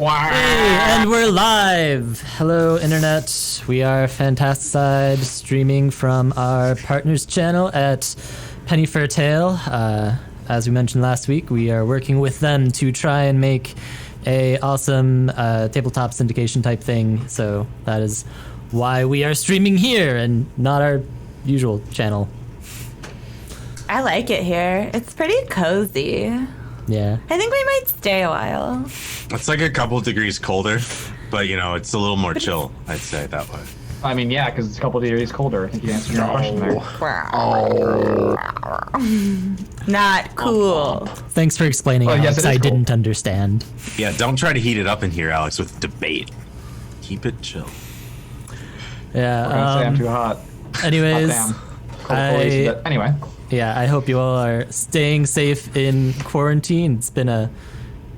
Hey, and we're live! Hello, Internet. We are Fantasticide, streaming from our partners channel at Penny for a Tale. As we mentioned last week, we are working with them to try and make a awesome tabletop syndication type thing. So that is why we are streaming here and not our usual channel. I like it here. It's pretty cozy. Yeah. I think we might stay a while. It's like a couple degrees colder, but you know, it's a little more chill, I'd say that way. I mean, yeah, because it's a couple degrees colder. I think you answered your question there. Not cool. Thanks for explaining, Oh, yes, Alex. it is I cool. didn't understand. Yeah, don't try to heat it up in here, Alex, with debate. Keep it chill. Yeah. We're gonna say I'm too hot. Anyways, Hot damn. Cold police, but anyway. yeah, I hope you all are staying safe in quarantine. It's been a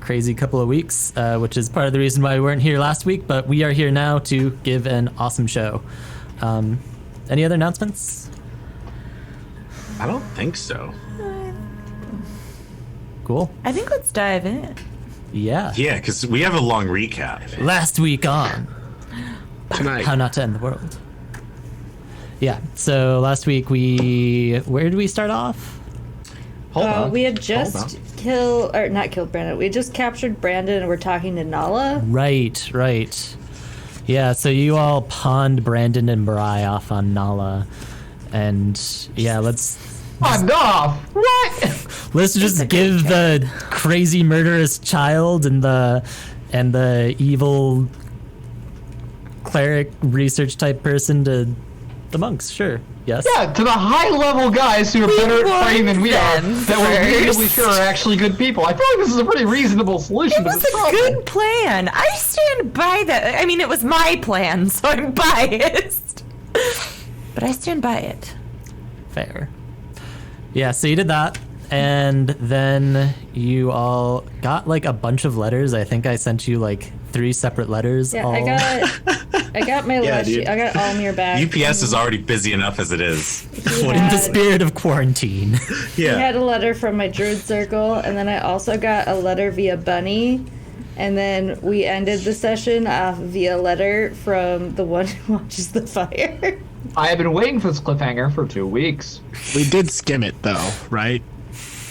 crazy couple of weeks, which is part of the reason why we weren't here last week, but we are here now to give an awesome show. Any other announcements? I don't think so. Cool. I think let's dive in. Yeah. Yeah, because we have a long recap. Last week on Tonight. How Not to End the World. Yeah, so last week where did we start off? Hold on. We had just not killed Brandon. We had just captured Brandon and we're talking to Nala. Right. Yeah, so you all pawned Brandon and Bri off on Nala. And yeah, let's Off! What? just give the crazy murderous child and the evil cleric research type person to the monks, sure. Yes. Yeah, to the high-level guys who are better at fighting than we are, them that we're reasonably first. sure are actually good people. I feel like this is a pretty reasonable solution It to was this a problem. good plan. I stand by that. I mean, it was my plan, so I'm biased. But I stand by it. Fair. Yeah, so you did that, and then you all got like a bunch of letters. I think I sent you like 3 separate letters. Yeah, all. I got my Yeah, last. dude. I got Almir back. UPS is already busy enough as it is. He in the had, spirit of quarantine. he Yeah. had a letter from my druid circle, and then I also got a letter via Bunny, and then we ended the session off via letter from the one who watches the fire. I have been waiting for this cliffhanger for 2 weeks. We did skim it though, right?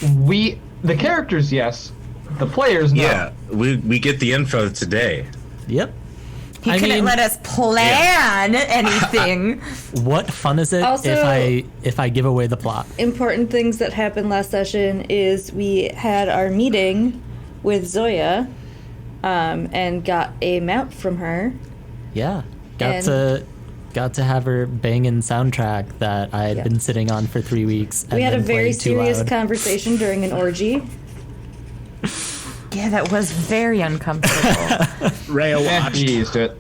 The characters, yes. The players, no. Yeah, we get the info today. Yep. He I couldn't mean- let us plan anything. What fun is it Also- if I give away the plot? Important things that happened last session is we had our meeting with Zoya, and got a mount from her. Yeah. Got And- to have her banging soundtrack that I had Yeah. been sitting on for 3 weeks. And We had a then very played too serious loud. conversation during an orgy. Yeah, that was very uncomfortable. Rhea He watched. used to it.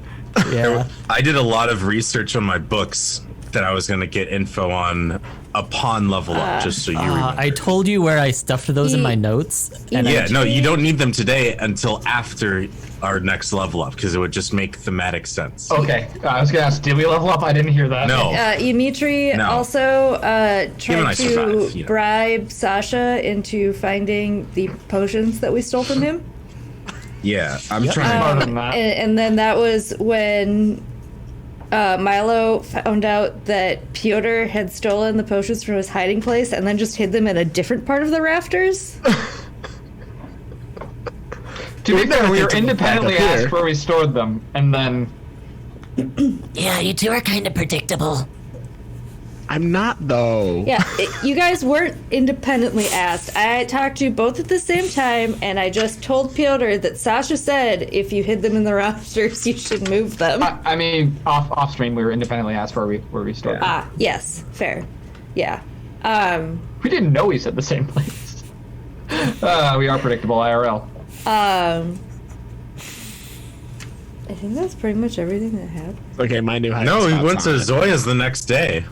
Yeah. I did a lot of research on my books that I was going to get info on upon level up, just so you remember. I told you where I stuffed those in my notes. And Yeah, no, you don't need them today until after our next level up, because it would just make thematic sense. Okay, I was gonna ask, did we level up? I didn't hear that. No. Dimitri No. also Even I tried to survived, you know. bribe Sasha into finding the potions that we stole from him. Yeah, I'm trying Smarter than that. And then that was when Milo found out that Piotr had stolen the potions from his hiding place and then just hid them in a different part of the rafters. To be fair, we were think to go independently back up here. asked where we stored them, and then Yeah, you two are kind of predictable. I'm not though. Yeah, you guys weren't independently asked. I talked to you both at the same time, and I just told Piotr that Sasha said if you hid them in the rafters, you should move them. I mean, off stream, we were independently asked where we stored them. Ah, yes, fair. Yeah. We didn't know we said the same place. We are predictable IRL. I think that's pretty much everything that happened. Okay, my new hiding No, we spot's went to on it. Zoya's the next day.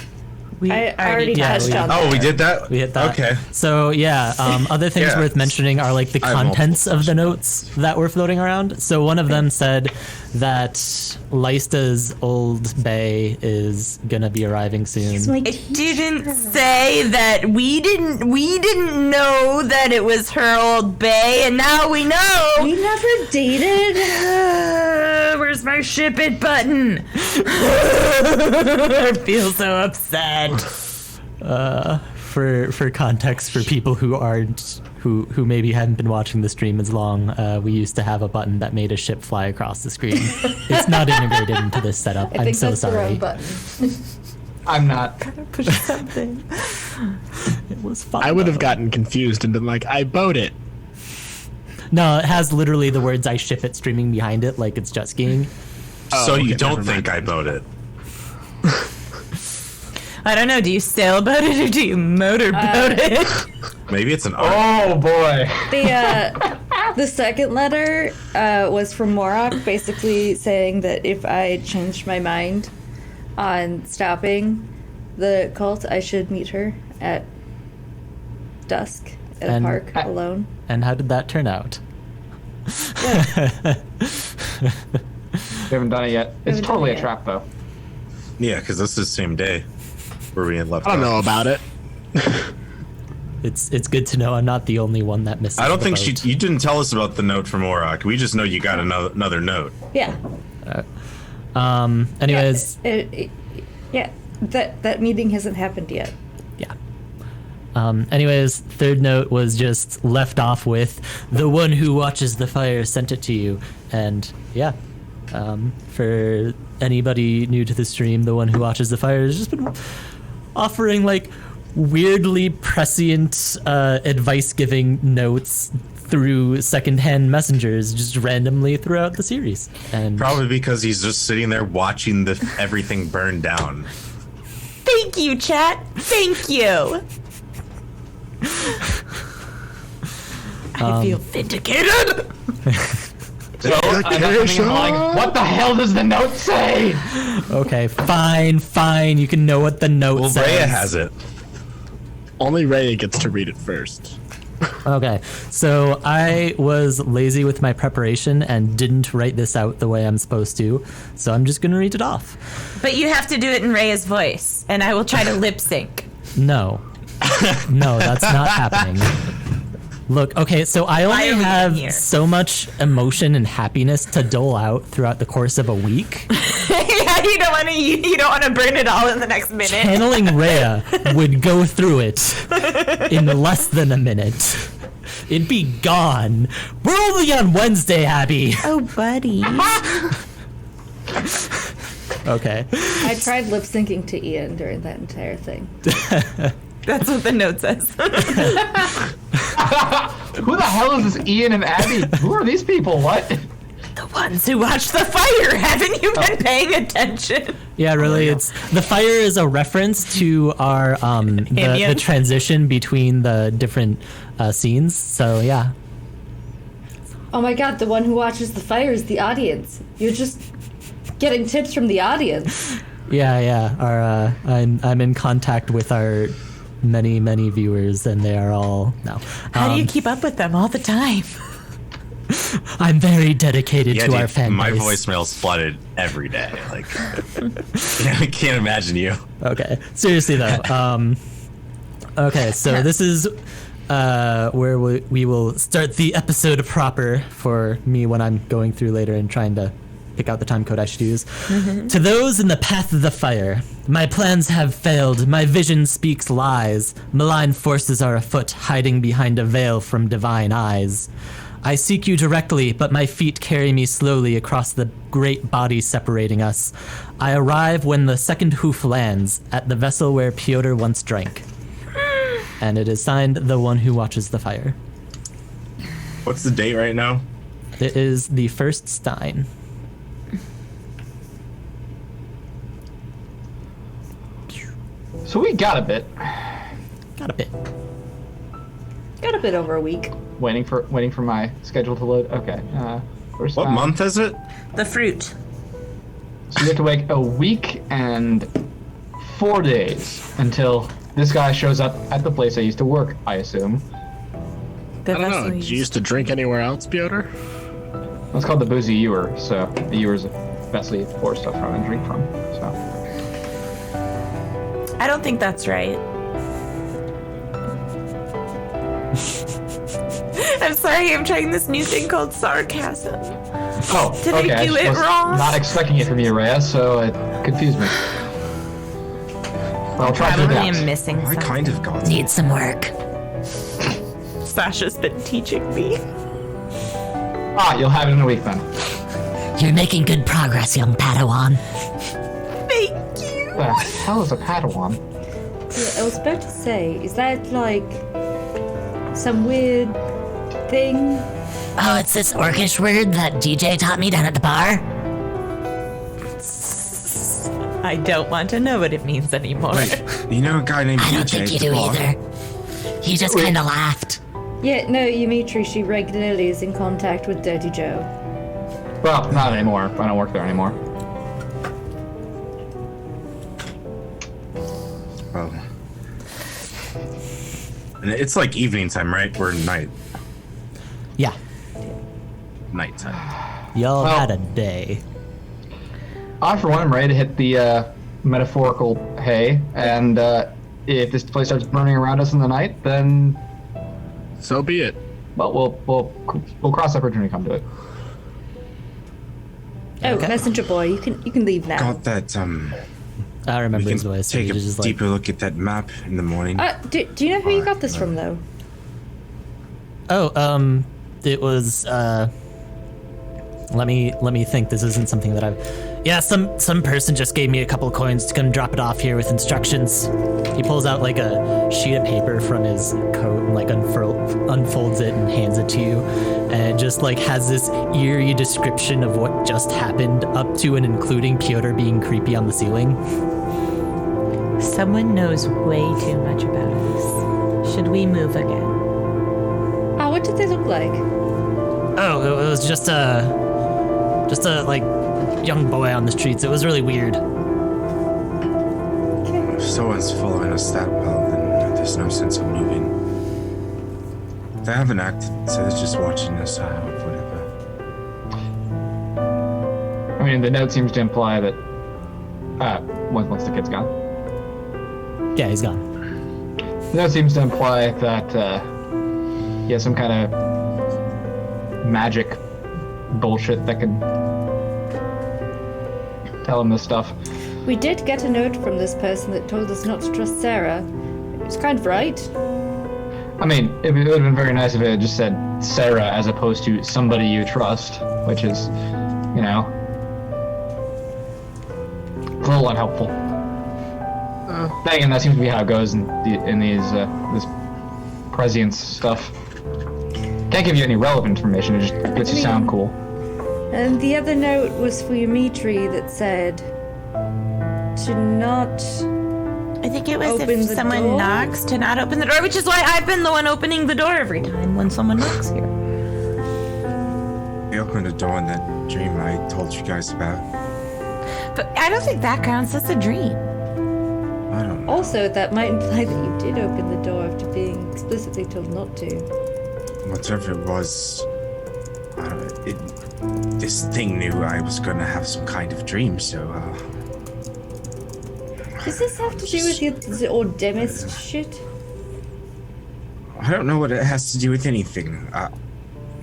We I already touched on that. Oh, we did that? We hit that. Okay. So yeah, other things Yeah. worth mentioning are like the I have contents multiple of the notes that were floating around. So one of them said that Lysta's old bay is gonna be arriving soon. It's my It didn't say that we didn't know that it was her old bay, and now we know. We never dated. Where's my ship it button? I feel so upset. For context, for people who aren't who maybe hadn't been watching the stream as long, we used to have a button that made a ship fly across the screen. It's not integrated into this setup. I I'm think so that's the sorry. wrong button. I'm not. Push something. It was fun. I would have though. gotten confused and been like, I bowed it. No, it has literally the words "I ship it" streaming behind it, like it's jet skiing. So okay, you don't never think mind. I bowed it? I don't know. Do you sailboat it or do you motorboat it? Maybe it's an art. Oh boy. The second letter was from Morok, basically saying that if I changed my mind on stopping the cult, I should meet her at dusk at a And- park alone. And how did that turn out? We haven't done it yet. It's haven't totally done it a trap though. Yeah, because this is the same day where we had left. I don't off. know about it. It's good to know I'm not the only one that misses. I don't the think boat. you didn't tell us about the note from Orok. We just know you got another note. Yeah. Anyways, Yeah. That meeting hasn't happened yet. yeah. Anyways, third note was just left off with the one who watches the fire sent it to you, and yeah. For anybody new to the stream, the one who watches the fire has just been offering like weirdly prescient advice-giving notes through secondhand messengers just randomly throughout the series. And Probably because he's just sitting there watching everything burn down. Thank you, chat. Thank you. I feel vindicated. So I got something like, what the hell does the note say? okay, fine. You can know what the note Well, says. Rhea has it. Only Rhea gets to read it first. Okay, so I was lazy with my preparation and didn't write this out the way I'm supposed to, so I'm just gonna read it off. But you have to do it in Rhea's voice, and I will try to lip sync. No. No, that's not happening. Look, okay, so I Why only are we have here? so much emotion and happiness to dole out throughout the course of a week. Yeah, you don't want to burn it all in the next minute. Channeling Rhea would go through it in less than a minute. It'd be gone. We're only on Wednesday, Abby. Oh, buddy. Okay. I tried lip syncing to Ian during that entire thing. That's what the note says. Who the hell is this Ian and Abby? Who are these people? What? The ones who watch the fire. Haven't you been paying attention? Yeah, really, it's the fire is a reference to our the Ambient? transition between the different scenes. So yeah. Oh my god, the one who watches the fire is the audience. You're just getting tips from the audience. Yeah. Our I'm in contact with our many viewers, and they are all no. How do you keep up with them all the time? I'm very dedicated Yeah, to dude, our fan my base. voicemail's flooded every day. Like, yeah, I can't imagine you. Okay, seriously though. Okay, so this is where we will start the episode proper for me when I'm going through later and trying to pick out the time code I should use. To those in the path of the fire, my plans have failed. My vision speaks lies. Malign forces are afoot, hiding behind a veil from divine eyes. I seek you directly, but my feet carry me slowly across the great body separating us. I arrive when the second hoof lands at the vessel where Piotr once drank. And it is signed, the one who watches the fire. What's the date right now? It is the first Stein. So we got a bit. Got a bit. Got a bit over a week. Waiting for my schedule to load. Okay. First What time. month is it? The fruit. So you have to wait a week and 4 days until this guy shows up at the place I used to work, I assume. I don't know. Did you used to drink anywhere else, Piotr? It's called the Boozy Ewer, so the Ewer's a vessel you pour stuff from and drink from, so. I don't think that's right. I'm sorry, I'm trying this new thing called sarcasm. Oh, Did okay. I do it was wrong? Not expecting it from you, Rhea, so it confused me. Well, I'll try to Probably adapt. am missing I something. kind of got it. Need some work. Sasha's been teaching me. Ah, you'll have it in a week then. You're making good progress, young Padawan. Thank you. The hell is a Padawan? Yeah, I was about to say, is that like some weird thing? Oh, it's this orcish word that DJ taught me down at the bar? I don't want to know what it means anymore. Wait, you know a guy named I don't DJ think you at the do bar? either. You just Wait. kinda laughed. Yeah, no, Ymitri, she regularly is in contact with Dirty Joe. Well, not anymore. I don't work there anymore. Oh. And it's like evening time, right? We're night. Yeah. Nighttime. Y'all Well- had a day. I, for one, am ready to hit the metaphorical hay, and if this place starts burning around us in the night, then, So be it. well, we'll cross that bridge when we come to it. Oh, Okay. messenger boy, you can leave now. Got that, I we remember his can voice. take He a was just like, deeper look at that map in the morning. Do you know who you got this from, though? oh, it was, let me think. This isn't something that I've, yeah, some person just gave me a couple of coins to come drop it off here with instructions. He pulls out like a sheet of paper from his coat and like unfolds it and hands it to you, and it just like has this eerie description of what just happened, up to and including Piotr being creepy on the ceiling. Someone knows way too much about us. Should we move again? Oh, what did they look like? Oh, it was just a like young boy on the streets. It was really weird. If someone's following us that well, then there's no sense of moving. They haven't acted, so they're just watching us, whatever. I mean, the note seems to imply that once the kid's gone, Yeah, he's gone. the note seems to imply that he has some kind of magic bullshit that can tell him this stuff. We did get a note from this person that told us not to trust Sarah. It was kind of right. I mean, it would have been very nice if it had just said Sarah as opposed to somebody you trust, which is, you know, a little unhelpful. Then again, that seems to be how it goes in this prescience stuff. Can't give you any relevant information, it just gets you sound cool. And the other note was for Ymitri that said to not. I think it was Open if the someone door? knocks to not open the door, which is why I've been the one opening the door every time when someone knocks here. We opened a door in that dream I told you guys about. But I don't think that counts as a dream. I don't know. Also, that might imply that you did open the door after being explicitly told not to. Whatever it was, I don't know, this thing knew I was gonna have some kind of dream, so, Does this have to do with your Ordemist shit? I don't know what it has to do with anything.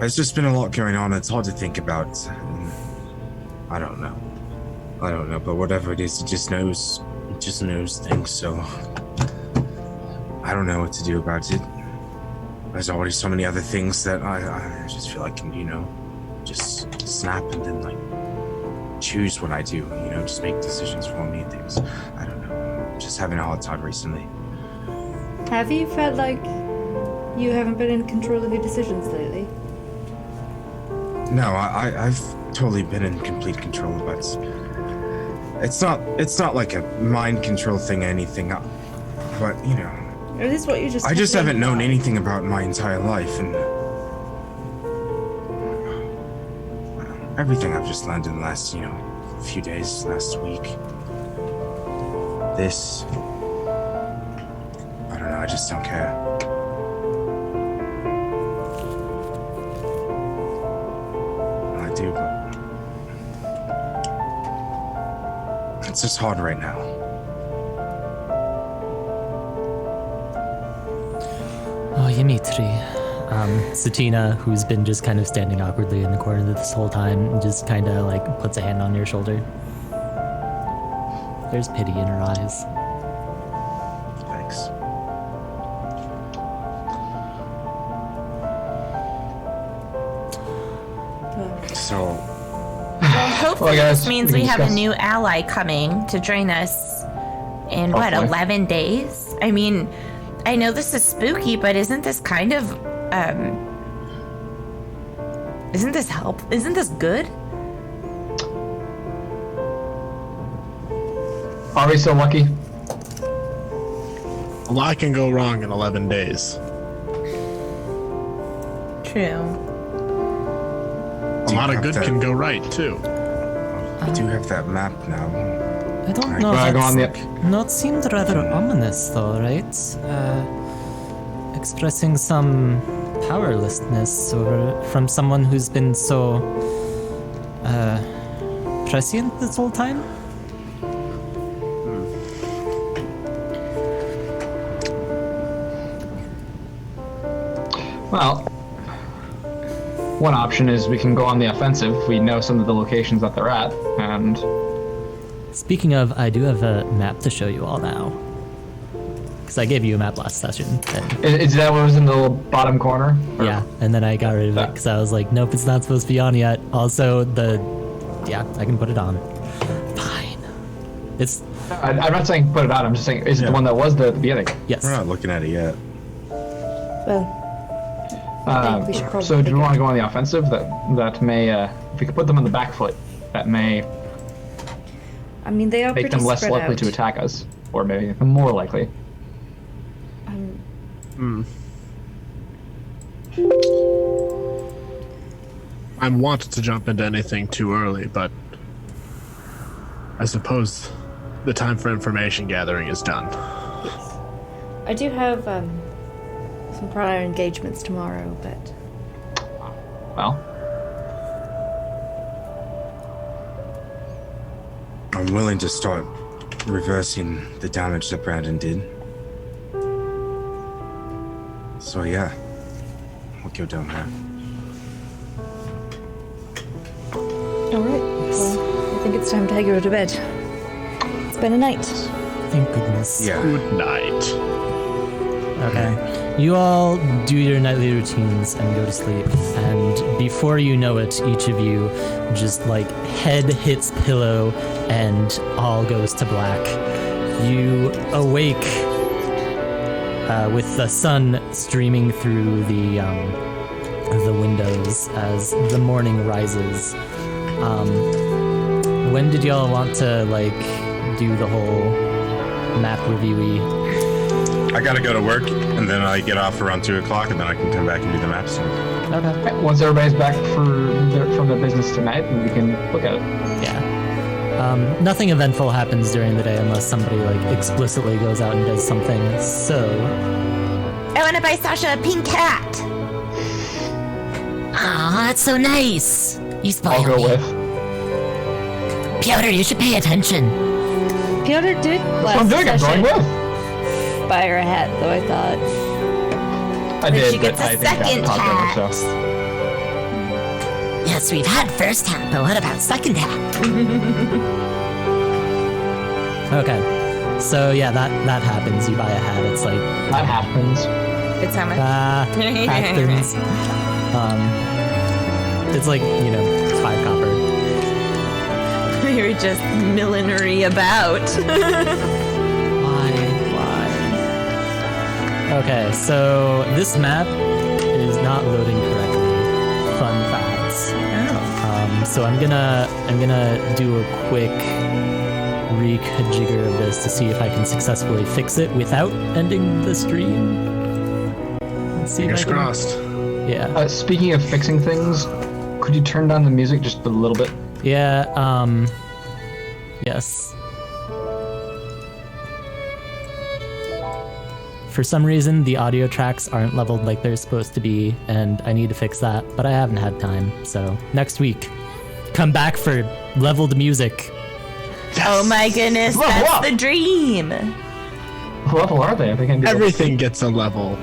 There's just been a lot going on. It's hard to think about. I don't know. But whatever it is, it just knows things. So I don't know what to do about it. There's already so many other things that I just feel like, just snap and then like choose what I do. Just make decisions for me and things. I don't know. I'm just having a hard time recently. Have you felt like you haven't been in control of your decisions lately? No, I've totally been in complete control, but it's not like a mind control thing or anything. But Or is this what you just? I just haven't known anything about my entire life, and everything I've just learned in the last few days, last week. this. I don't know, I just don't care. I do, but it's just hard right now. Oh, Dimitri. Satina, who's been just kind of standing awkwardly in the corner this whole time, just kind of like puts a hand on your shoulder. There's pity in her eyes. Thanks. So, Hopefully guys, this means we we can have a discuss. new ally coming to join us in, what, Hopefully. 11 days? I mean, I know this is spooky, but isn't this kind of, isn't this good? Are we still lucky? A lot can go wrong in 11 days. True. A lot of good can go right, too. we do have that map now. I don't Right. know. Well, go on That's not seemed rather ominous, though, right? Expressing some powerlessness over from someone who's been so prescient this whole time. Well, one option is we can go on the offensive. We know some of the locations that they're at, and Speaking of, I do have a map to show you all now. Because I gave you a map last session. And, is that what was in the little bottom corner? Or- yeah, and then I got rid of it because I was like, nope, it's not supposed to be on yet. Also, yeah, I can put it on. Fine. It's, I'm not saying put it on. I'm just saying, is it the one that was there at the beginning? yes. We're not looking at it yet. Well, think we should probably So do we take want it. to go on the offensive? That may, if we could put them on the back foot, that may I mean, they are make pretty them less spread likely out. to attack us, or maybe more likely. I wanted to jump into anything too early, but I suppose the time for information gathering is done. I do have some prior engagements tomorrow, but Well, I'm willing to start reversing the damage that Brandon did. So yeah, we'll go down there. all right. Well, I think it's time to go to bed. It's been a night. Thank goodness. Yeah. Good night. Okay. You all do your nightly routines and go to sleep, and before you know it, each of you just like head hits pillow and all goes to black. You awake with the sun streaming through the windows as the morning rises. When did y'all want to like do the whole map review-y? I gotta go to work, and then I get off around 2 o'clock, and then I can come back and do the map soon. Okay. once everybody's back from their business tonight, then we can look at it. Yeah. Nothing eventful happens during the day unless somebody like explicitly goes out and does something. So, I want to buy Sasha a pink cat. Aw, that's so nice. You I'll spoiled go me. with. Piotr, you should pay attention. Piotr did That's what I'm last doing. I'm session going with. buy her a hat, though, I thought. I But did, she but gets a I think I second got hat. talked over, so. Yes, we've had first hat, but what about second hat? okay. So yeah, that happens. You buy a hat. It's like That happens. It's how much? happens. It's like 5 copper. You're just millinery about. Why? Okay, so this map is not loading correctly. Fun facts. So I'm gonna do a quick rejigger of this to see if I can successfully fix it without ending the stream. Let's see Fingers if I can. crossed. Yeah. Speaking of fixing things, could you turn down the music just a little bit? Yeah. Yes. For some reason, the audio tracks aren't leveled like they're supposed to be, and I need to fix that, but I haven't had time. So next week, come back for leveled music. Oh my goodness, Level that's up. the dream. What level are they? Are they gonna be Everything gets a level.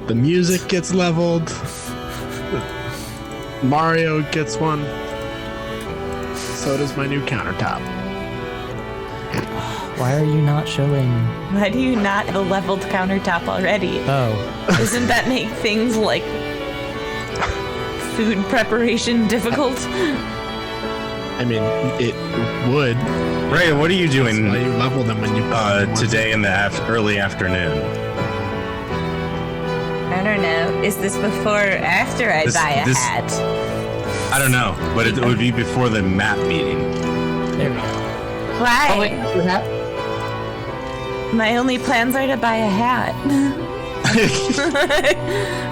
The music gets leveled. Mario gets one. So does my new countertop. Why are you not showing? Why do you not have a leveled countertop already? Oh, Doesn't that make things like food preparation difficult? I mean, it would. Ray, what are you Why doing you level them when you today in the early afternoon? I don't know. Is this before or after I This- buy a this- hat? I don't know, but it would be before the map meeting. there we go. Why? My only plans are to buy a hat.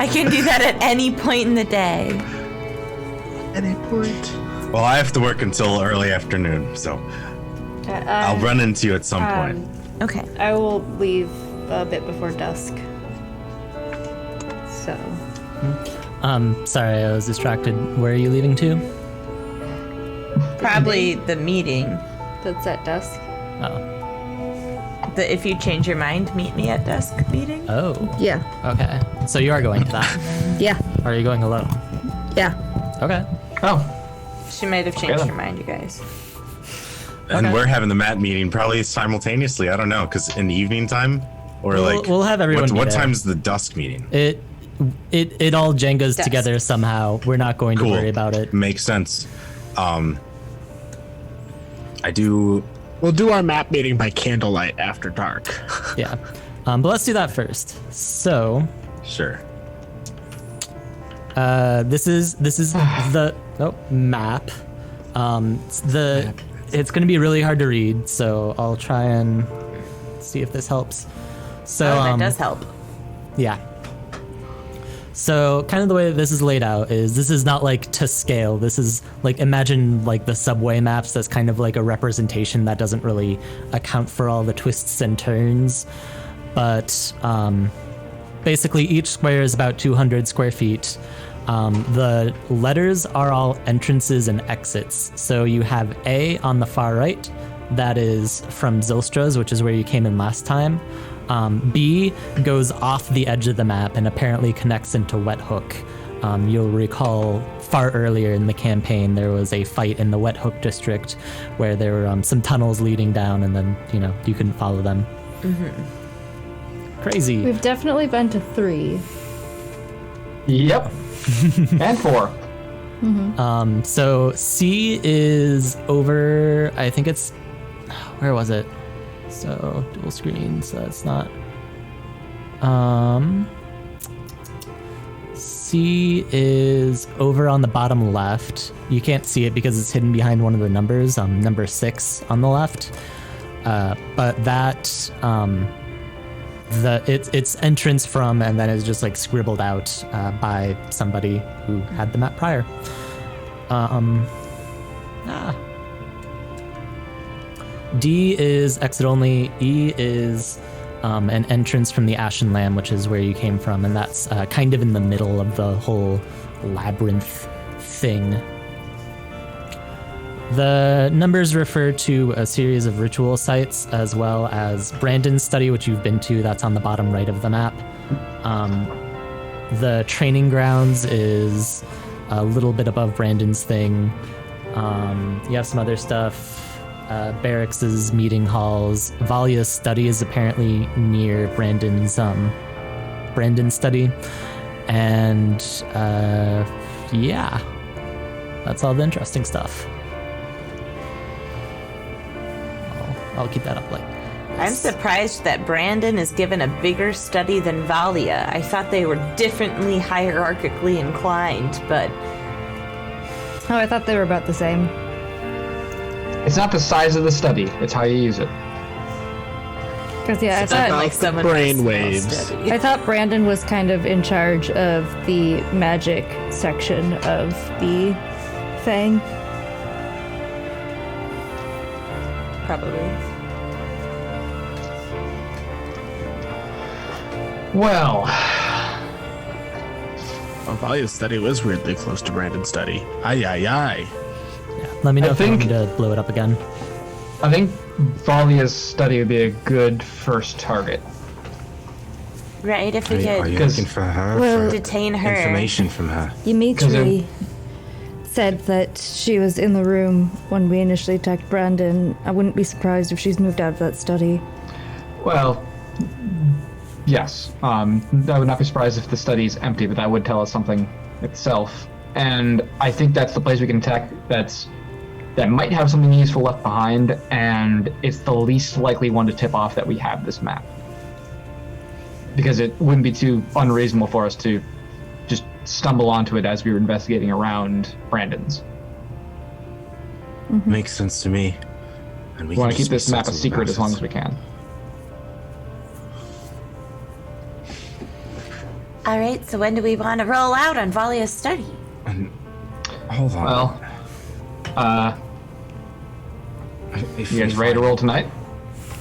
I can do that at any point in the day. Any point. Well, I have to work until early afternoon, so I'll run into you at some point. Okay. I will leave a bit before dusk. So, Sorry, I was distracted. Where are you leaving to? Probably the meeting. that's at dusk. Oh. The if you change your mind, meet me at dusk meeting. Oh. Yeah. Okay. So you are going to that. Yeah. Or are you going alone? Yeah. Okay. Oh, She might have changed then. her mind, you guys. And okay. we're having the map meeting probably simultaneously. I don't know, because in the evening time, or We'll have everyone be What there. time's the dusk meeting? It all Jengas Dusk. together somehow. We're not going to Cool. worry about it. Makes sense. I do. We'll do our map meeting by candlelight after dark. Yeah. But let's do that first. So, Sure. this is the map. It's going to be really hard to read, so I'll try and see if this helps. So That does help. yeah. So kind of the way that this is laid out is this is not like to scale. This is like, imagine like the subway maps. That's kind of like a representation that doesn't really account for all the twists and turns. But basically each square is about 200 square feet. The letters are all entrances and exits. So you have A on the far right. That is from Zylstra's, which is where you came in last time. B goes off the edge of the map and apparently connects into Wet Hook. You'll recall far earlier in the campaign there was a fight in the Wet Hook district where there were some tunnels leading down, and then you couldn't follow them. Crazy. We've definitely been to 3. yep. And 4. So C is over. I think it's where was it? So dual screen. So that's not. C is over on the bottom left. You can't see it because it's hidden behind one of the numbers. Number 6 on the left. But that its entrance from, and then is just like scribbled out by somebody who had the map prior. D is exit only. E is an entrance from the Ashen Lamb, which is where you came from, and that's kind of in the middle of the whole labyrinth thing. The numbers refer to a series of ritual sites, as well as Brandon's study, which you've been to. That's on the bottom right of the map. The training grounds is a little bit above Brandon's thing. You have some other stuff. Barracks' meeting halls. Valia's study is apparently near Brandon's study. And yeah, that's all the interesting stuff. I'll keep that up. I'm surprised that Brandon is given a bigger study than Valia. I thought they were differently hierarchically inclined, but Oh, I thought they were about the same. It's not the size of the study, it's how you use it. Because yeah, like someone brain else's waves. study. I thought Brandon was kind of in charge of the magic section of the thing. Probably. Well, Valia's study was weirdly close to Brandon's study. Aye, aye, aye. Let me know I if you want me think- to blow it up again. I think Valia's study would be a good first target. Right, if we Are could you Because- looking for her? Well- for detain her. information from her. Dimitri said that she was in the room when we initially attacked Brandon. I wouldn't be surprised if she's moved out of that study. Well, yes. I would not be surprised if the study is empty, but that would tell us something itself. And I think that's the place we can attack that might have something useful left behind, and it's the least likely one to tip off that we have this map. Because it wouldn't be too unreasonable for us to just stumble onto it as we were investigating around Brandon's. Makes sense to me. And We want to can keep just this map a settle secret about as long it. as we can. All right, so when do we want to roll out on Valia's study? Hold on. Well, If you guys we ready to find- roll tonight?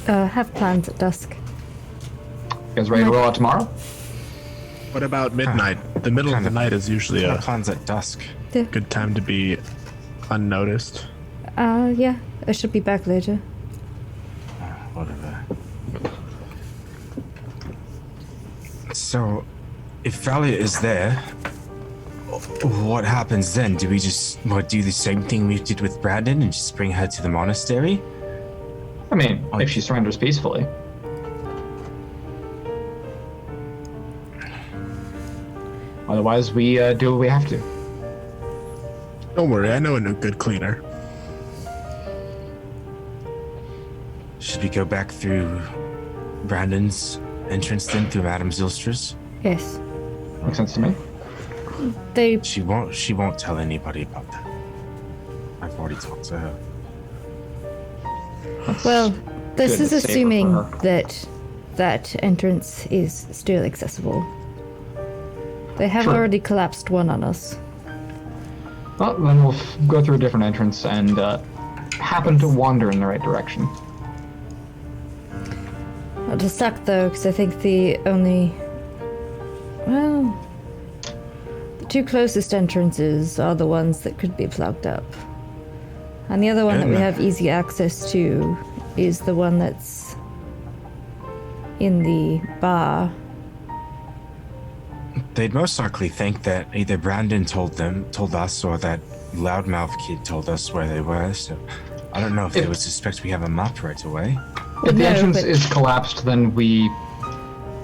Have plans at dusk. You guys ready to roll out tomorrow? What about midnight? The middle of the night is usually Our a plans at dusk. good time to be unnoticed. Yeah, I should be back later. Whatever. So, if Valia is there, what happens then? Do we just do the same thing we did with Brandon and just bring her to the monastery? I mean, if she surrenders peacefully. Otherwise, we do what we have to. Don't worry, I know a good cleaner. Should we go back through Brandon's entrance then, through Madame Zylstra's? Yes. Makes sense to me. They She won't tell anybody about that. I've already talked to her. Well, this Good, is it's safer assuming for her. that that entrance is still accessible. They have Sure. already collapsed one on us. Well, then we'll go through a different entrance and happen to wander in the right direction. It'll suck though, because I think the two closest entrances are the ones that could be plugged up. And the other one that we have easy access to is the one that's in the bar. They'd most likely think that either Brandon told us, or that loudmouth kid told us where they were, so I don't know if they would suspect we have a map right away. If the No, entrance but- is collapsed, then we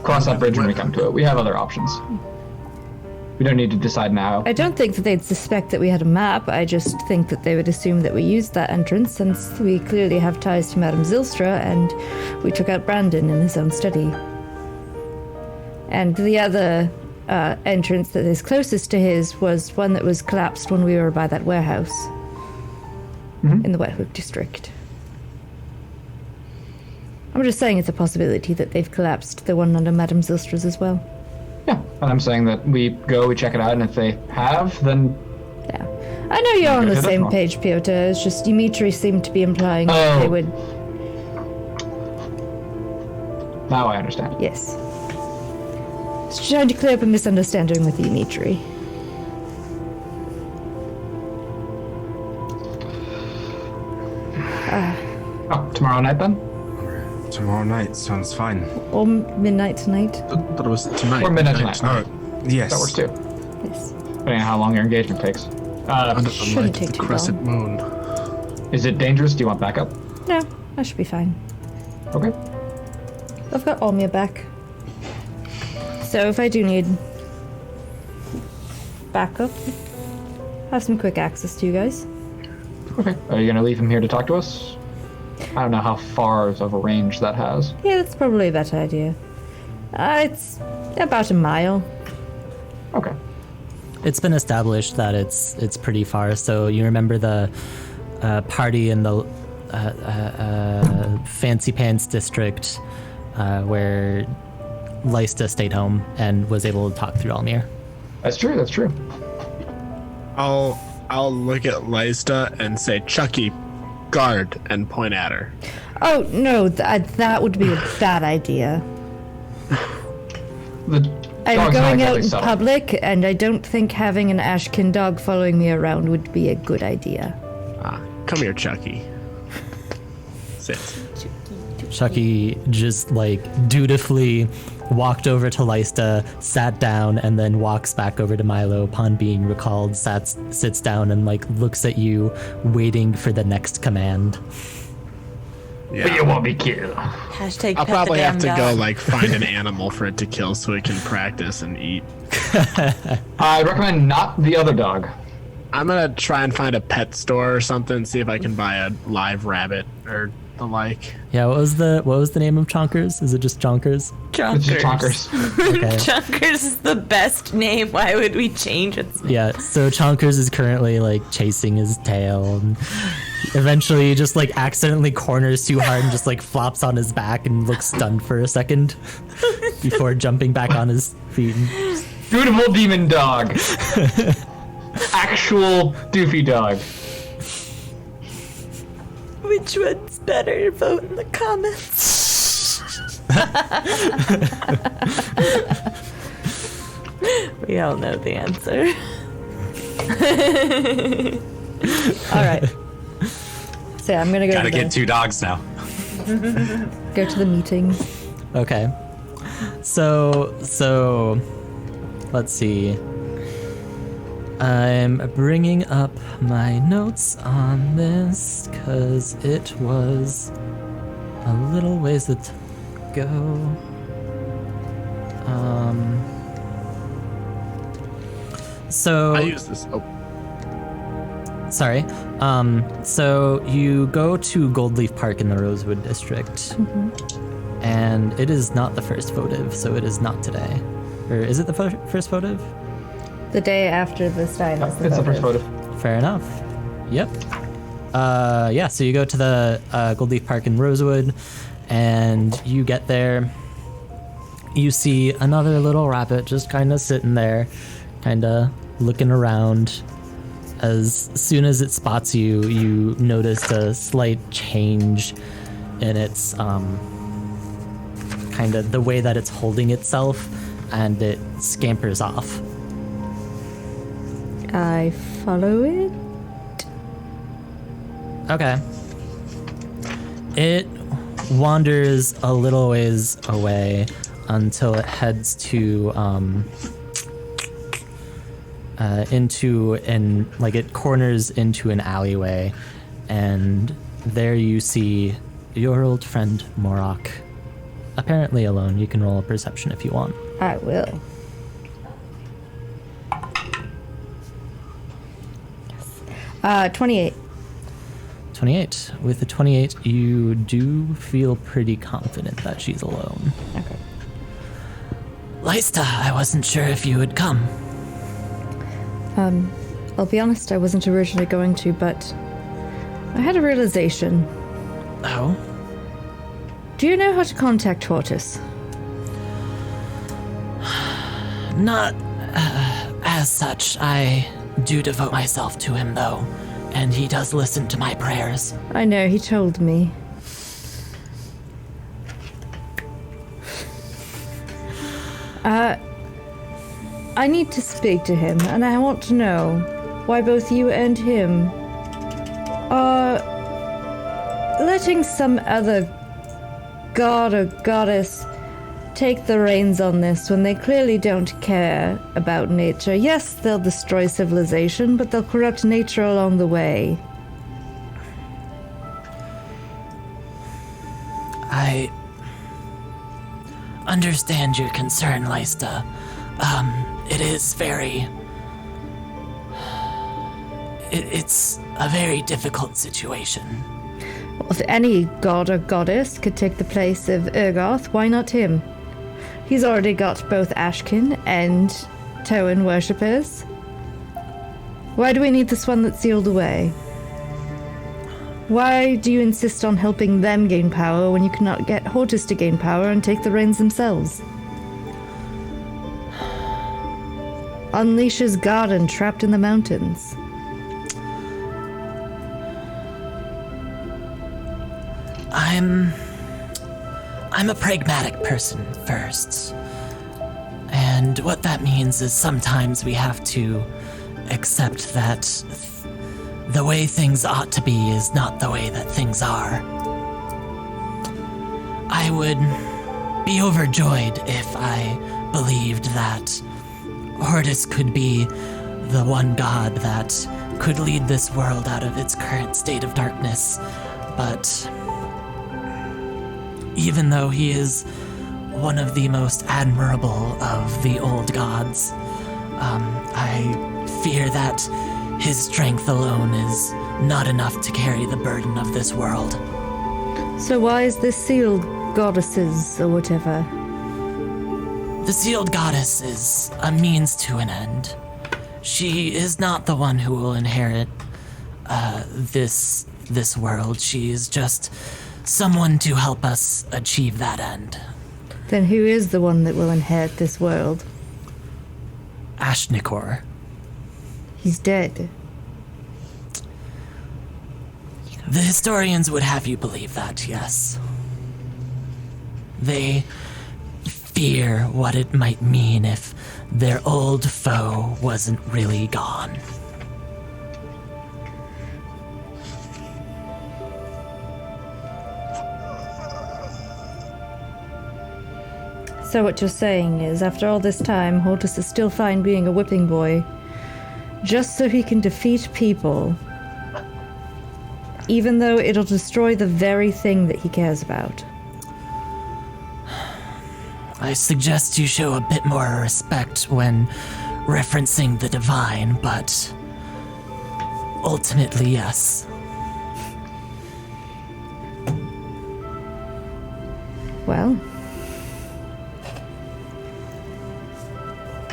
cross that bridge when we come to it. We have other options. We don't need to decide now. I don't think that they'd suspect that we had a map. I just think that they would assume that we used that entrance since we clearly have ties to Madame Zylstra and we took out Brandon in his own study. And the other entrance that is closest to his was one that was collapsed when we were by that warehouse in the Wetwood district. I'm just saying it's a possibility that they've collapsed the one under Madame Zylstra's as well. Yeah, and I'm saying that we go, we check it out, and if they have, then Yeah. I know you're on the Okay, that's same fine. page, Piotr. It's just Dimitri seemed to be implying that they Oh. would. now I understand. Yes. Just trying to clear up a misunderstanding with Dimitri. Oh, tomorrow night then? Tomorrow night sounds fine. Or midnight tonight. Thought it was tonight. Or midnight tonight. Oh, yes. That works too. Yes. Depending on how long your engagement takes. Under the Shouldn't light take of the too crescent moon. Is it dangerous? Do you want backup? No, I should be fine. Okay. I've got Olmia back. So if I do need backup, I have some quick access to you guys. Okay. Are you gonna leave him here to talk to us? I don't know how far of a range that has. Yeah, that's probably a better idea. It's about a mile. Okay. It's been established that it's pretty far. So you remember the party in the Fancy Pants district where Lysta stayed home and was able to talk through Almir. That's true. That's true. I'll look at Lysta and say, Chucky, guard, and point at her. Oh, no, that would be a bad idea. The I'm dog's not going out exactly in subtle. public, and I don't think having an Ashkin dog following me around would be a good idea. Come here, Chucky. Sit. Chucky just like dutifully walked over to Lysta, sat down, and then walks back over to Milo upon being recalled, sits down and like looks at you, waiting for the next command. But you won't be killed. Hashtag I'll pet probably the have to damn go dog. like find an animal for it to kill so it can practice and eat. I recommend not the other dog. I'm gonna try and find a pet store or something, see if I can buy a live rabbit or the like. Yeah, what was the name of Chonkers? Is it just Chonkers? It's just Chonkers. chonkers. Okay. Chonkers is the best name. Why would we change it? Yeah, so Chonkers is currently like chasing his tail, and eventually he just like accidentally corners too hard and just like flops on his back and looks stunned for a second before jumping back on his feet. Beautiful demon dog. Actual doofy dog. Which one's better? Vote in the comments. We all know the answer. All right. So I'm gonna go Gotta to get 2 dogs now. go to the meeting. Okay. So let's see. I'm bringing up my notes on this because it was a little ways ago. So I use this. Oh, sorry. So you go to Goldleaf Park in the Rosewood District, and it is not the first votive, so it is not today. Or is it the first votive? The day after the Stein is the It's the first votive. photo. Fair enough. Yep. Yeah, so you go to the Goldleaf Park in Rosewood, and you get there. You see another little rabbit just kind of sitting there, kind of looking around. As soon as it spots you, you notice a slight change in its kind of the way that it's holding itself, and it scampers off. I follow it. Okay. It wanders a little ways away until it heads to it corners into an alleyway, and there you see your old friend Morok, apparently alone. You can roll a perception if you want. I will. 28. 28. With the 28, you do feel pretty confident that she's alone. Okay. Lysta, I wasn't sure if you would come. I'll be honest, I wasn't originally going to, but I had a realization. Oh? Do you know how to contact Tortoise? Not as such. I do devote myself to him, though, and he does listen to my prayers. I know, he told me. I need to speak to him, and I want to know why both you and him are letting some other god or goddess take the reins on this when they clearly don't care about nature. Yes, they'll destroy civilization, but they'll corrupt nature along the way. I understand your concern, Lysta. It is very... It's a very difficult situation. Well, if any god or goddess could take the place of Urgoth, why not him? He's already got both Ashkin and Toan worshippers. Why do we need this one that's sealed away? Why do you insist on helping them gain power when you cannot get Hortus to gain power and take the reins themselves? Unleashes garden trapped in the mountains. I'm a pragmatic person first. And what that means is sometimes we have to accept that the way things ought to be is not the way that things are. I would be overjoyed if I believed that Hortus could be the one god that could lead this world out of its current state of darkness. But even though he is one of the most admirable of the old gods, I fear that his strength alone is not enough to carry the burden of this world. So why is this sealed goddesses or whatever? The sealed goddess is a means to an end. She is not the one who will inherit this world. She is just someone to help us achieve that end. Then who is the one that will inherit this world? Ashnikor. He's dead. The historians would have you believe that, yes. They fear what it might mean if their old foe wasn't really gone. So what you're saying is, after all this time, Hortus is still fine being a whipping boy, just so he can defeat people, even though it'll destroy the very thing that he cares about. I suggest you show a bit more respect when referencing the divine, but ultimately, yes. Well,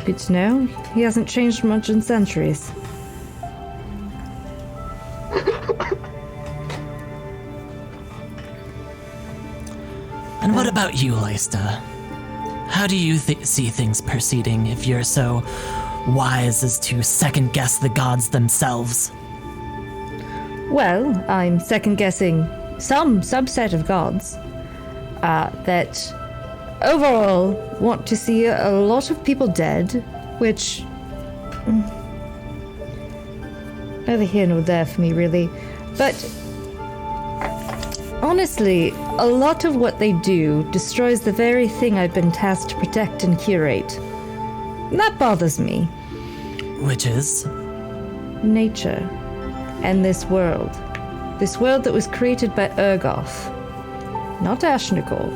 good to know. He hasn't changed much in centuries. And what about you, Lysta? How do you see things proceeding if you're so wise as to second-guess the gods themselves? Well, I'm second-guessing some subset of gods that overall want to see a lot of people dead, which... neither here nor there for me, really. But honestly, a lot of what they do destroys the very thing I've been tasked to protect and curate. And that bothers me. Which is? Nature. And this world. This world that was created by Urgoth. Not Ashnikor.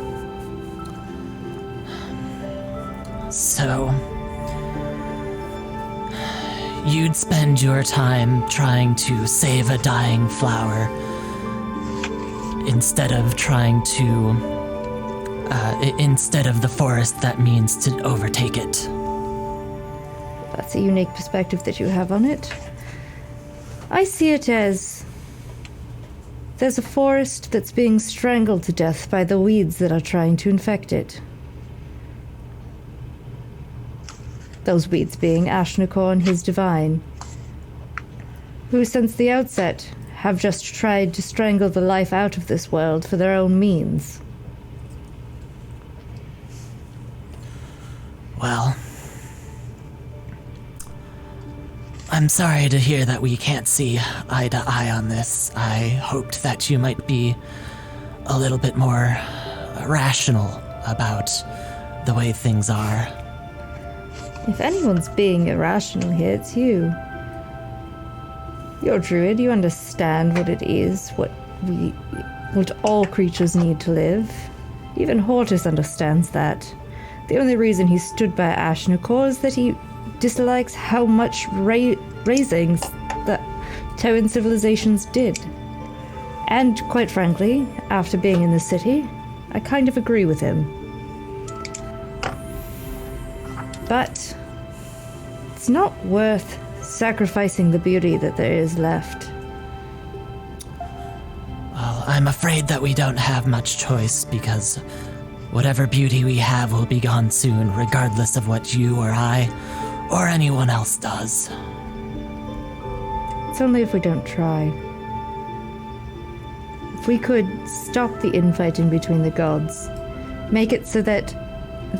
So, you'd spend your time trying to save a dying flower instead of trying to, instead of the forest that means to overtake it. That's a unique perspective that you have on it. I see it as there's a forest that's being strangled to death by the weeds that are trying to infect it. Those weeds being Ashnikor and his divine, who since the outset have just tried to strangle the life out of this world for their own means. Well, I'm sorry to hear that we can't see eye to eye on this. I hoped that you might be a little bit more rational about the way things are. If anyone's being irrational here, it's you. You're a druid, you understand what it is, what all creatures need to live. Even Hortus understands that. The only reason he stood by Ashnikor is that he dislikes how much raising that Terran civilizations did. And quite frankly, after being in the city, I kind of agree with him. But it's not worth sacrificing the beauty that there is left. Well, I'm afraid that we don't have much choice because whatever beauty we have will be gone soon, regardless of what you or I or anyone else does. It's only if we don't try. If we could stop the infighting between the gods, make it so that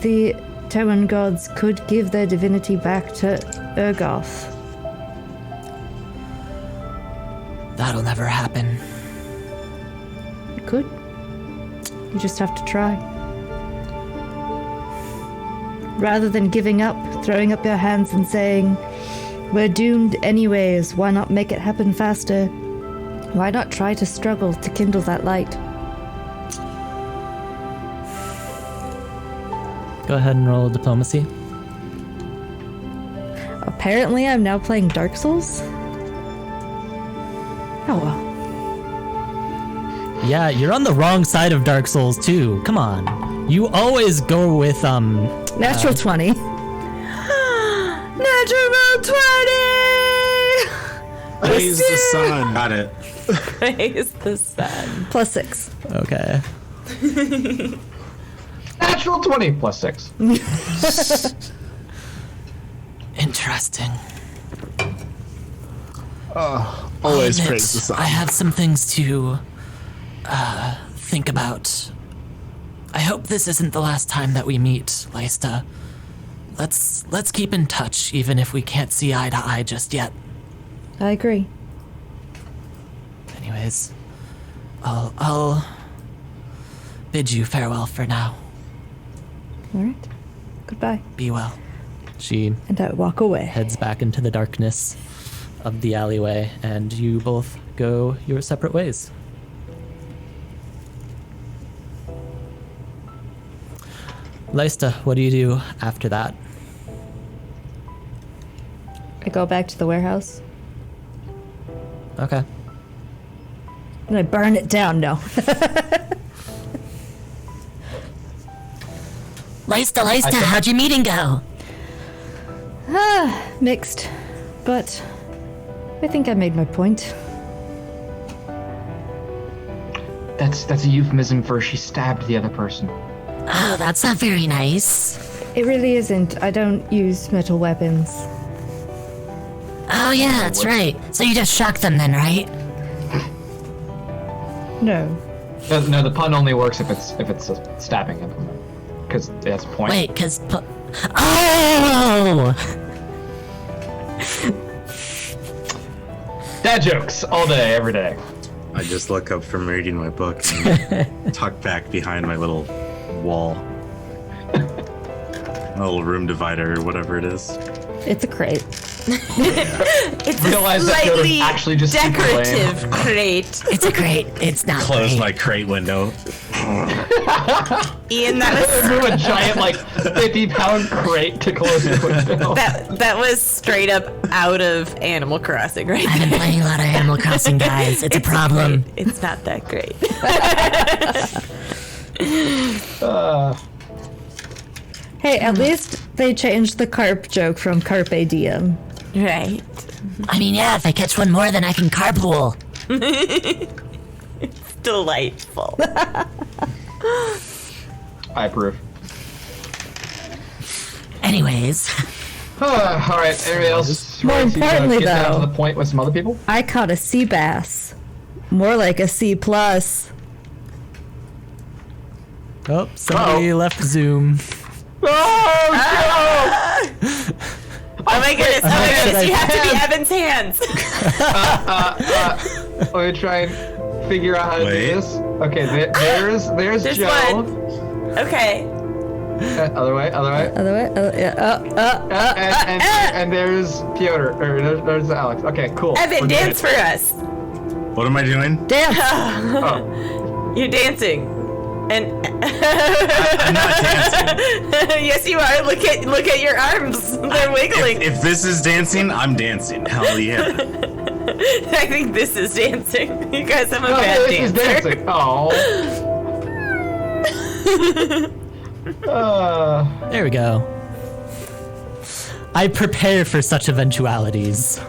the Terran gods could give their divinity back to Urgoth. That'll never happen. It could. You just have to try. Rather than giving up, throwing up your hands and saying, we're doomed anyways, why not make it happen faster? Why not try to struggle to kindle that light? Go ahead and roll diplomacy. Apparently I'm now playing Dark Souls? Oh well. Yeah, you're on the wrong side of Dark Souls too. Come on. You always go with Natural 20. Natural 20! Praise the sun. Got it. Praise the sun. Plus 6. Okay. Natural 20 plus 6. Interesting. Always I'll praise the admit, sun. I have some things to think about. I hope this isn't the last time that we meet, Lysta. Let's keep in touch, even if we can't see eye to eye just yet. I agree. Anyways, I'll bid you farewell for now. Alright. Goodbye. Be well. She And I walk away. heads back into the darkness of the alleyway, and you both go your separate ways. Lysta, what do you do after that? I go back to the warehouse. Okay. And I burn it down. No. Lysta, how'd your meeting go? Mixed. But I think I made my point. That's a euphemism for she stabbed the other person. Oh, that's not very nice. It really isn't. I don't use metal weapons. Oh yeah, that's right. So you just shocked them then, right? No. No, the pun only works if it's a stabbing implement, because it has a point. Wait, oh! Dad jokes all day, every day. I just look up from reading my book and tuck back behind my little wall. A little room divider or whatever it is. It's a crate. It's Realize a that Yoda's slightly actually just super lame. decorative crate. It's a crate. It's not Close great. my crate window. Ian, that was Move a giant, like, 50-pound crate to close the window. that was straight up out of Animal Crossing, right? I've been playing a lot of Animal Crossing, guys. It's a problem. Great. It's not that great. Hey, at least they changed the carp joke from Carpe Diem. Right. I mean, yeah, if I catch one more, then I can carpool. Delightful. I approve. Anyways, Alright, anybody else? More ready to, importantly, get down though- to the point with some other people? I caught a sea bass. More like a C+. Oh, somebody left Zoom. Oh, Oh my goodness, oh my goodness, you have to be Evan's hands. Let me try and figure out how to Wait. do this. Okay, there's There's Joe. one. Okay. Other way. Other way? And there's Piotr. Or there's Alex. Okay, cool. Evan, We're dance good. for us. What am I doing? Dance! Oh, You're dancing. And I'm not dancing. yes, you are. Look at your arms. They're wiggling. If this is dancing, I'm dancing. Hell yeah. I think this is dancing. You guys have a no, bad this is dancer. dancing. Oh. There we go. I prepare for such eventualities.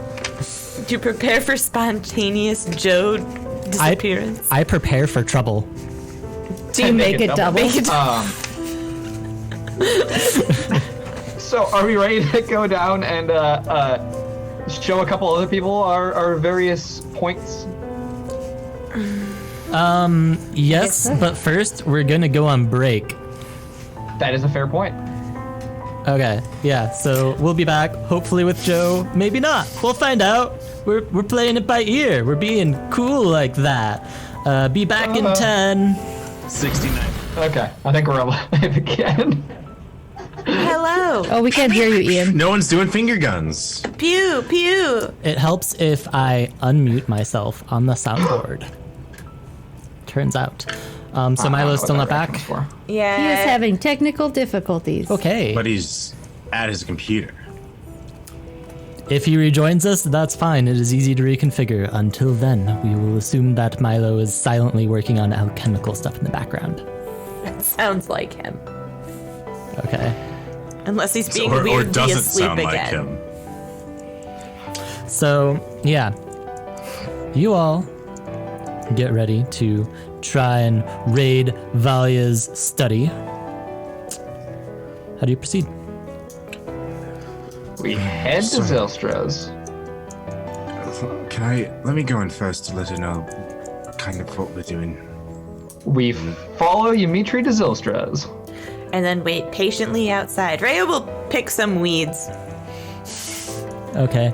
Do you prepare for spontaneous Joe disappearance? I prepare for trouble. Do you make it double? Make it So, are we ready to go down and show a couple other people our various points? Yes, but first we're gonna go on break. That is a fair point. Okay, yeah, so we'll be back, hopefully with Joe, maybe not. We'll find out. We're playing it by ear. We're being cool like that. Be back in 10. 69. Okay, I think we're alive again. Hello. Oh, we can't hear you, Ian. No one's doing finger guns. Pew pew. It helps if I unmute myself on the soundboard. Turns out. So Milo's still not back? Yeah. He is having technical difficulties. Okay. But he's at his computer. If he rejoins us, that's fine. It is easy to reconfigure. Until then, we will assume that Milo is silently working on alchemical stuff in the background. That sounds like him. Okay. Unless he's being Or weirdly doesn't asleep sound like again. him. So, yeah. You all get ready to try and raid Valia's study. How do you proceed? We head to Zylstra's. Let me go in first to let her know kind of what we're doing. We follow Ymitri to Zylstra's. And then wait patiently outside. Rhea will pick some weeds. Okay.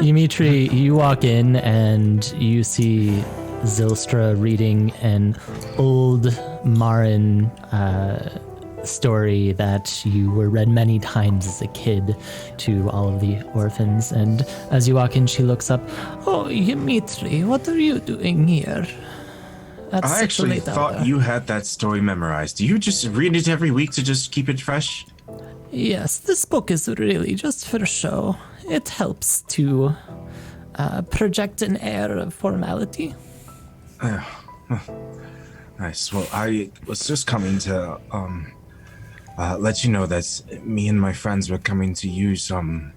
Ymitri, you walk in and you see Zylstra reading an old Marin story that you were read many times as a kid to all of the orphans. And as you walk in, she looks up. Oh, Ymitri, what are you doing here? At I such a actually late thought hour? you had that story memorized. Do you just read it every week to just keep it fresh? Yes, this book is really just for show. It helps to project an air of formality. Nice. Well, I was just coming to let you know that me and my friends were coming to use the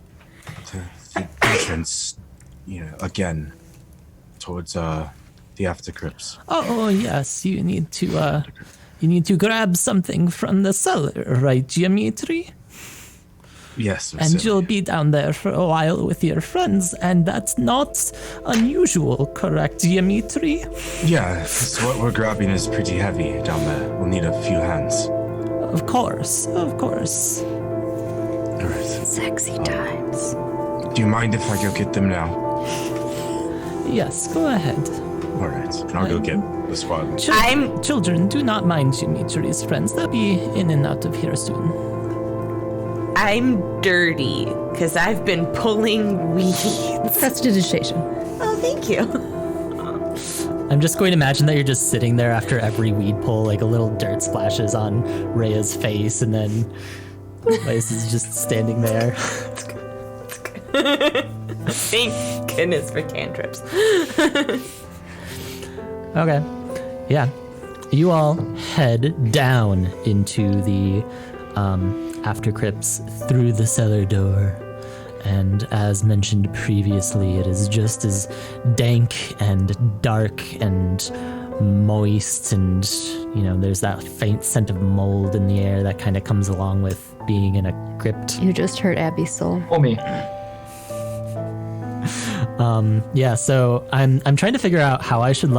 entrance, again towards the after crypts. Oh yes, you need to grab something from the cellar, right, Ymitri? Yes, Miss And Sylvia. you'll be down there for a while with your friends, and that's not unusual, correct, Ymitri? Yeah, so what we're grabbing is pretty heavy down there. We'll need a few hands. Of course, of course. All right. Sexy times. Do you mind if I go get them now? Yes, go ahead. All right. I'll go get the squad. Children, do not mind Ymitri's friends. They'll be in and out of here soon. I'm dirty because I've been pulling weeds. Prestidigitation. Oh, thank you. I'm just going to imagine that you're just sitting there after every weed pull, like a little dirt splashes on Rhea's face, and then Lysta is just standing there. Thank goodness for cantrips. Okay. Yeah. You all head down into the after crypts through the cellar door. And as mentioned previously, it is just as dank and dark and moist, and there's that faint scent of mold in the air that kind of comes along with being in a crypt. You just hurt Abby's soul. Oh, me. Yeah, so I'm trying to figure out how I should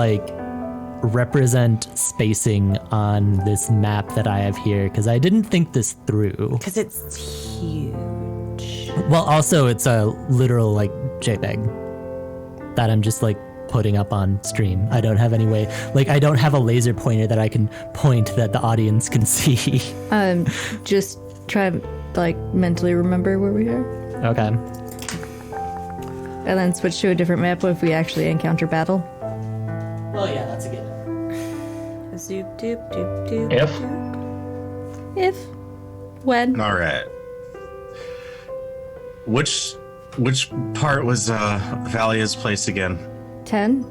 represent spacing on this map that I have here, because I didn't think this through. Because it's huge. Well, also it's a literal JPEG that I'm just putting up on stream. I don't have any way, I don't have a laser pointer that I can point that the audience can see. Just try mentally remember where we are, Okay. and then switch to a different map if we actually encounter battle. Well, yeah, that's a given. Zoop doop doop doop. If? If, when. All right. Which part was Valia's place again? 10.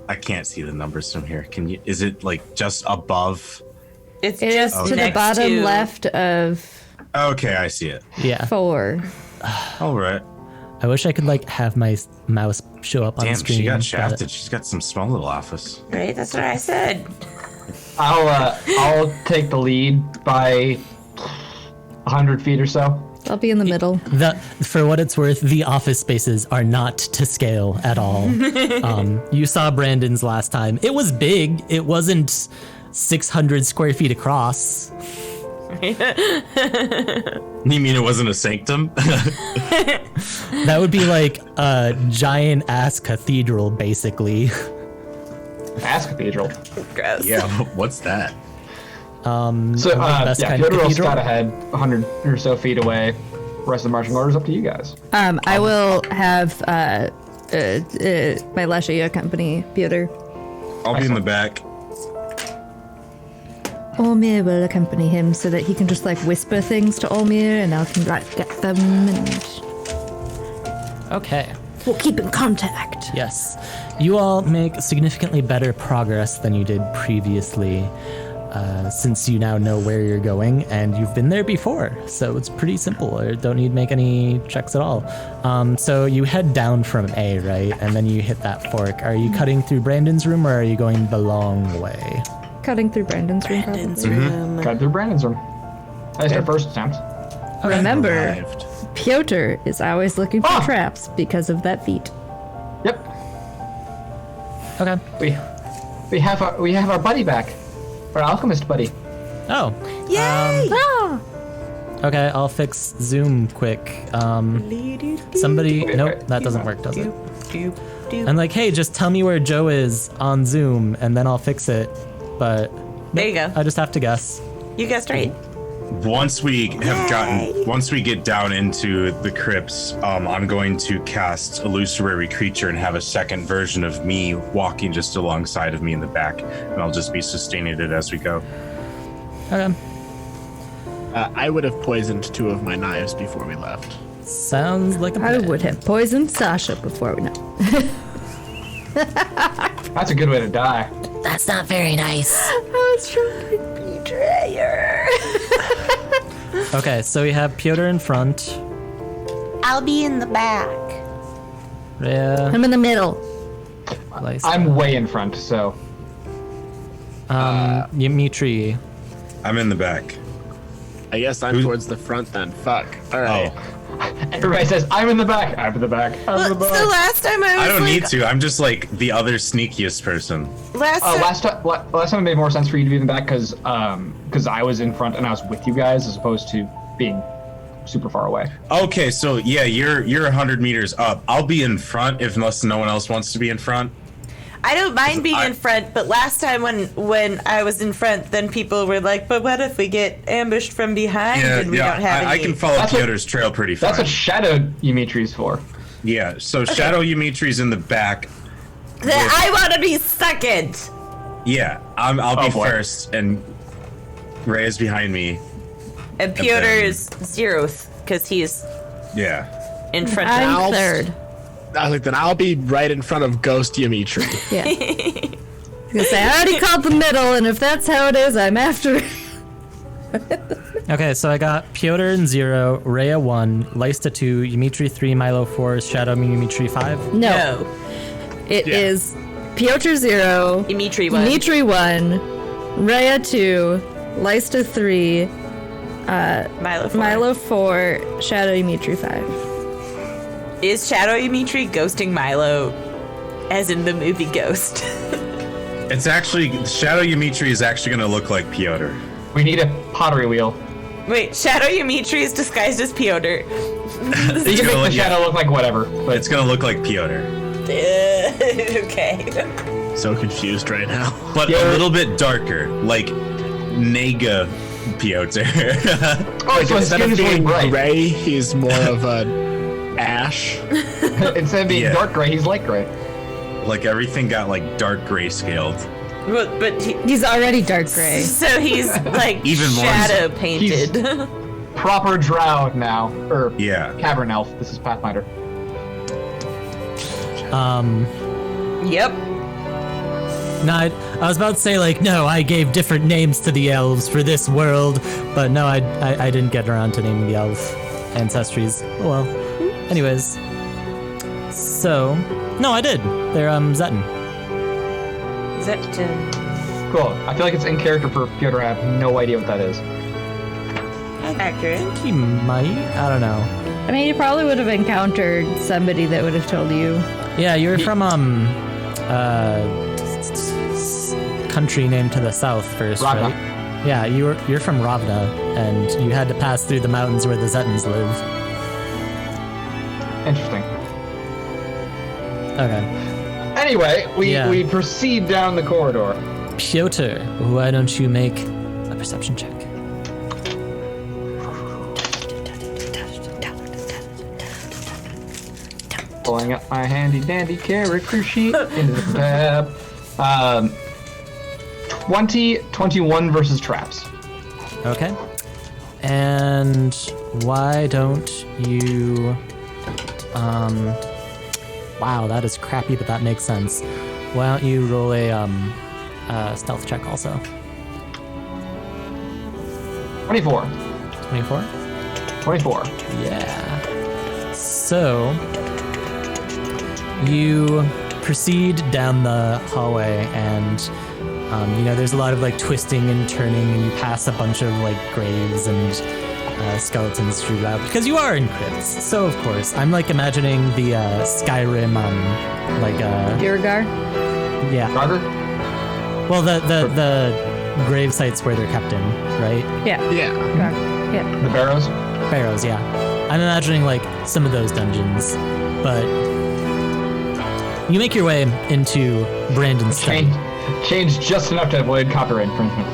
I can't see the numbers from here. Can you? Is it just above? It's It is just to the next bottom to left of Okay, I see it. Yeah. 4. All right. I wish I could have my mouse show up on Damn, screen. she got but- shafted. She's got some small little office. Right, that's what I said. I'll take the lead by 100 feet or so. I'll be in the middle. For what it's worth, the office spaces are not to scale at all. You saw Brandon's last time. It was big. It wasn't 600 square feet across. You mean it wasn't a sanctum? That would be like a giant ass cathedral, basically. Ass cathedral. Gross. Yeah, what's that? So, best kind of Fyodor cathedral? got ahead 100 or so feet away. The rest of the marching orders up to you guys. I will have my Lashia company, Peter. I'll be in the back. Olmir will accompany him so that he can just like whisper things to Olmir and I can like get them and Okay. we'll keep in contact. Yes. You all make significantly better progress than you did previously, since you now know where you're going and you've been there before. So it's pretty simple. You don't need to make any checks at all. So you head down from A, right? And then you hit that fork. Are you cutting through Brandon's room or are you going the long way? Cutting through Brandon's room, probably. Got through Brandon's room. That's our first attempt. Remember, Arrived. Piotr is always looking for traps because of that feat. Yep. Okay. We have our buddy back. Our alchemist buddy. Oh. Yay! Okay, I'll fix Zoom quick. Somebody... Nope, that doesn't work, does it? I'm like, hey, just tell me where Joe is on Zoom, and then I'll fix it. But... There you go. I just have to guess. You guessed right. Once we get down into the crypts, I'm going to cast illusory creature and have a second version of me walking just alongside of me in the back, and I'll just be sustaining it as we go. Okay. I would have poisoned 2 of my knives before we left. Sounds like a I plan. would have poisoned Sasha before we know. That's a good way to die. That's not very nice. I was trying to betrayer. Okay, so we have Piotr in front. I'll be in the back. Rhea, I'm in the middle. Lysta, I'm way in front, so Dimitri. I'm in the back. I guess I'm towards the front then. Fuck. All right. Oh, everybody says, I'm in the back. I'm in the back. I'm in the So back. last time I was I don't like, need to. I'm just like the other sneakiest person. last time, Last time it made more sense for you to be in the back because I was in front and I was with you guys as opposed to being super far away. Okay, so yeah, you're 100 meters up. I'll be in front unless no one else wants to be in front. I don't mind being in front, but last time when I was in front, then people were like, but what if we get ambushed from behind and we don't have I any... can follow That's what- Piotr's trail pretty fine. That's what Shadow Dimitri's for. Yeah, so Shadow Dimitri's in the back. Then I want to be second! Yeah, I'll be Oh, boy. first, and Ray is behind me. And Piotr is zeroth, because he's Yeah. in front of I'm me. third. I was like, then I'll be right in front of Ghost Dimitri. Yeah. Because I already called the middle, and if that's how it is, I'm after it. Okay, so I got Piotr in 0, Rhea 1, Lysta 2, Dimitri 3, Milo 4, Shadow Dimitri 5. No. It is Piotr 0, Dimitri one. Dimitri 1, Rhea 2, Lysta 3, Milo four. Milo 4, Shadow Dimitri 5. Is Shadow Dimitri ghosting Milo, as in the movie Ghost? It's actually, Shadow Dimitri is actually going to look like Piotr. We need a pottery wheel. Wait, Shadow Dimitri is disguised as Piotr. You can gonna make the look- shadow look like whatever. But It's going to look like Piotr. Okay. So confused right now. But a little bit darker, like Nega Piotr. oh, so Instead instead of of being being bright, gray, he's more of a ash. instead of being Yeah. dark gray, he's light gray. Like everything got like dark gray scaled. But He's already dark gray. so he's like Even more shadow painted. Proper drow now, or Yeah. cavern elf. This is Pathfinder. Yep. No, I was about to say, like, no, I gave different names to the elves for this world, but no, I didn't get around to naming the elf ancestries. Oh well. Anyways. So, no, I did. They're, Zetten. Is that Cool. I feel like it's in character for Piotr. I have no idea what that is. accurate? He might. I don't know. I mean, you probably would have encountered somebody that would have told you. Yeah, you were from, country named to the south first, Ragna. right? Yeah, you're from Ravna, and you had to pass through the mountains where the Zetans live. Interesting. Okay. Anyway, we Yeah. we proceed down the corridor. Piotr, why don't you make a perception check? Pulling up my handy dandy character sheet into the tab. 21 versus traps. Okay. And why don't you... Wow, that is crappy, but that makes sense. Why don't you roll a stealth check also? 24. 24? 24. Yeah. So, you proceed down the hallway and, there's a lot of like twisting and turning, and you pass a bunch of like graves and skeletons throughout, because you are in crypts. So of course, I'm like imagining the Skyrim, Durgar? yeah. Roger? Well, the grave sites where they're kept in, right? Yeah. Yeah. Yeah. The barrows? Barrows, yeah. I'm imagining like some of those dungeons, but you make your way into Brandon's study. Change just enough to avoid copyright infringement.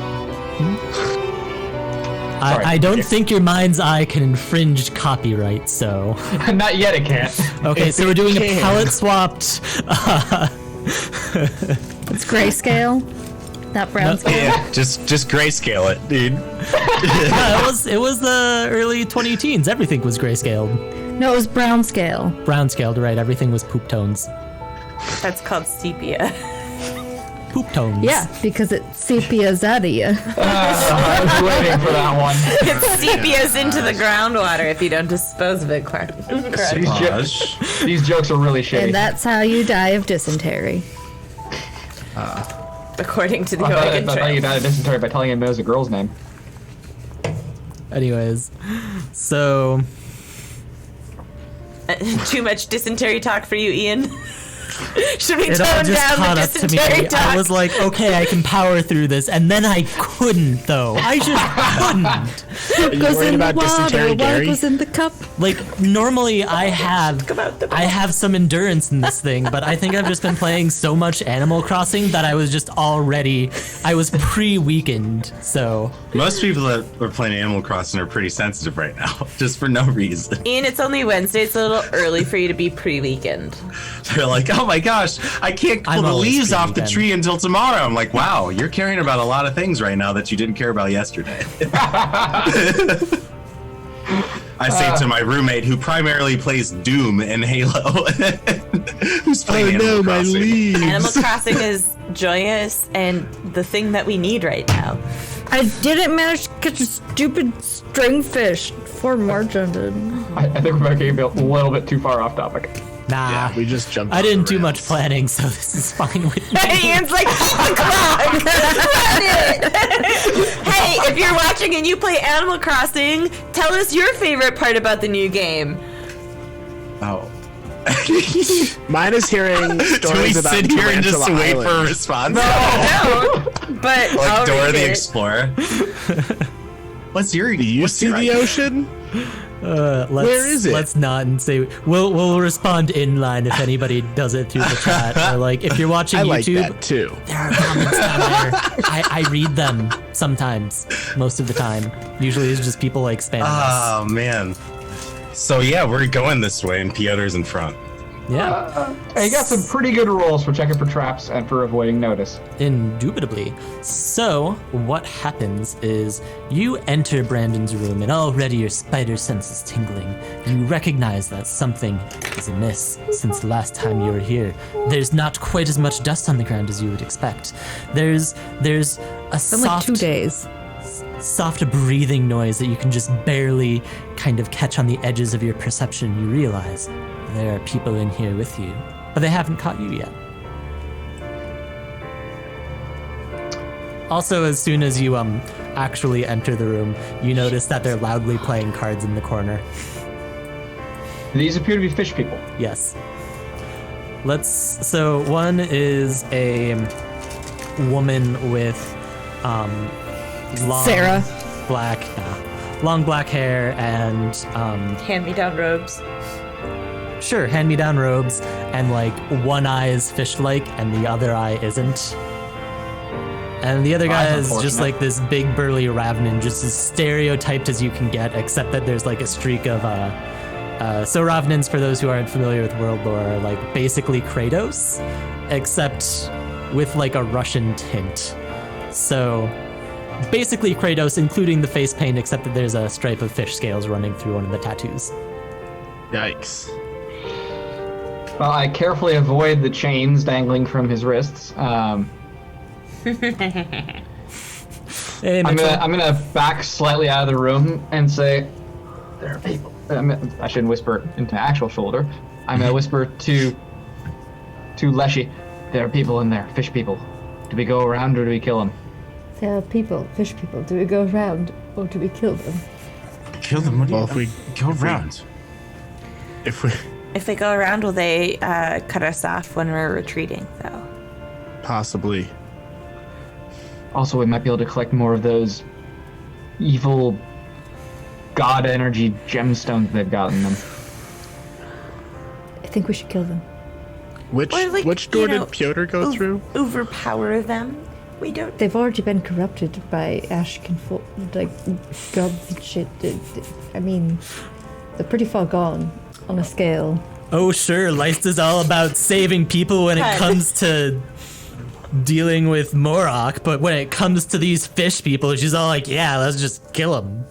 I don't think your mind's eye can infringe copyright, so. Not yet, it can't. Okay, so we're doing a palette swapped. It's grayscale, not brown scale. Yeah, just grayscale it, dude. Yeah, it was the early 2010s. Everything was grayscaled. No, it was brown scale. Brown scaled, right? Everything was poop tones. That's called sepia. Poop tones. Yeah, because it's sepia zadia. I was waiting for that one. It sepias into the groundwater if you don't dispose of it correctly. These jokes are really shitty. And that's how you die of dysentery. According to the I Oregon thought you Trail. died of dysentery by telling him it was a girl's name. Anyways, so Too much dysentery talk for you, Ian? Should we it all tone just down caught the up to me. dysentery talk? I was like, okay, I can power through this, and then I couldn't, though. I just couldn't. Are you worried about dysentery, What Gary? was in the cup? Like, normally I have some endurance in this thing, but I think I've just been playing so much Animal Crossing that I was pre-weakened, so. Most people that are playing Animal Crossing are pretty sensitive right now, just for no reason. Ian, it's only Wednesday. It's a little early for you to be pre-weekend. They're like, oh my gosh, I can't pull I'm the always leaves off the pre-weekend. tree until tomorrow. I'm like, wow, you're caring about a lot of things right now that you didn't care about yesterday. I say to my roommate, who primarily plays Doom and Halo, who's playing Animal Crossing. leaves. Animal Crossing is joyous and the thing that we need right now. I didn't manage to catch a stupid stringfish before March ended. I think we're getting a little bit too far off topic. Nah. Yeah, we just jumped. I on didn't the do rails. much planning, so this is fine with me. Ian's like, keep the clock! Run it! Hey, if you're watching and you play Animal Crossing, tell us your favorite part about the new game. Oh. Mine is hearing Do we stories about sit here and just Tarantula wait for a Island. response? No, but Like I'll Dora read the it. Explorer. What's your? Do you what's see your the ocean? Where is it? Let's not and say we'll respond in line if anybody does it through the chat. Or like if you're watching I like YouTube, that too. there are comments down there. I read them sometimes, most of the time. Usually it's just people like spamming us. Oh man. So yeah, we're going this way, and Piotr's in front. Yeah, I got some pretty good rolls for checking for traps and for avoiding notice. indubitably. So what happens is you enter Brandon's room, and already your spider sense is tingling. You recognize that something is amiss since the last time you were here. There's not quite as much dust on the ground as you would expect. There's a It's been like 2 days. soft breathing noise that you can just barely kind of catch on the edges of your perception. You realize there are people in here with you, but they haven't caught you yet. Also, as soon as you actually enter the room, you notice that they're loudly playing cards in the corner. These appear to be fish people. Yes. So one is a woman with long Sarah. long black hair and Hand-me-down robes. sure, hand-me-down robes, and like one eye is fish-like and the other eye isn't. And the other guy that's is just unfortunate. like this big burly Ravnin, just as stereotyped as you can get, except that there's like a streak of so Ravnins, for those who aren't familiar with world lore, are like basically Kratos, except with like a Russian tint. So basically Kratos, including the face paint, except that there's a stripe of fish scales running through one of the tattoos. Yikes. Well, I carefully avoid the chains dangling from his wrists. Hey, I'm Mitchell. gonna back slightly out of the room and say, "There are people." I shouldn't whisper into actual shoulder. I'm gonna whisper to Leshy. There are people in there, fish people. Do we go around or do we kill them? There are people, fish people. Do we go around or do we kill them? Kill them. What do Well, you? if we Go around. if we If they go around, will they cut us off when we're retreating, though? possibly. Also, we might be able to collect more of those evil god energy gemstones they've got in them. I think we should kill them. Which Or, like, which door you know, did Piotr go through? Overpower them? We don't. They've already been corrupted by Ashkin, like gods and shit. I mean, they're pretty far gone on a scale. Oh, sure, Lysta's all about saving people when it Ted. comes to dealing with Morok, but when it comes to these fish people, she's all like, yeah, let's just kill them.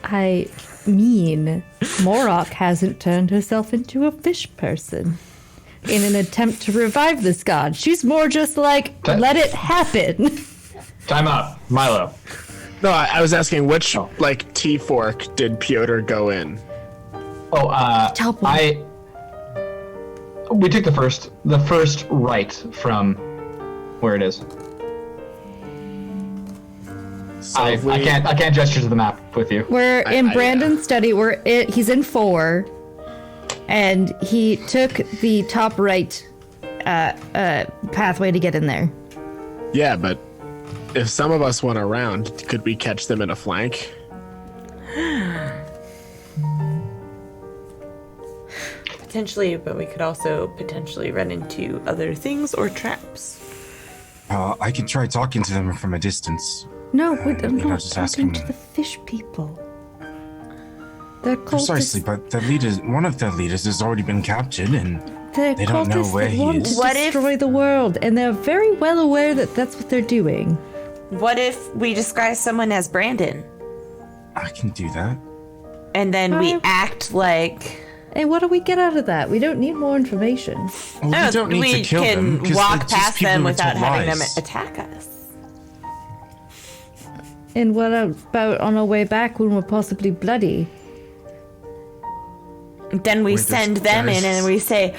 I mean, Morok hasn't turned herself into a fish person in an attempt to revive this god. She's more just like, let it happen. Time up, Milo. No, I was asking which like T-fork did Piotr go in? Oh, Top one. we took the first right from where it is. So I if we- can't gesture to the map with you. We're in I- Brandon's study. He's in 4, and he took the top right pathway to get in there. Yeah, but if some of us went around, could we catch them in a flank? Potentially, but we could also potentially run into other things or traps. I can try talking to them from a distance. No, I'm you know, not just talking asking to them. the fish people. They're cultists. Precisely, but the leaders, one of the leaders has already been captured, and They're they don't know cultists where that he want is. to What if- destroy the world, and they're very well aware that that's what they're doing. What if we disguise someone as Brandon, I can do that. and then we Fine. act like And what do we get out of that? We don't need more information. Well, we don't need to kill can them. 'cause they're walk just past people them who without told having them lies. attack us. And what about on our way back when we're possibly bloody? Then we We're send just them in guys. and we say,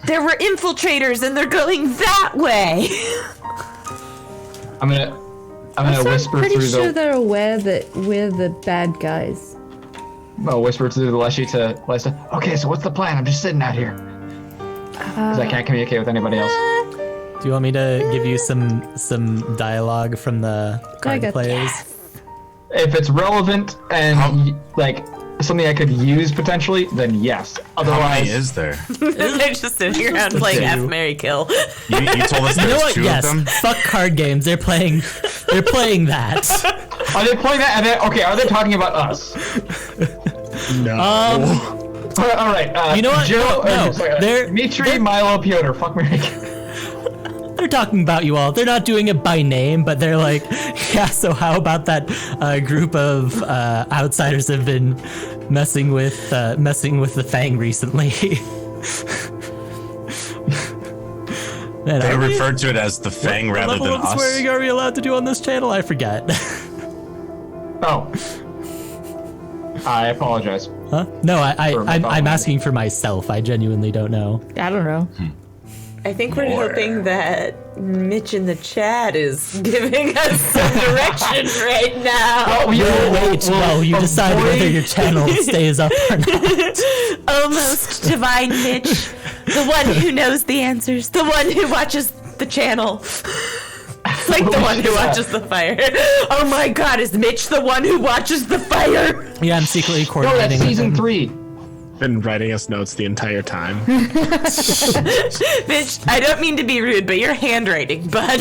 there were infiltrators and they're going that way. I'm gonna I'm whisper pretty through sure the they're aware that we're the bad guys. I'll whisper through the Leshy to Lysta. Okay, so what's the plan? I'm just sitting out here because I can't communicate with anybody else. Do you want me to give you some dialogue from the card got players? If it's relevant and like something I could use potentially, then yes. How many Otherwise, is there? They're just sitting around playing F, Marry, Kill. You told us You know there's what? two Yes. of them? Fuck card games. They're playing that. are they playing that? And then, okay, are they talking about us? No. All right. You know what? Joe, No, they're- Dmitri, Milo, Piotr. Fuck Mary. They're talking about you all. They're not doing it by name, but they're like, yeah, so how about that group of outsiders have been messing with the Fang recently? Man, They are we- referred to it as the Fang what rather level than of us. swearing are we allowed to do on this channel? I forget. Oh. I apologize. Huh? No, For my I'm thought. asking for myself. I genuinely don't know. I don't know. I think we're More. hoping that Mitch in the chat is giving us some direction right now. Well, you decide whether your channel stays up or not. Almost divine Mitch, the one who knows the answers, the one who watches the channel. It's like the one who watches the fire. Oh my god, is Mitch the one who watches the fire? Yeah, I'm secretly No, coordinating. that's with season him. 3. Been writing us notes the entire time. Mitch, I don't mean to be rude, but your handwriting, bud.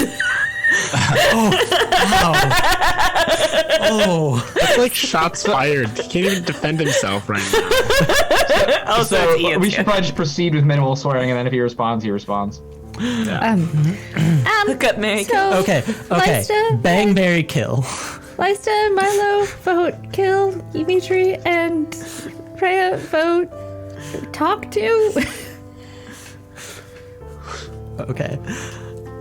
Oh, That's like shots fired. He can't even defend himself right now. Also, So it's Ian's we should hand. probably just proceed with minimal swearing, and then if he responds, he responds. Hook up, Mary. So, okay. Lysta, Bang, marry, kill. Lysta, Milo, vote kill Dimitri, and Freya, vote talk to. Okay.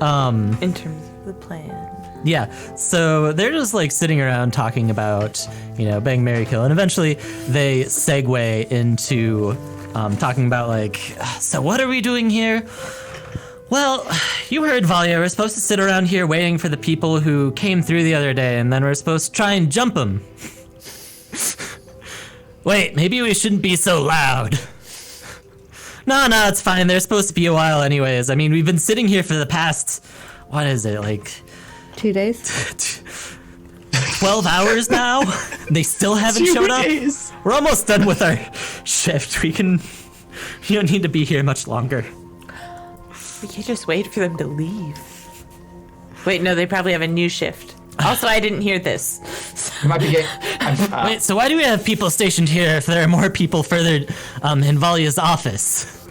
In terms of the plan. Yeah, so they're just like sitting around talking about, bang, marry, kill, and eventually they segue into talking about like, so what are we doing here? Well, you heard Valia, we're supposed to sit around here waiting for the people who came through the other day, and then we're supposed to try and jump them. Wait, maybe we shouldn't be so loud. No, it's fine, they're supposed to be a while anyways. I mean, we've been sitting here for the past, what is it, like... 2 days. 12 hours now? They still haven't showed up? We're almost done with our shift. We don't need to be here much longer. We can't just wait for them to leave. Wait, no, they probably have a new shift. Also, I didn't hear this. You might be getting. Wait, so why do we have people stationed here if there are more people further in Valia's office?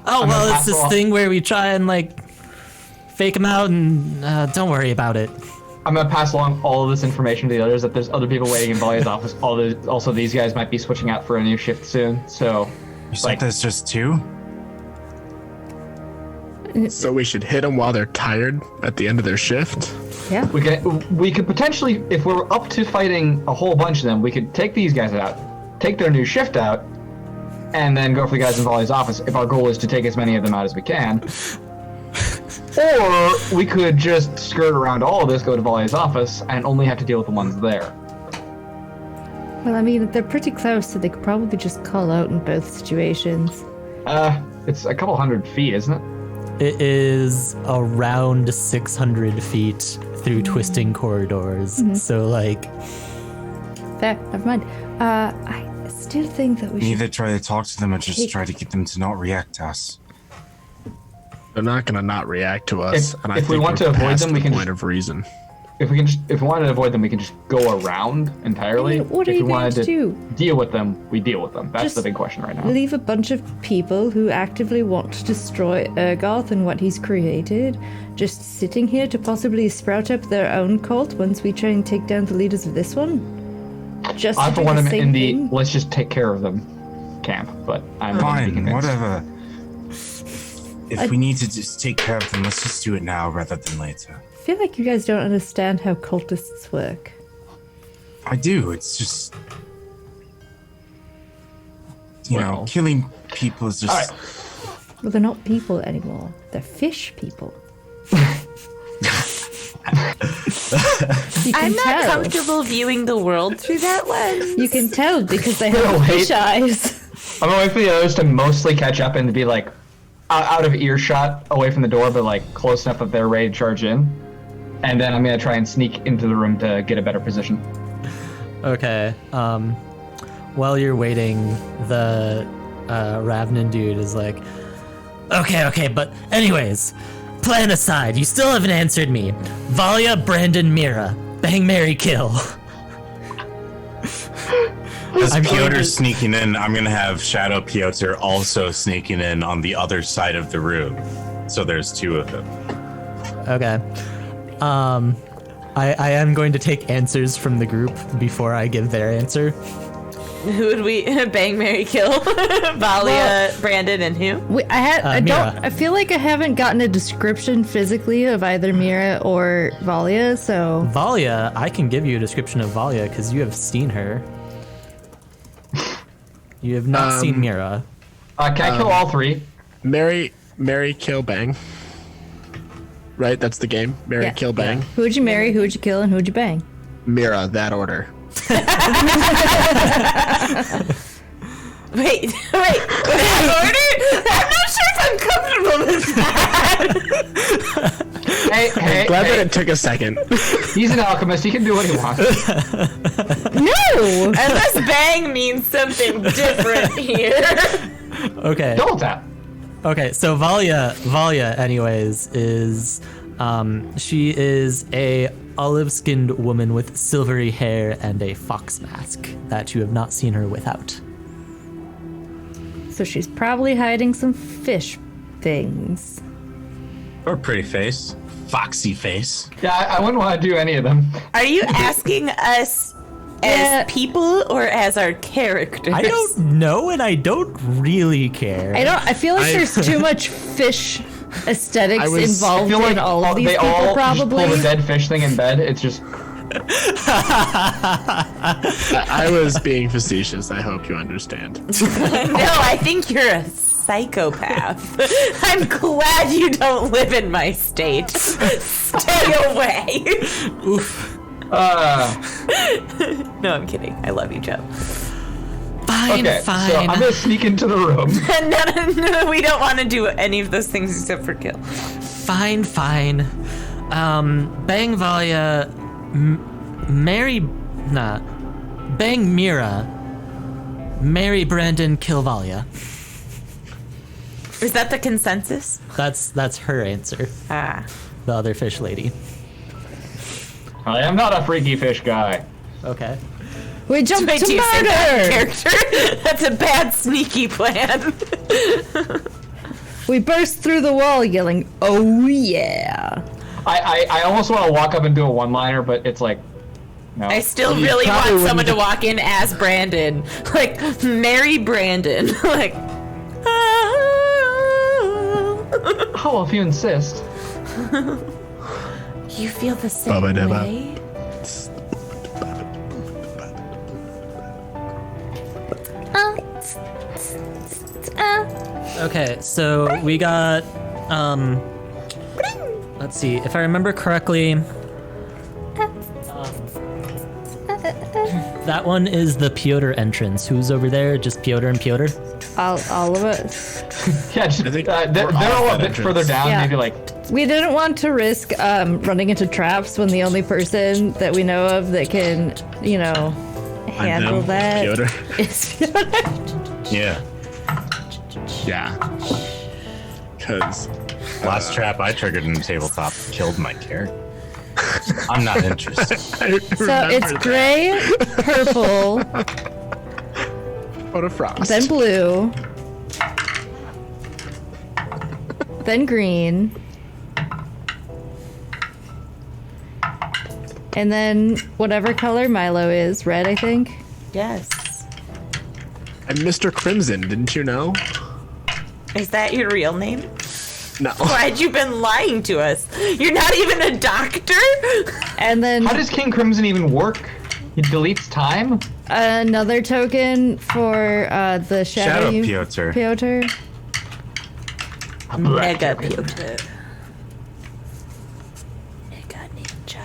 Oh, I'm well, gonna it's this pass thing where we try and, like, fake them out and don't worry about it. I'm gonna pass along all of this information to the others. That there's other people waiting in Valia's office. Also, these guys might be switching out for a new shift soon. So, You said there's just 2? So we should hit them while they're tired at the end of their shift? Yeah. we could potentially, if we're up to fighting a whole bunch of them, we could take these guys out, take their new shift out, and then go for the guys in Valia's office. If our goal is to take as many of them out as we can. Or we could just skirt around all of this, go to Valia's office, and only have to deal with the ones there. Well, I mean, they're pretty close, so they could probably just call out in both situations. It's a couple 100 feet, isn't it? It is around 600 feet through twisting corridors. So, like... Fair, never mind. I still think that we should... Either try to talk to them or just try to get them to not react to us. They're not gonna not react to us. If- and I if we think want we're to avoid past them, we the can point just- of reason. If we wanted to avoid them, we can just go around entirely. I mean, what are if you we going wanted to do? Deal with them, we deal with them. That's Just the big question right now. Leave a bunch of people who actively want to destroy Urgoth and what he's created, just sitting here to possibly sprout up their own cult once we try and take down the leaders of this one? Just I to for do one the am same in the thing? let's just take care of them camp, but I'm not Fine, convinced. whatever. If we need to just take care of them, let's just do it now rather than later. I feel like you guys don't understand how cultists work. I do, it's just... You know, Well. killing people is just... Alright. Well, they're not people anymore. They're fish people. You can I'm not tell. comfortable viewing the world through that lens. You can tell because they have Wait. fish eyes. I'm gonna wait for the others to mostly catch up and to be like out of earshot, away from the door, but like close enough that they're ready to charge in. And then I'm gonna try and sneak into the room to get a better position. Okay. While you're waiting, the Ravnin dude is like, okay, but anyways, plan aside, you still haven't answered me. Valia, Brandon, Mira. Bang, marry, kill. As I'm going Piotr's to- sneaking in, I'm gonna have Shadow Piotr also sneaking in on the other side of the room. So there's 2 of them. Okay. I am going to take answers from the group before I give their answer. Who would we bang, marry, kill? Valia, Brandon, and who? Mira. I feel like I haven't gotten a description physically of either Mira or Valia, so Valia, I can give you a description of Valia because you have seen her. You have not seen Mira. Can I kill all 3? Marry, kill, bang. Right, that's the game. Marry, Yeah. kill, bang. who would you marry, who would you kill, and who would you bang? Mira, that order. Wait, that order? I'm not sure if I'm comfortable with that. Hey, hey, Glad hey, that it took a second. he's an alchemist. He can do what he wants. No! Unless bang means something different here. Okay. Double tap. Okay, so Valia, anyways, is she is a olive-skinned woman with silvery hair and a fox mask that you have not seen her without. So she's probably hiding some fish things. Or pretty face. Foxy face. Yeah, I wouldn't want to do any of them. Are you asking us Yeah. as people or as our characters? I don't know, and I don't really care. I feel like there's too much fish aesthetics I was- involved I feel like in all of these they people, all probably. just pull the dead fish thing in bed. It's just I was being facetious. I hope you understand. No, I think you're a psychopath. I'm glad you don't live in my state. Stay away. No, I'm kidding. I love you, Joe. Fine, okay. fine. So I'm gonna sneak into the room. No, we don't want to do any of those things except for kill. Fine. Bang Valia, Bang Mira, marry Brandon, kill Valia. Is that the consensus? That's her answer. Ah. The other fish lady. I am not a freaky fish guy. Okay. We jumped Wait, to do you say that murder! character? That's a bad sneaky plan. We burst through the wall yelling, "Oh yeah!" I almost want to walk up and do a one-liner, but it's like, no. I still You really probably want someone to wouldn't- walk in as Brandon. Like, marry Brandon. Like, Oh, if you insist. you feel the same Bubba dubba. way? Okay, so we got let's see, if I remember correctly, that one is the Piotr entrance. Who's over there? Just Piotr and Piotr? All of us. Yeah, just, I think they're we're all off a that bit further entrance. down, Yeah. maybe like We didn't want to risk running into traps when the only person that we know of that can, handle that Piotr. is Piotr. Yeah. Yeah. Because Last trap I triggered in the tabletop killed my character. I'm not interested. So it's gray, purple, What a frost. then blue, then green, and then whatever color Milo is, red, I think. Yes. And Mr. Crimson, didn't you know? Is that your real name? No. Why'd you been lying to us? You're not even a doctor? And then how does King Crimson even work? He deletes time? another token for the Shadow shadow Piotr. Piotr. Mega Piotr. Mega Ninja.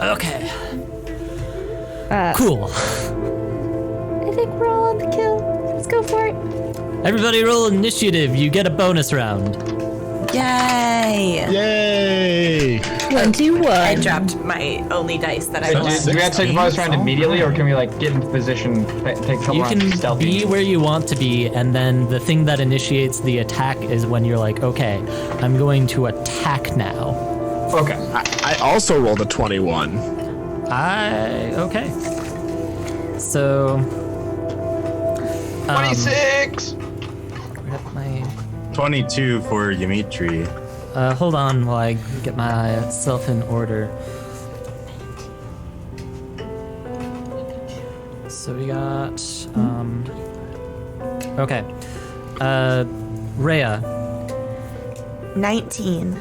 Okay. Cool. I think we're all on the kill. Let's go for it. Everybody roll initiative. You get a bonus round. Yay! Yay! 21. I dropped my only dice that I Do, rolled. do we have to take a bonus round immediately, or can we like get into position, take a couple You rounds can stealthy? be where you want to be, and then the thing that initiates the attack is when you're like, okay, I'm going to attack now. Okay. I also rolled a 21. Okay. So 26! grab my 22 for Dimitri. hold on while I get myself in order. So we got okay. Rhea, 19.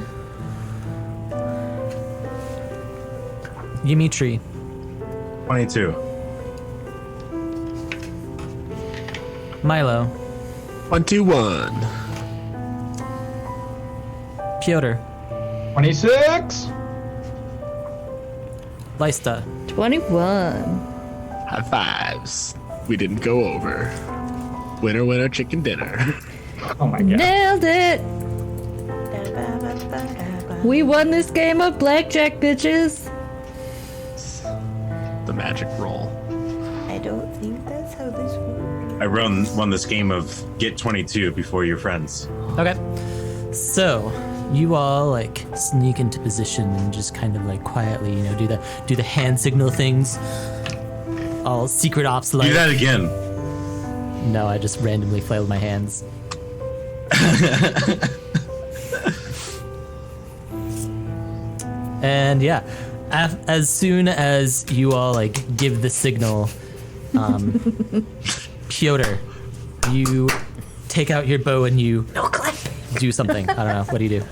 Dimitri, 22. Milo, 21. Piotr, 26! Lysta, 21. High fives. We didn't go over. Winner, winner, chicken dinner. Oh my god. Nailed it! We won this game of blackjack, bitches. The magic roll. I don't think that's how this works. I won this game of get 22 before your friends. Okay. So you all like sneak into position and just kind of like quietly, do the hand signal things. All secret ops like. Do that again. No, I just randomly flailed my hands. And yeah, as soon as you all like give the signal, Piotr, you take out your bow and you do something. I don't know. What do you do?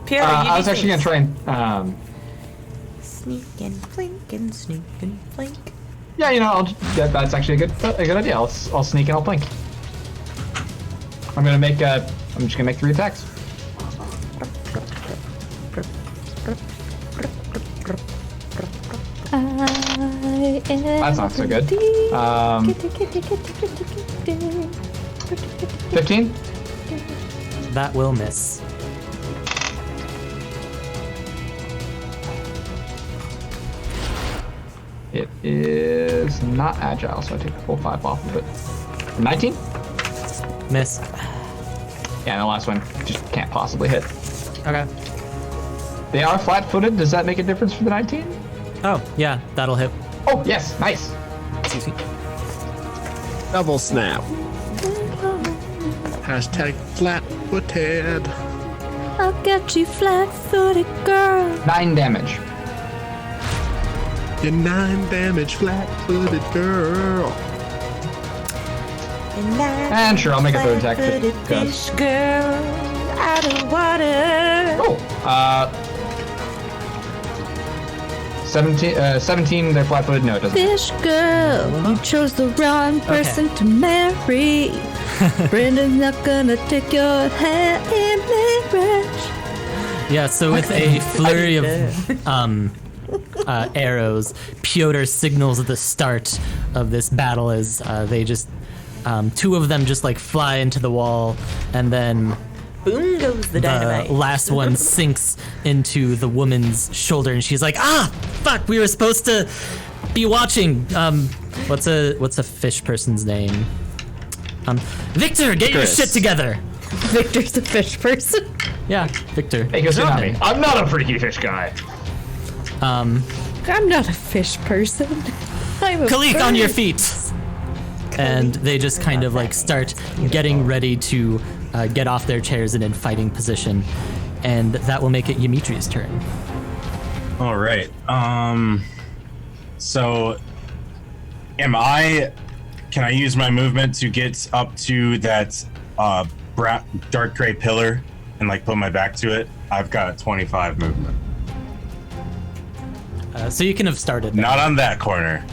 Piotr, I was actually gonna try and sneak and flink and sneak and flink. yeah, that's actually a good idea. I'll sneak and I'll blink. I'm just gonna make 3 attacks. That's not so good. 15. That will miss. It is not agile, so I take the full 5 off of it. 19? Miss. Yeah, the last one just can't possibly hit. Okay. They are flat-footed. Does that make a difference for the 19? Oh, yeah, that'll hit. Oh, yes, nice. Excuse me. Double snap. Hashtag flat-footed. I'll get you flat-footed, girl. 9 damage. You 9 damage, flat-footed girl. And sure, I'll make a 3rd attack. Fish girl out of water. Oh, 17, they're flat-footed. No, it doesn't. Fish girl, you chose the wrong person to marry. Brendan's not gonna take your hand in marriage. Yeah, so with a flurry of arrows, Piotr signals at the start of this battle as they just 2 of them just like fly into the wall, and then Boom goes the dynamite. the last one sinks into the woman's shoulder, and she's like, "Ah, fuck! We were supposed to be watching." What's a fish person's name? Victor, get your shit together. Victor's a fish person. Yeah, Victor. Hey, go sit on me. I'm not a freaky fish guy. I'm not a fish person. I'm a Kalik, bird. on your feet. And they just kind of like start getting ready to get off their chairs and in fighting position, and that will make it Yimitri's turn. All right. So, can I use my movement to get up to that dark gray pillar and like put my back to it? I've got 25 movement. So you can have started there. Not on that corner.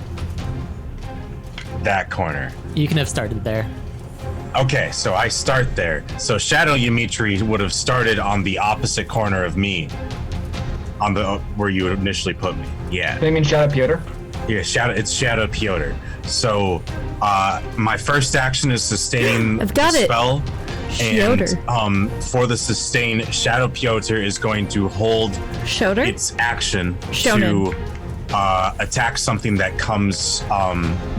That corner. You can have started there. Okay, so I start there. So Shadow Yimitri would have started on the opposite corner of me, on the where you initially put me. Yeah. They mean Shadow Piotr? Yeah, it's Shadow Piotr. So my first action is sustaining I've got the it. spell. Piotr. And for the sustain, Shadow Piotr is going to hold Shoulder? its action Shonen. to attack something that comes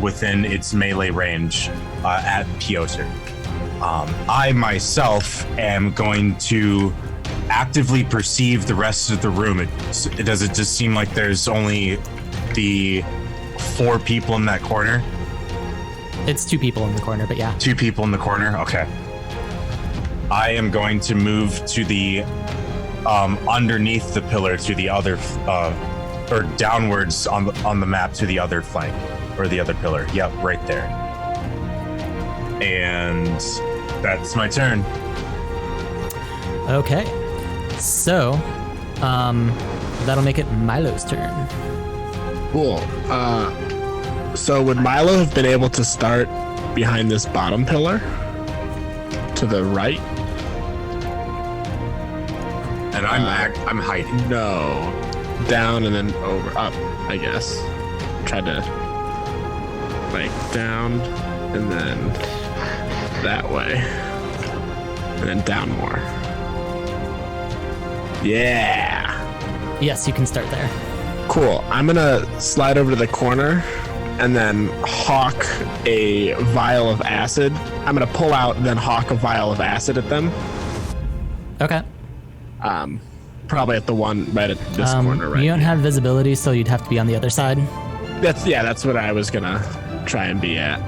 within its melee range at Piotr. I myself am going to actively perceive the rest of the room. Does it just seem like there's only the 4 people in that corner? It's 2 people in the corner, but yeah. 2 people in the corner? Okay. I am going to move to the underneath the pillar to the other or downwards on the map to the other flank or the other pillar. Yep, right there. And that's my turn. Okay. So, that'll make it Milo's turn. Cool. So would Milo have been able to start behind this bottom pillar to the right? And I'm hiding. No. Down and then over, up, I guess. Tried to, like, down and then that way. And then down more. Yeah. Yes, you can start there. Cool. I'm gonna slide over to the corner and then hawk a vial of acid. I'm gonna pull out, then hawk a vial of acid at them. Okay. Probably at the one right at this corner right You don't here. have visibility, so you'd have to be on the other side. That's what I was gonna try and be at.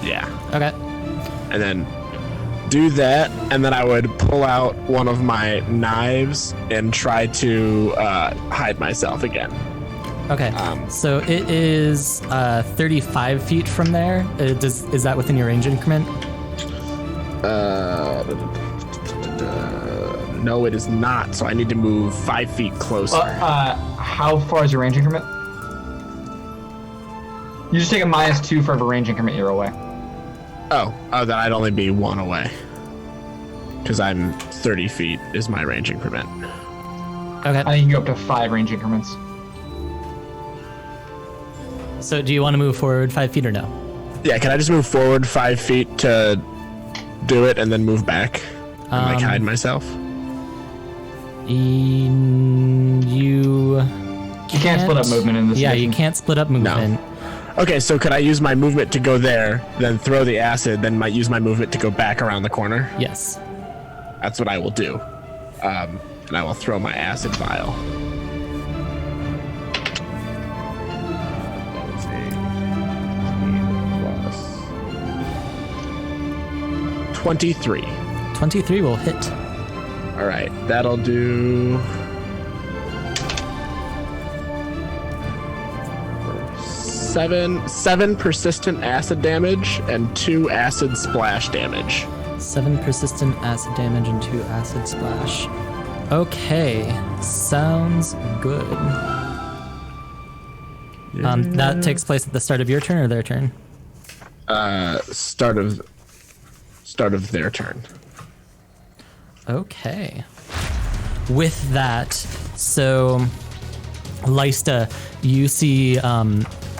Yeah. Okay. And then do that, and then I would pull out one of my knives and try to hide myself again. Okay. So it is 35 feet from there. Is that within your range increment? No, it is not. So I need to move 5 feet closer. How far is your range increment? You just take a -2 for every range increment you're away. Oh, then I'd only be 1 away. Because I'm 30 feet is my range increment. Okay. I think you can go up to 5 range increments. So do you want to move forward 5 feet or no? Yeah, can I just move forward 5 feet to do it and then move back? And hide myself? You can't split up movement in this Yeah, mission. you can't split up movement. Okay, so could I use my movement to go there, then throw the acid, then might use my movement to go back around the corner? Yes. That's what I will do. And I will throw my acid vial. Let's see. 23. 23 will hit. All right, that'll do 7 persistent acid damage and 2 acid splash damage. 7 persistent acid damage and 2 acid splash. Okay, sounds good. That takes place at the start of your turn or their turn? Start of their turn. Okay. With that, so Lysta, you see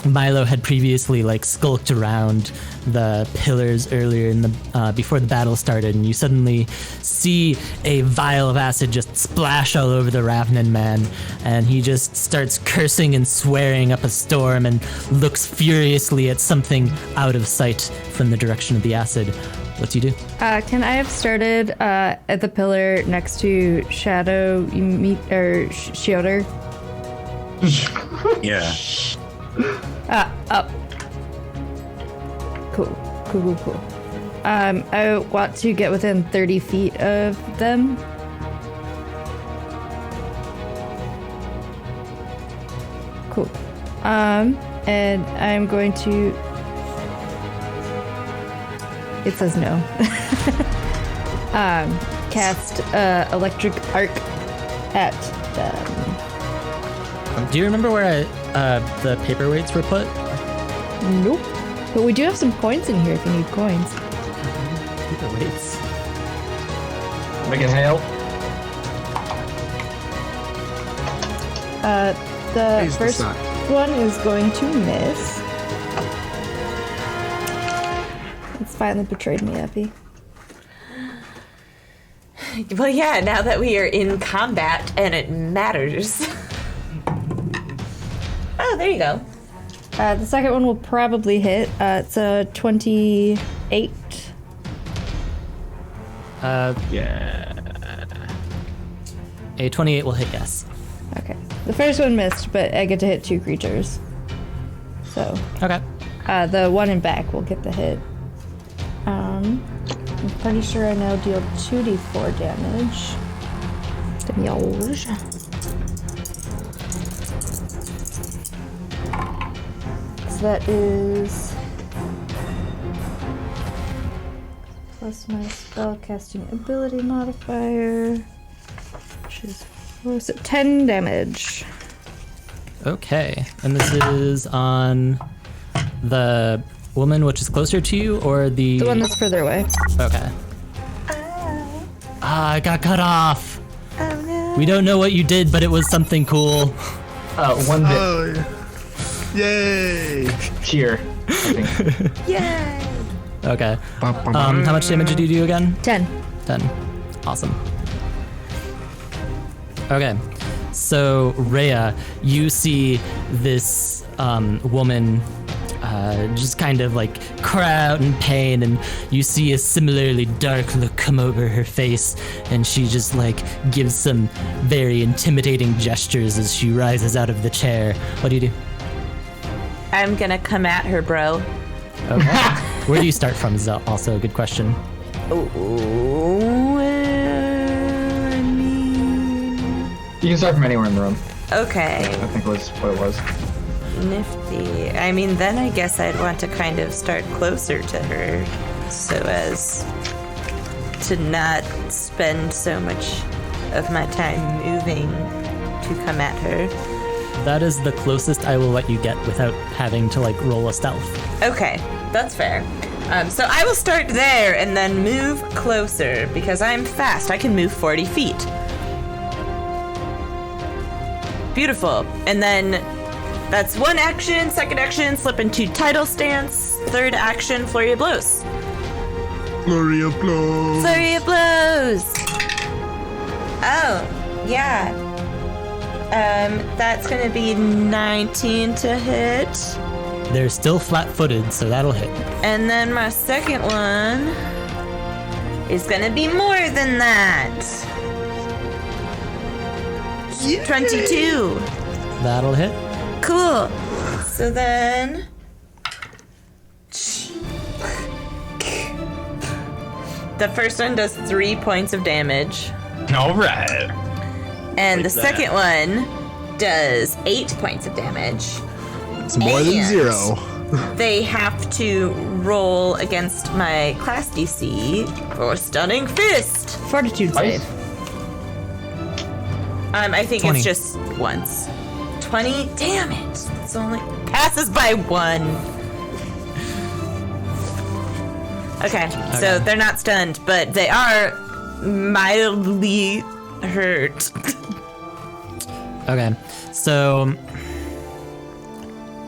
Milo had previously skulked around the pillars earlier in the before the battle started, and you suddenly see a vial of acid just splash all over the Ravnin man, and he just starts cursing and swearing up a storm and looks furiously at something out of sight from the direction of the acid. What do you do? Can I have started at the pillar next to Shadow Shioder? Yeah. Up. Cool. I want to get within 30 feet of them. Cool. And I'm going to... It says no. Cast electric arc at them. Do you remember where the paperweights were put? Nope. But we do have some coins in here if you need coins. Paperweights. Make it hail. The Please, first not. one is going to miss. It's finally betrayed me, Epi. Well, yeah, now that we are in combat and it matters. Oh, there you go. The second one will probably hit. It's a 28. Yeah. A 28 will hit, yes. Okay. The first one missed, but I get to hit 2 creatures. So, Okay. the one in back will get the hit. I'm pretty sure I now deal 2d4 damage. Damage. So that is plus my spellcasting ability modifier, which is 10 damage. Okay. And this is on the woman which is closer to you, or the... The one that's further away. Okay. I got cut off. Oh no. We don't know what you did, but it was something cool. 1 bit. Oh, yay! Cheer. I think. Yay! Okay. How much damage did you do again? 10. 10. Awesome. Okay. So, Rhea, you see this woman just kind of like cry out in pain, and you see a similarly dark look come over her face, and she just like gives some very intimidating gestures as she rises out of the chair. What do you do? I'm gonna come at her, bro. Okay. Where do you start from is also a good question. I mean... You can start from anywhere in the room. Okay. I think was what it was. Nifty. I mean, then I guess I'd want to kind of start closer to her so as to not spend so much of my time moving to come at her. That is the closest I will let you get without having to like roll a stealth. Okay, that's fair. So I will start there and then move closer because I'm fast. I can move 40 feet. Beautiful. And then that's one action. Second action, slip into title stance. Third action, flurry of blows. Flurry of blows. Flurry of blows. Oh, yeah. That's gonna be 19 to hit. They're still flat-footed, so that'll hit. And then my second one is gonna be more than that. 22. That'll hit. Cool. So then... The first one does 3 points of damage. All right. And the second one does 8 points of damage. It's more than And 0. They have to roll against my class DC for Stunning Fist. Fortitude Nice. save. I think 20. it's just once. 20? Damn it. It's only passes by 1. Okay, so they're not stunned, but they are mildly hurt. Okay, so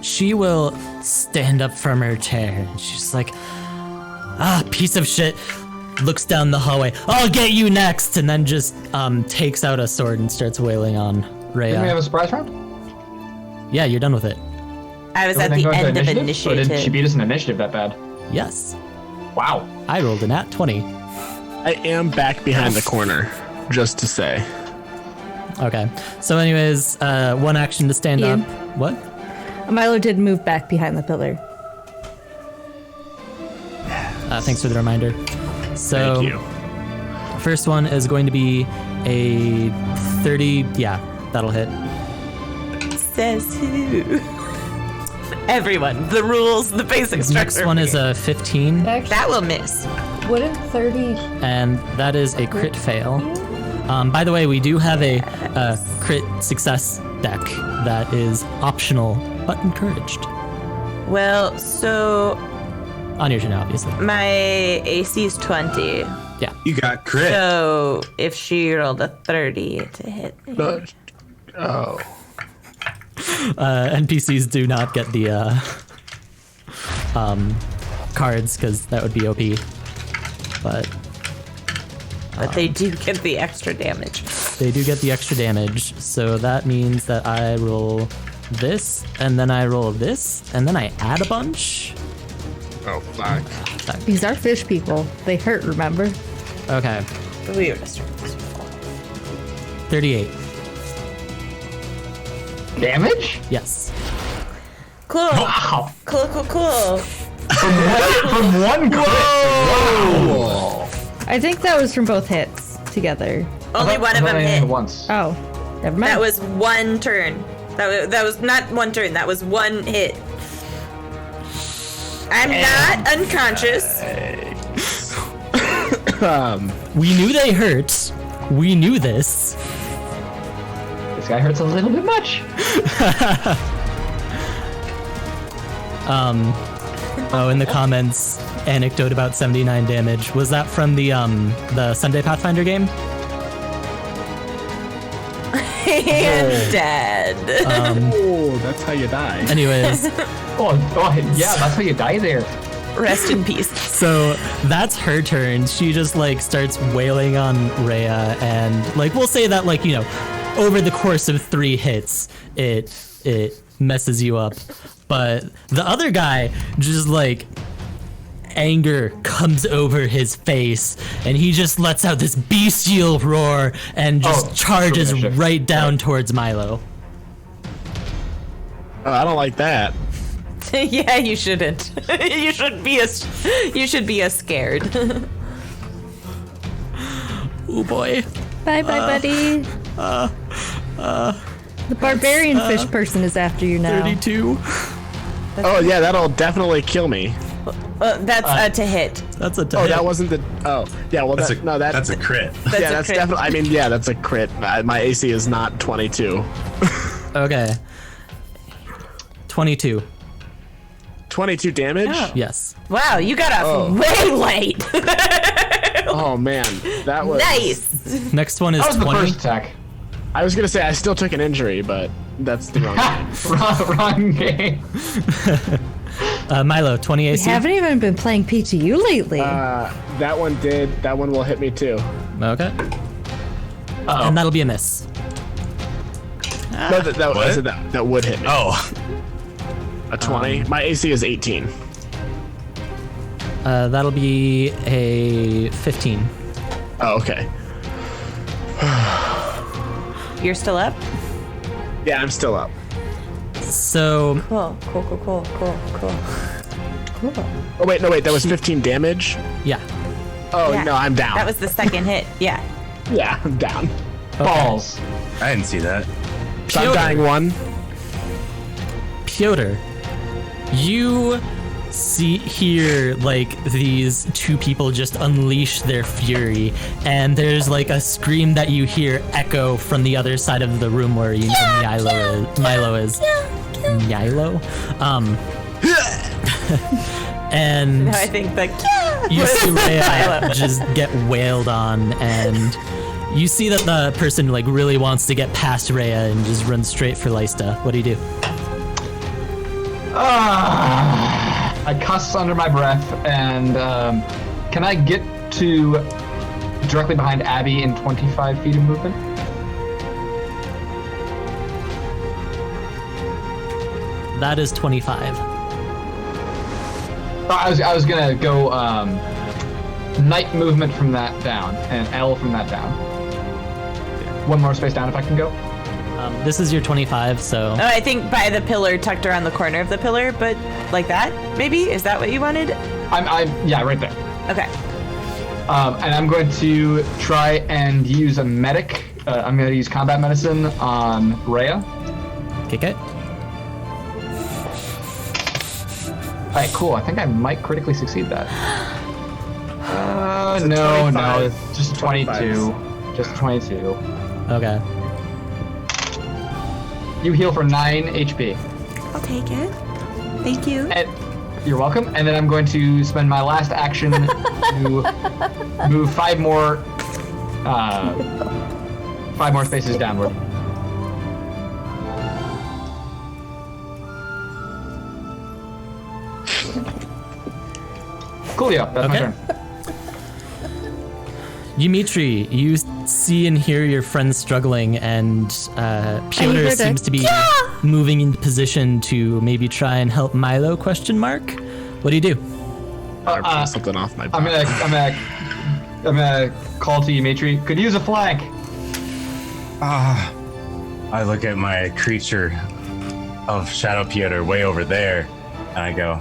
she will stand up from her chair, and she's like, piece of shit. Looks down the hallway. I'll get you next, and then just takes out a sword and starts wailing on Rhea. Didn't we have a surprise round? Yeah, you're done with it. I was at Everything the going to end of Or initiative. did she beat us in initiative that bad? Yes, Wow. I rolled a nat 20. I am back behind the corner, just to say. Okay, so anyways, one action to stand Ian. up. What? Milo did move back behind the pillar. Thanks for the reminder. So, Thank you. first one is going to be a 30. Yeah, that'll hit. Says who? Everyone. The rules, the basic structure. Next one is a 15, That will miss. Wouldn't 30... and that is a crit fail. By the way, we do have a crit success deck that is optional but encouraged. Well, so On your turn, obviously. my AC is 20. Yeah. You got crit. So if she rolled a 30 to hit me. Oh. NPCs do not get the cards because that would be OP. But They do get the extra damage. they do get the extra damage. So that means that I roll this, and then I roll this, and then I add a bunch. Oh, fuck. These are fish people. They hurt, remember? Okay. We were just this before. 38. Damage? Yes. Cool. Wow. Cool. From one crit. Whoa. I think that was from both hits together. Only one of them hit. Once. Oh, never mind. That was one turn. That was not one turn. That was one hit. I'm not unconscious. We knew they hurt. We knew this. This guy hurts a little bit much. Oh, in the comments, anecdote about 79 damage. Was that from the Sunday Pathfinder game? And dead. Oh, that's how you die. Anyways, Oh, yeah, that's how you die there. Rest in peace. So that's her turn. She just like starts wailing on Rhea, and like we'll say that like over the course of 3 hits, it messes you up. But the other guy just like anger comes over his face, and he just lets out this bestial roar and just charges right down towards Milo. Oh, I don't like that. Yeah, you shouldn't. You should be a scared. Oh boy. Bye, buddy. The barbarian fish person is after you now. 32. Oh yeah, that'll definitely kill me. That's to hit. That's a Oh, hit. that wasn't the. Oh, yeah. Well, That's that's a crit. that's crit. definitely. I mean, yeah, that's a crit. My AC is not 22. Okay. 22. 22 damage. Oh. Yes. Wow, you got off way late. Oh man, that was Nice. Next one is That was the 20. first attack. I was gonna say I still took an injury, but that's the wrong. game. Wrong game. Milo, 20 We AC. haven't even been playing PTU lately. That one did. That one will hit me too. Okay. And that'll be a miss. No, that, I said that would hit me. Oh, A 20. My AC is 18. That'll be a 15. Oh, okay. You're still up? Yeah, I'm still up. So Cool. Oh wait, no wait, that was 15 damage. yeah. Oh Yeah. no, I'm down. That was the second hit. Yeah. Yeah, I'm down. Balls. I didn't see that. So I'm dying 1. Piotr, you hear like these 2 people just unleash their fury, and there's like a scream that you hear echo from the other side of the room where Milo is. Milo? And No, I think the you see Rhea just get wailed on, and you see that the person like really wants to get past Rhea and just run straight for Lysta. What do you do? I cuss under my breath, and can I get to directly behind Abby in 25 feet of movement? That is 25. I was gonna go night movement from that down, and L from that down. One more space down if I can go. This is your 25, so Oh, I think by the pillar, tucked around the corner of the pillar, but like that, maybe? Is that what you wanted? Yeah, right there. Okay. And I'm going to try and use a medic. I'm going to use combat medicine on Rhea. kick it. All right, cool. I think I might critically succeed that. No, 25. it's just 22. Just 22. Okay. You heal for 9 HP. I'll take it. Thank you. And you're welcome. And then I'm going to spend my last action to move 5 more spaces downward. Coolio, that's my Okay. turn. Dimitri, you see and hear your friends struggling, and Piotr heard seems to be moving into position to maybe try and help Milo, question mark. What do you do? I pull something off my back. I'm gonna call to Dimitri. Could use a flank. I look at my creature of Shadow Piotr way over there, and I go,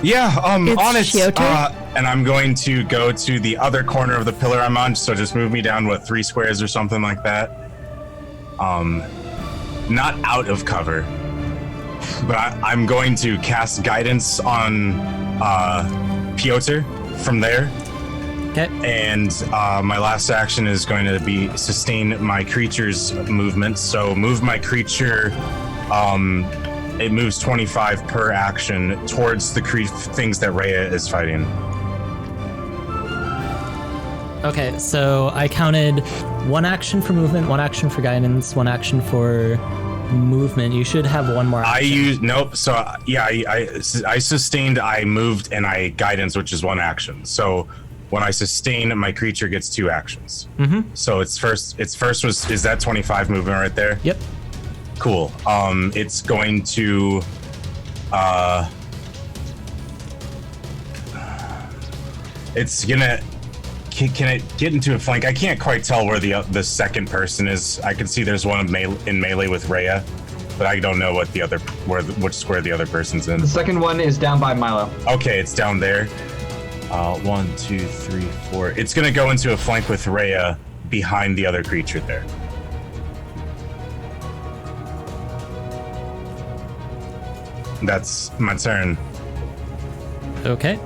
yeah, It's on it. Piotr? And I'm going to go to the other corner of the pillar I'm on, so just move me down, 3 squares or something like that. Not out of cover, but I'm going to cast guidance on Piotr from there. Okay. And my last action is going to be sustain my creature's movement. So move my creature. It moves 25 per action towards the things that Rhea is fighting. Okay, so I counted 1 action for movement, 1 action for guidance, 1 action for movement. You should have one more I action. used nope. So yeah, I sustained. I moved and I guidance, which is one action. So when I sustain, my creature gets 2 actions. Mm-hmm. So its first is that 25 movement right there? Yep. Cool. It's going to it's gonna can it get into a flank? I can't quite tell where the second person is. I can see there's one in melee with Rhea, but I don't know what which square the other person's in. The second one is down by Milo. Okay, it's down there. 1, 2, 3, 4. It's gonna go into a flank with Rhea behind the other creature there. That's my turn. Okay.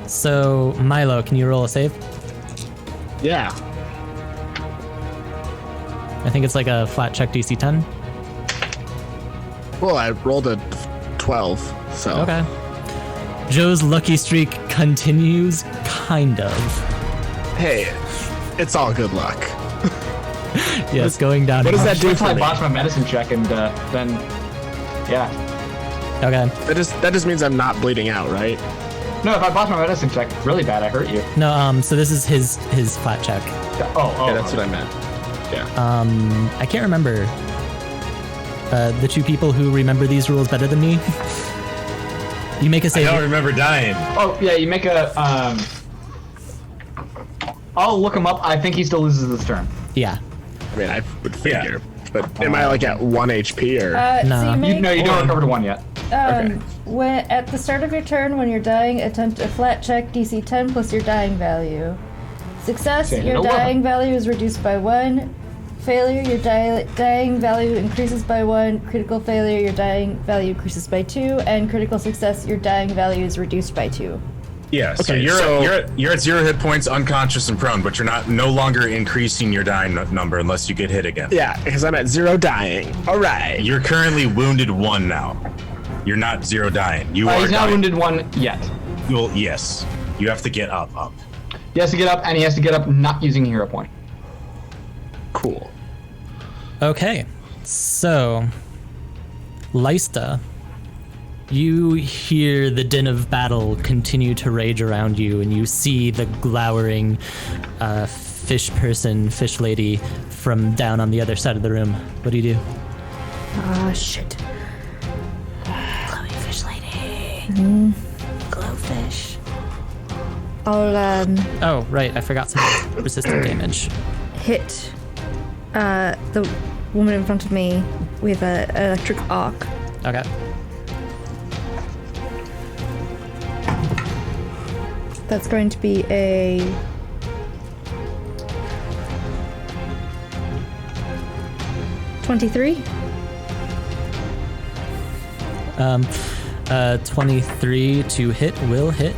So, Milo, can you roll a save? Yeah. I think it's like a flat check DC 10. Well, I rolled a 12, so. Okay. Joe's lucky streak continues, kind of. Hey, it's all good luck. Yes, going down. What does that do That's how for I me? botched my medicine check, and then, yeah. Okay. That just means I'm not bleeding out, right? No, if I botched my medicine check really bad, I hurt you. No, so this is his flat check. Oh, Yeah, that's what I meant. Yeah. I can't remember the 2 people who remember these rules better than me. You make a I save. don't remember dying. Oh, yeah, you make a, I'll look him up. I think he still loses this turn. Yeah. I mean, I would figure. But am I like at 1 HP or? Nah. So you make, No, you don't recover to 1 yet. when at the start of your turn, when you're dying, attempt a flat check DC 10 plus your dying value. Success, Okay, your 11. dying value is reduced by 1. Failure, your dying value increases by 1. Critical failure, your dying value increases by 2. And critical success, your dying value is reduced by 2. Yeah, so Okay, you're at 0 hit points, unconscious and prone, but you're no longer increasing your dying number unless you get hit again. Yeah, because I'm at 0 dying. All right. You're currently wounded 1 now. You're not 0 dying. You are He's not dying. wounded 1 yet. Well, yes. You have to get up. He has to get up, and he has to get up not using a hero point. Cool. Okay. So, Lysta, you hear the din of battle continue to rage around you, and you see the glowering fish lady from down on the other side of the room. What do you do? Ah, shit. Glowing fish lady. Glowfish. I'll Oh, right, I forgot some resistant damage. hit the woman in front of me with an electric arc. Okay. That's going to be a 23. 23 to hit will hit.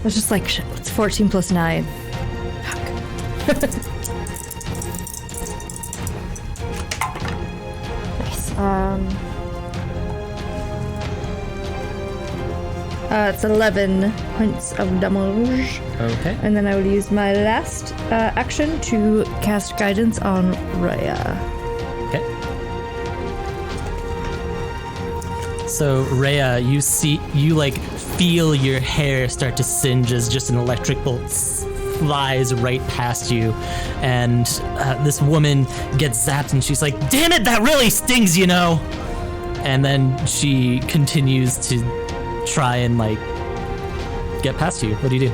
It's just like, shit, it's 14 plus 9. Nice. It's 11 points of damage. Okay. And then I will use my last action to cast guidance on Rhea. Okay. So Rhea, you feel your hair start to singe as just an electric bolt flies right past you, and this woman gets zapped, and she's like, "Damn it, that really stings, you know." And then she continues to try and get past you. What do you do?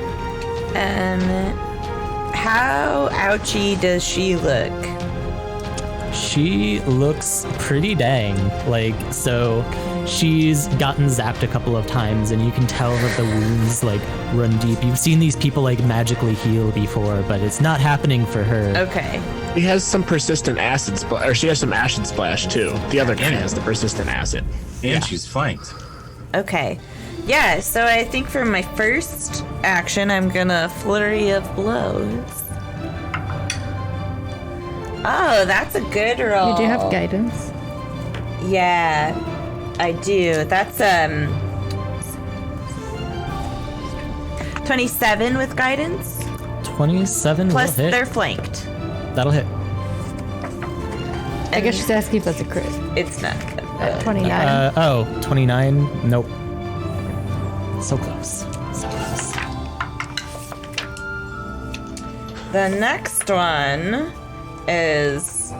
How ouchy does she look? She looks pretty dang. So she's gotten zapped a couple of times, and you can tell that the wounds run deep. You've seen these people magically heal before, but it's not happening for her. Okay. He has some persistent acid splash, or she has some acid splash too. The other guy has the persistent acid. And she's flanked. Okay. Yeah, so I think for my first action, I'm gonna flurry of blows. Oh, that's a good roll. You do have guidance. Yeah, I do. That's 27 with guidance. 27 Plus will hit. they're flanked. That'll hit. I guess she's asking if that's a crit. It's not. 29. 29. Nope. So close. So close. The next one is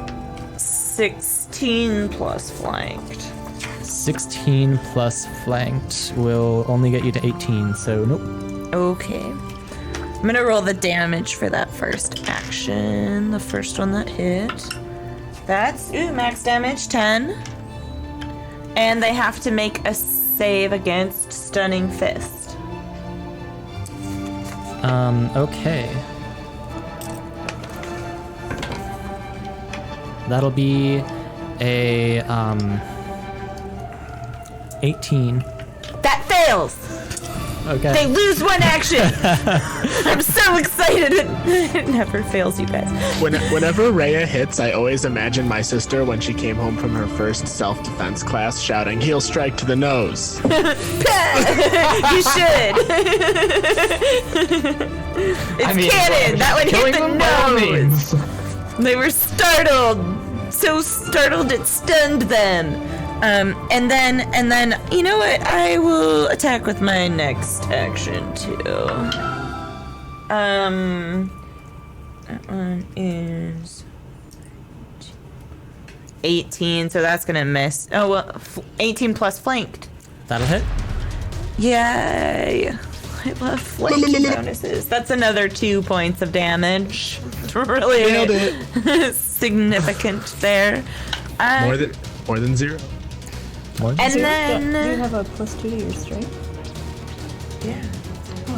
16 plus flanked. 16 plus flanked will only get you to 18, so nope. Okay. I'm gonna roll the damage for that first action. The first one that hit. That's max damage 10. And they have to make a save against stunning fist. Okay. That'll be a 18. That fails. Okay. They lose one action. I'm so excited. It never fails, you guys. Whenever Rhea hits, I always imagine my sister when she came home from her first self-defense class shouting, "Heel strike to the nose." You should. It's canon. That one hit the nose. They were startled. So startled it stunned them. And then, you know what? I will attack with my next action too. That one is 18, so that's gonna miss. Oh well, 18 plus flanked. That'll hit. Yay! I love flank bonuses. That's another 2 points of damage. Really Nailed it. significant there. More than 0. And Do then you have a +2 to your strength? yeah,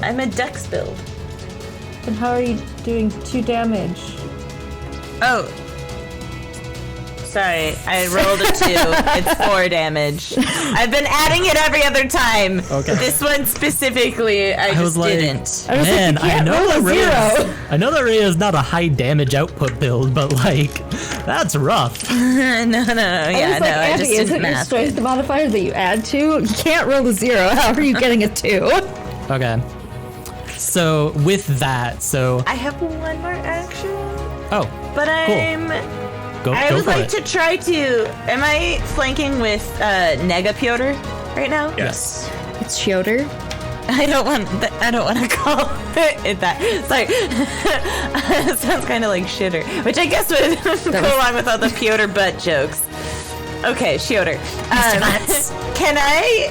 I'm a dex build. Then how are you doing 2 damage? Oh, sorry, I rolled a 2. It's 4 damage. I've been adding it every other time. Okay. This one specifically, I was just like, didn't. Man, I know roll a that Rhea is not a high damage output build, but like, that's rough. No, yeah, no, I just isn't didn't your math strength it. the modifier that you add to? You can't roll a 0. How are you getting a 2? Okay. So with that, I have one more action, oh, but I go would for like it. to try to. Am I flanking with Nega Piotr right now? Yes. It's Shioder. I don't want to call it that. Sorry, it sounds kind of like shitter, which I guess would go along with all the Piotr butt jokes. Okay, Shioder. Can I?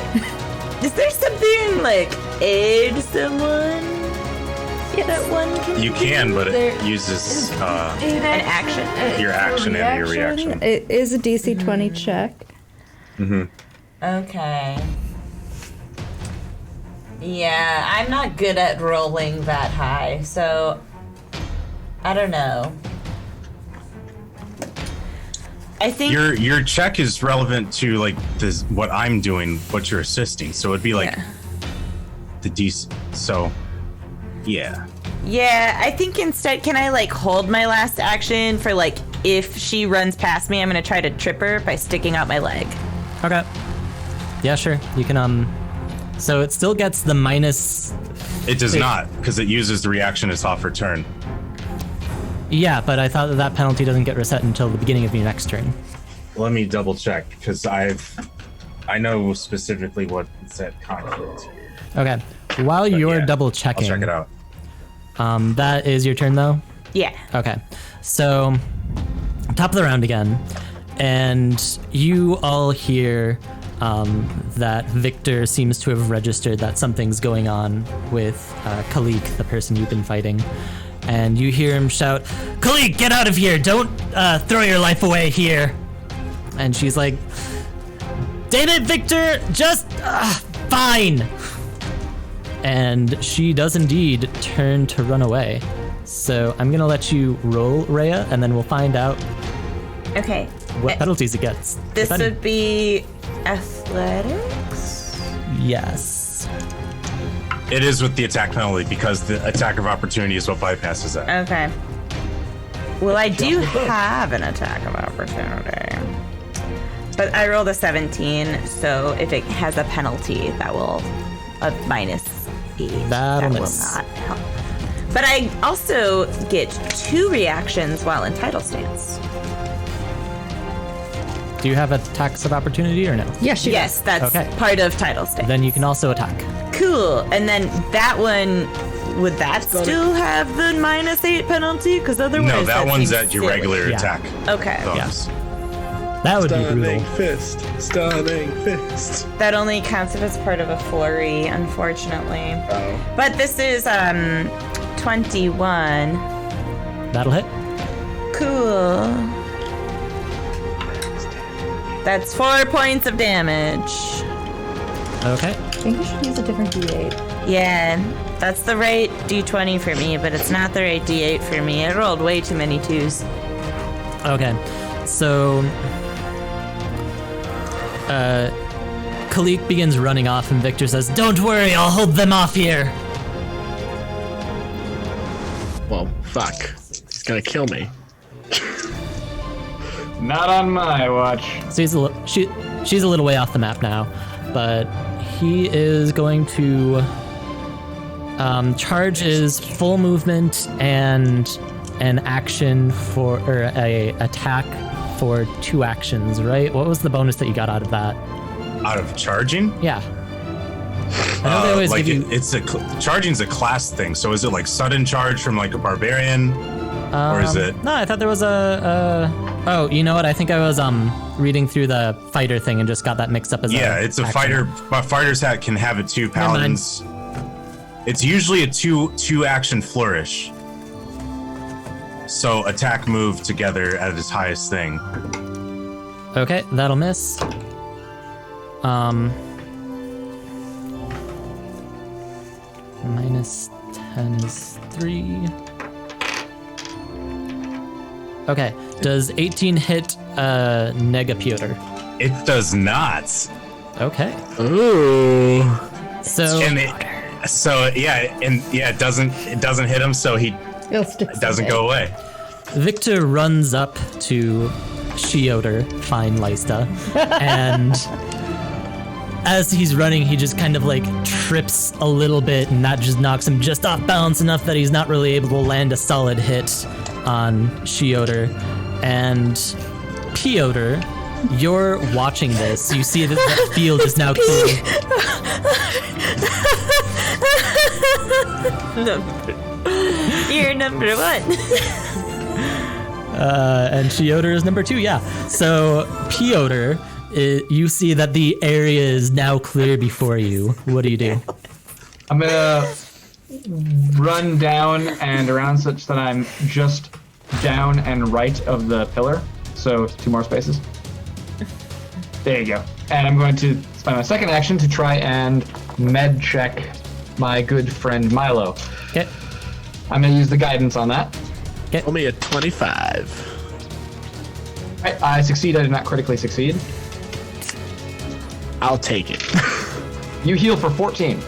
Is there something like aid someone? That one can. You can, but There- it uses An action. your action and your reaction. It is a DC 20 check. Okay. Yeah, I'm not good at rolling that high, so I don't know. I think Your check is relevant to like this what I'm doing, what you're assisting. So it'd be like Yeah. the DC. So yeah. Yeah, I think instead, can I like hold my last action for like if she runs past me, I'm gonna try to trip her by sticking out my leg. Okay. Yeah, sure. You can so it still gets the minus. It does not, because it uses the reaction as off her turn. Yeah, but I thought that penalty doesn't get reset until the beginning of your next turn. Let me double check, because I know specifically what set conflict. Okay. While you're yeah, double I'll checking, check it out. That is your turn though. Yeah. Okay. So top of the round again, and you all hear that Victor seems to have registered that something's going on with Khalik, the person you've been fighting. And you hear him shout, "Khalik, get out of here! Don't throw your life away here!" And she's like, "Damn it, Victor! Just fine!" And she does indeed turn to run away. So I'm gonna let you roll, Rhea, and then we'll find out Okay. what penalties it gets. This if any. would be athletics. Yes. It is with the attack penalty, because the attack of opportunity is what bypasses that. Okay. Well, I do have an attack of opportunity. But I rolled a 17, so if it has a penalty, that will a -8. That'll that miss. will not help. But I also get 2 reactions while in title stance. Do you have attacks of opportunity or no? Yes, she Yes, that's Okay. part of title stakes. Then you can also attack. Cool. And then that one, would that still have the -8 penalty? Because otherwise, No, that one's seems at your silly. regular Yeah. attack. Okay. Thumbs. That would be brutal. Stunning fist. That only counts if it's part of a flurry, unfortunately. Oh. But this is 21. That'll hit. Cool. That's 4 points of damage. Okay. I think you should use a different D8. Yeah, that's the right D20 for me, but it's not the right D8 for me. I rolled way too many 2s. Okay. So, Khalik begins running off, and Victor says, "Don't worry, I'll hold them off here." Well, fuck. He's gonna kill me. Not on my watch. So she's a little way off the map now, but he is going to charge his full movement and an action for, or a attack for 2 actions, right? What was the bonus that you got out of that? Out of charging? Yeah. I know they always like give you. charging's a class thing. So is it like sudden charge from like a barbarian, or is it? No, I thought there was a. Oh, you know what? I think I was reading through the fighter thing and just got that mixed up as Yeah, it's a action. fighter. But fighter's hat can have it too. Paladins. It's usually a two action flourish. So attack move together at its highest thing. Okay, that'll miss. -10 is 3. Okay, does 18 hit Negaputer? It does not. Okay. Ooh. So And it doesn't hit him, so he It'll stick. doesn't go away. Victor runs up to Sheoder, fine Lysta, and as he's running, he just kind of like trips a little bit, and that just knocks him just off balance enough that he's not really able to land a solid hit on Sheoder. And Piotr, you're watching this. You see that the field is now clear. You're number 1. And Sheoder is number 2, yeah. So, Piotr, you see that the area is now clear before you. What do you do? I'm gonna run down and around such that I'm just down and right of the pillar. So 2 more spaces. There you go. And I'm going to spend my second action to try and med check my good friend Milo. Okay. I'm gonna use the guidance on that. Only a 25. I succeed. I did not critically succeed. I'll take it. You heal for 14.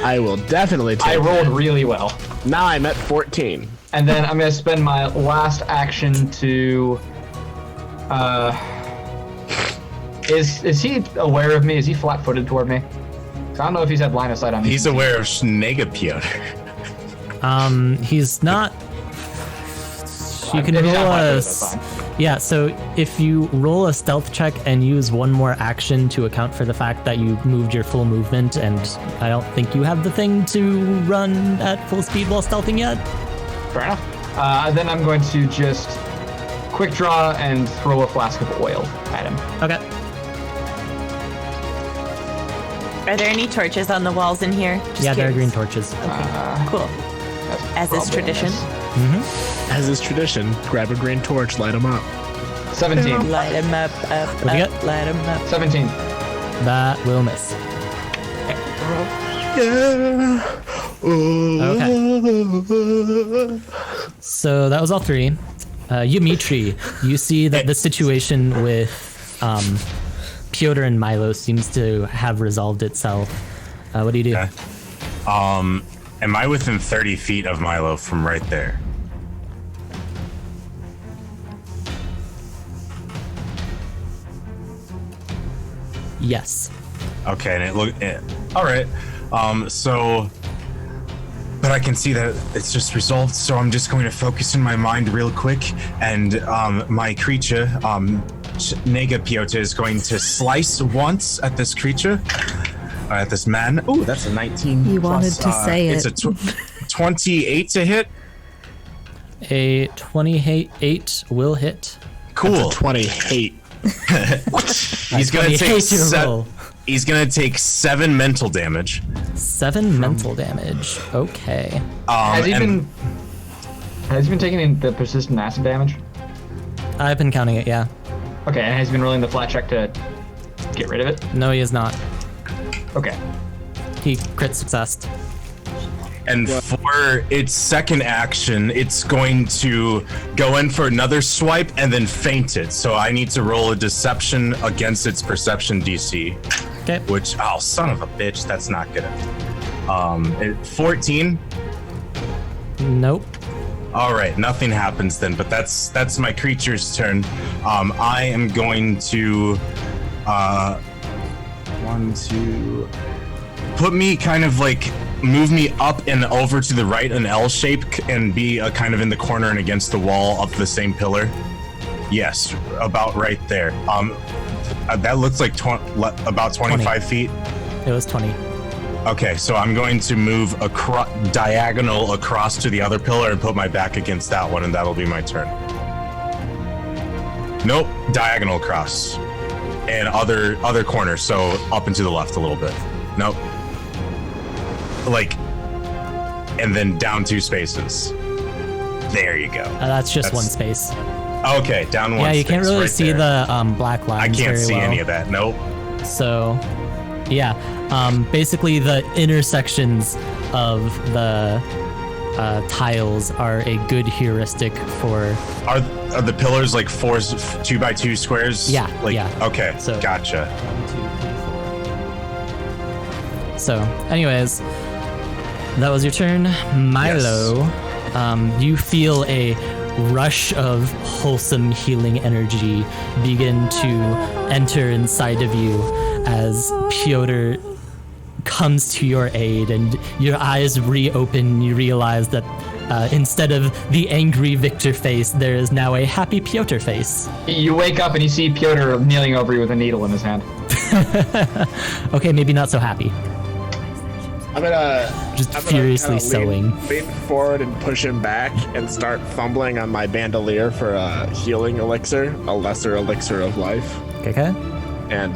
I will definitely take I it. rolled really well. Now I'm at 14. And then I'm gonna spend my last action to. Is he aware of me? Is he flat-footed toward me? 'Cause I don't know if he's had line of sight on me. He's aware of Negapiotr. He's not. You can If he's roll not a. flat-footed, that's fine. Yeah, so if you roll a stealth check and use 1 more action to account for the fact that you moved your full movement, and I don't think you have the thing to run at full speed while stealthing yet. Fair enough. Then I'm going to just quick draw and throw a flask of oil at him. Okay. Are there any torches on the walls in here? Just Yeah, there are green curious. torches. Cool. As is Probably tradition. As is tradition, grab a green torch, light them up. 17. Light 'em up, What do you got? light 'em up. 17. That will miss. Yeah. Okay. So that was all 3. Ymitri, you see that the situation with Piotr and Milo seems to have resolved itself. What do you do? Okay. Am I within 30 feet of Milo from right there? Yes. Okay, and all right. So, but I can see that it's just resolved. So I'm just going to focus in my mind real quick, and my creature, Nega Piota is going to slice once at this creature, at this man. Ooh, that's a 19. You wanted to say it's it. It's a 28 to hit. A 28 will hit. Cool. 20 hate. He's gonna hate take your roll. He's gonna take 7 mental damage. 7 mental damage. Okay. Has he and- been taking the persistent acid damage? I've been counting it, yeah. Okay, and has he been rolling the flat check to get rid of it? No, he is not. Okay. He crit successed. And for its second action, it's going to go in for another swipe and then faint it. So I need to roll a deception against its perception DC. Okay. Which, oh, son of a bitch, that's not good. 14. Nope. All right, nothing happens then, but that's my creature's turn. I am going to put me kind of like move me up and over to the right, an L shape, and be kind of in the corner and against the wall of the same pillar. Yes, about right there. That looks like about 25 feet. It was 20. Okay, so I'm going to move diagonal across to the other pillar and put my back against that one, and that'll be my turn. Nope, diagonal across. And other corner, so up and to the left a little bit. Nope. Like, and then down 2 spaces. There you go. That's just one space. Okay, down 1 Yeah, you space, can't really right see there. the black lines. I can't very see well. any of that, nope. So, yeah. Basically, the intersections of the tiles are a good heuristic for. Are the pillars like 2 by 2 squares? Yeah, Like, yeah. Okay, So- gotcha. 1, 2, 3, 4. So, anyways, that was your turn, Milo. You feel a rush of wholesome healing energy begin to enter inside of you as Piotr comes to your aid, and your eyes reopen. You realize that instead of the angry Victor face, there is now a happy Piotr face. You wake up and you see Piotr kneeling over you with a needle in his hand. Okay, maybe not so happy. I'm gonna Furiously sewing. Lean forward and push him back and start fumbling on my bandolier for a healing elixir, a lesser elixir of life, Okay. and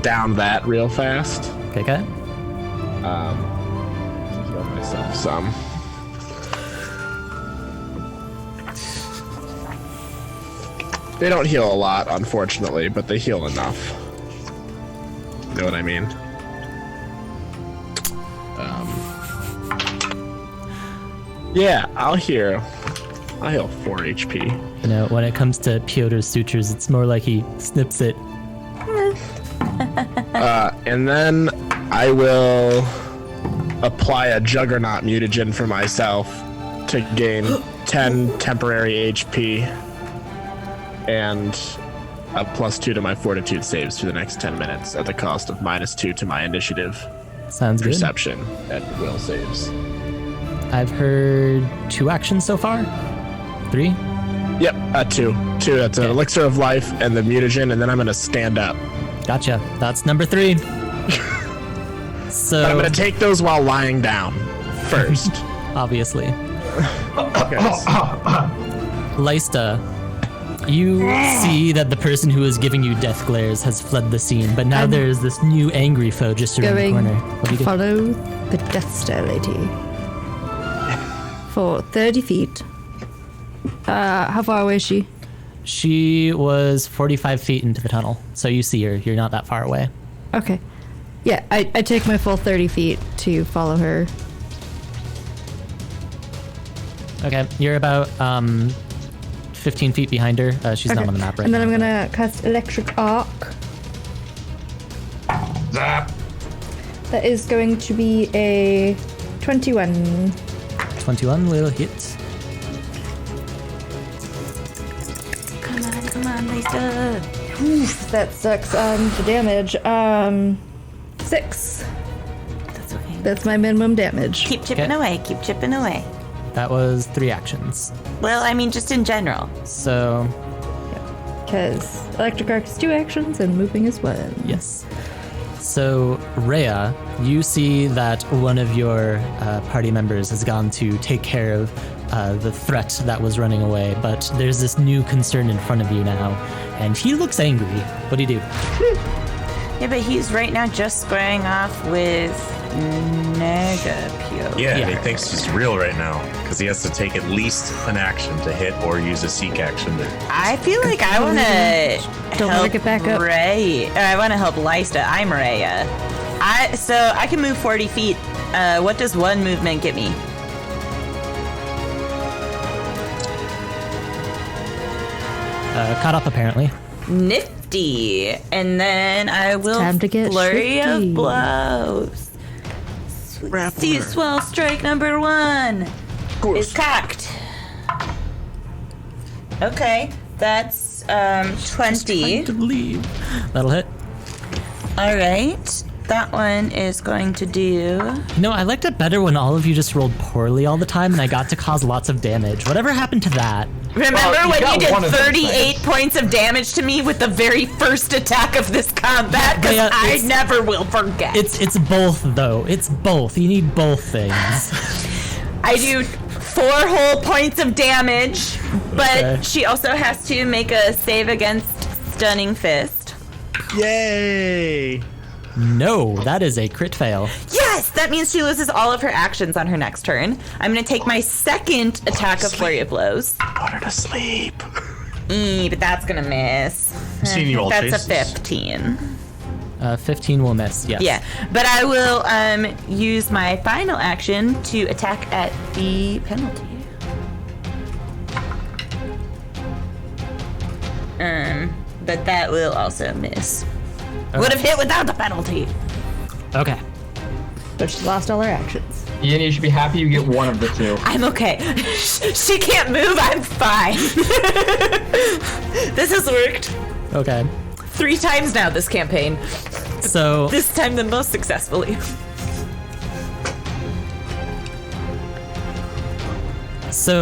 down that real fast. Okay. Heal myself some. They don't heal a lot, unfortunately, but they heal enough. You know what I mean? Yeah, I'll heal 4 HP. You know, when it comes to Piotr's sutures, it's more like he snips it. And then I will apply a Juggernaut mutagen for myself to gain 10 temporary HP and a +2 to my fortitude saves for the next 10 minutes at the cost of -2 to my initiative, Sounds good. perception, and will saves. I've heard 2 actions so far. 3. Yep, 2. 2, that's an elixir of life and the mutagen, and then I'm going to stand up. Gotcha. That's number 3. So But I'm going to take those while lying down first. obviously, Okay. Lysta, you see that the person who is giving you death glares has fled the scene, but now there's this new angry foe just around the Going corner. What do you do? follow the Death Stare lady for 30 feet. How far away is she? She was 45 feet into the tunnel, so you see her. You're not that far away. Okay. Yeah, I take my full 30 feet to follow her. Okay, you're about 15 feet behind her. She's not on the map right And then now. I'm gonna cast Electric Arc. Zap! That is going to be a 21. 21 will hit. Come on, Lysta. Oof, that sucks. The damage. 6. That's okay. That's my minimum damage. Keep chipping Okay. away. Keep chipping away. That was 3 actions. Well, I mean, just in general. So because electric arc is 2 actions and moving is 1. Yes. So, Rhea, you see that one of your party members has gone to take care of the threat that was running away, but there's this new concern in front of you now, and he looks angry. What do you do? Yeah, but he's right now just squaring off with Negapio. Yeah, Yeah. and he thinks he's real right now because he has to take at least an action to hit or use a seek action to. I feel like I want to Don't let her get back up. I want to help Lysta. I'm Rhea. So I can move 40 feet. What does 1 movement get me? Caught up, apparently. Nifty. And then I will time to get flurry shifty. of blows. See, swell strike number 1 is cocked. Okay, that's 20. To leave. That'll hit. All right, that one is going to do. You know, I liked it better when all of you just rolled poorly all the time and I got to cause lots of damage. Whatever happened to that? Remember Well, you when got you one did of those 38 things. points of damage to me with the very first attack of this combat? Because Yeah, I it's- never will forget. It's both, though. It's both. You need both things. I do 4 whole points of damage, but Okay. she also has to make a save against Stunning Fist. Yay! No, that is a crit fail. Yes, that means she loses all of her actions on her next turn. I'm going to take my second attack of Flurry of Blows. Put her to sleep. But that's going to miss. Seen you all That's faces. a 15. 15 will miss, yes. Yeah, but I will use my final action to attack at the penalty. But that will also miss. Would have hit without the penalty. Okay. But she lost all her actions. Ian, you should be happy you get one of the 2. I'm okay. She can't move. I'm fine. This has worked Okay. 3 times now this campaign. So, This time the most successfully.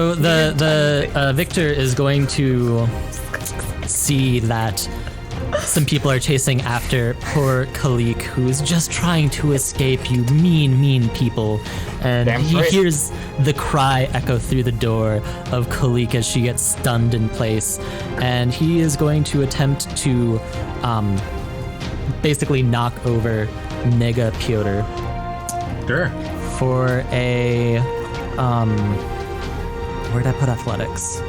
the Victor is going to see that some people are chasing after poor Khalik, who's just trying to escape, you mean people. And Damn he straight. hears the cry echo through the door of Khalik as she gets stunned in place. And he is going to attempt to basically knock over Nega Piotr Sure. for a where'd I put athletics?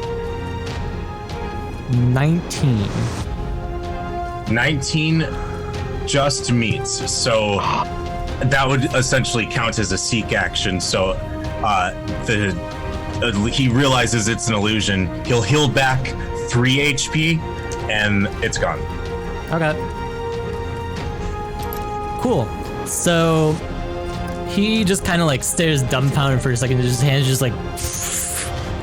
19. 19 just meets, so that would essentially count as a seek action. So he realizes it's an illusion. He'll heal back 3 HP, and it's gone. Okay. Cool. So he just kind of like stares dumbfounded for a second. His hands just like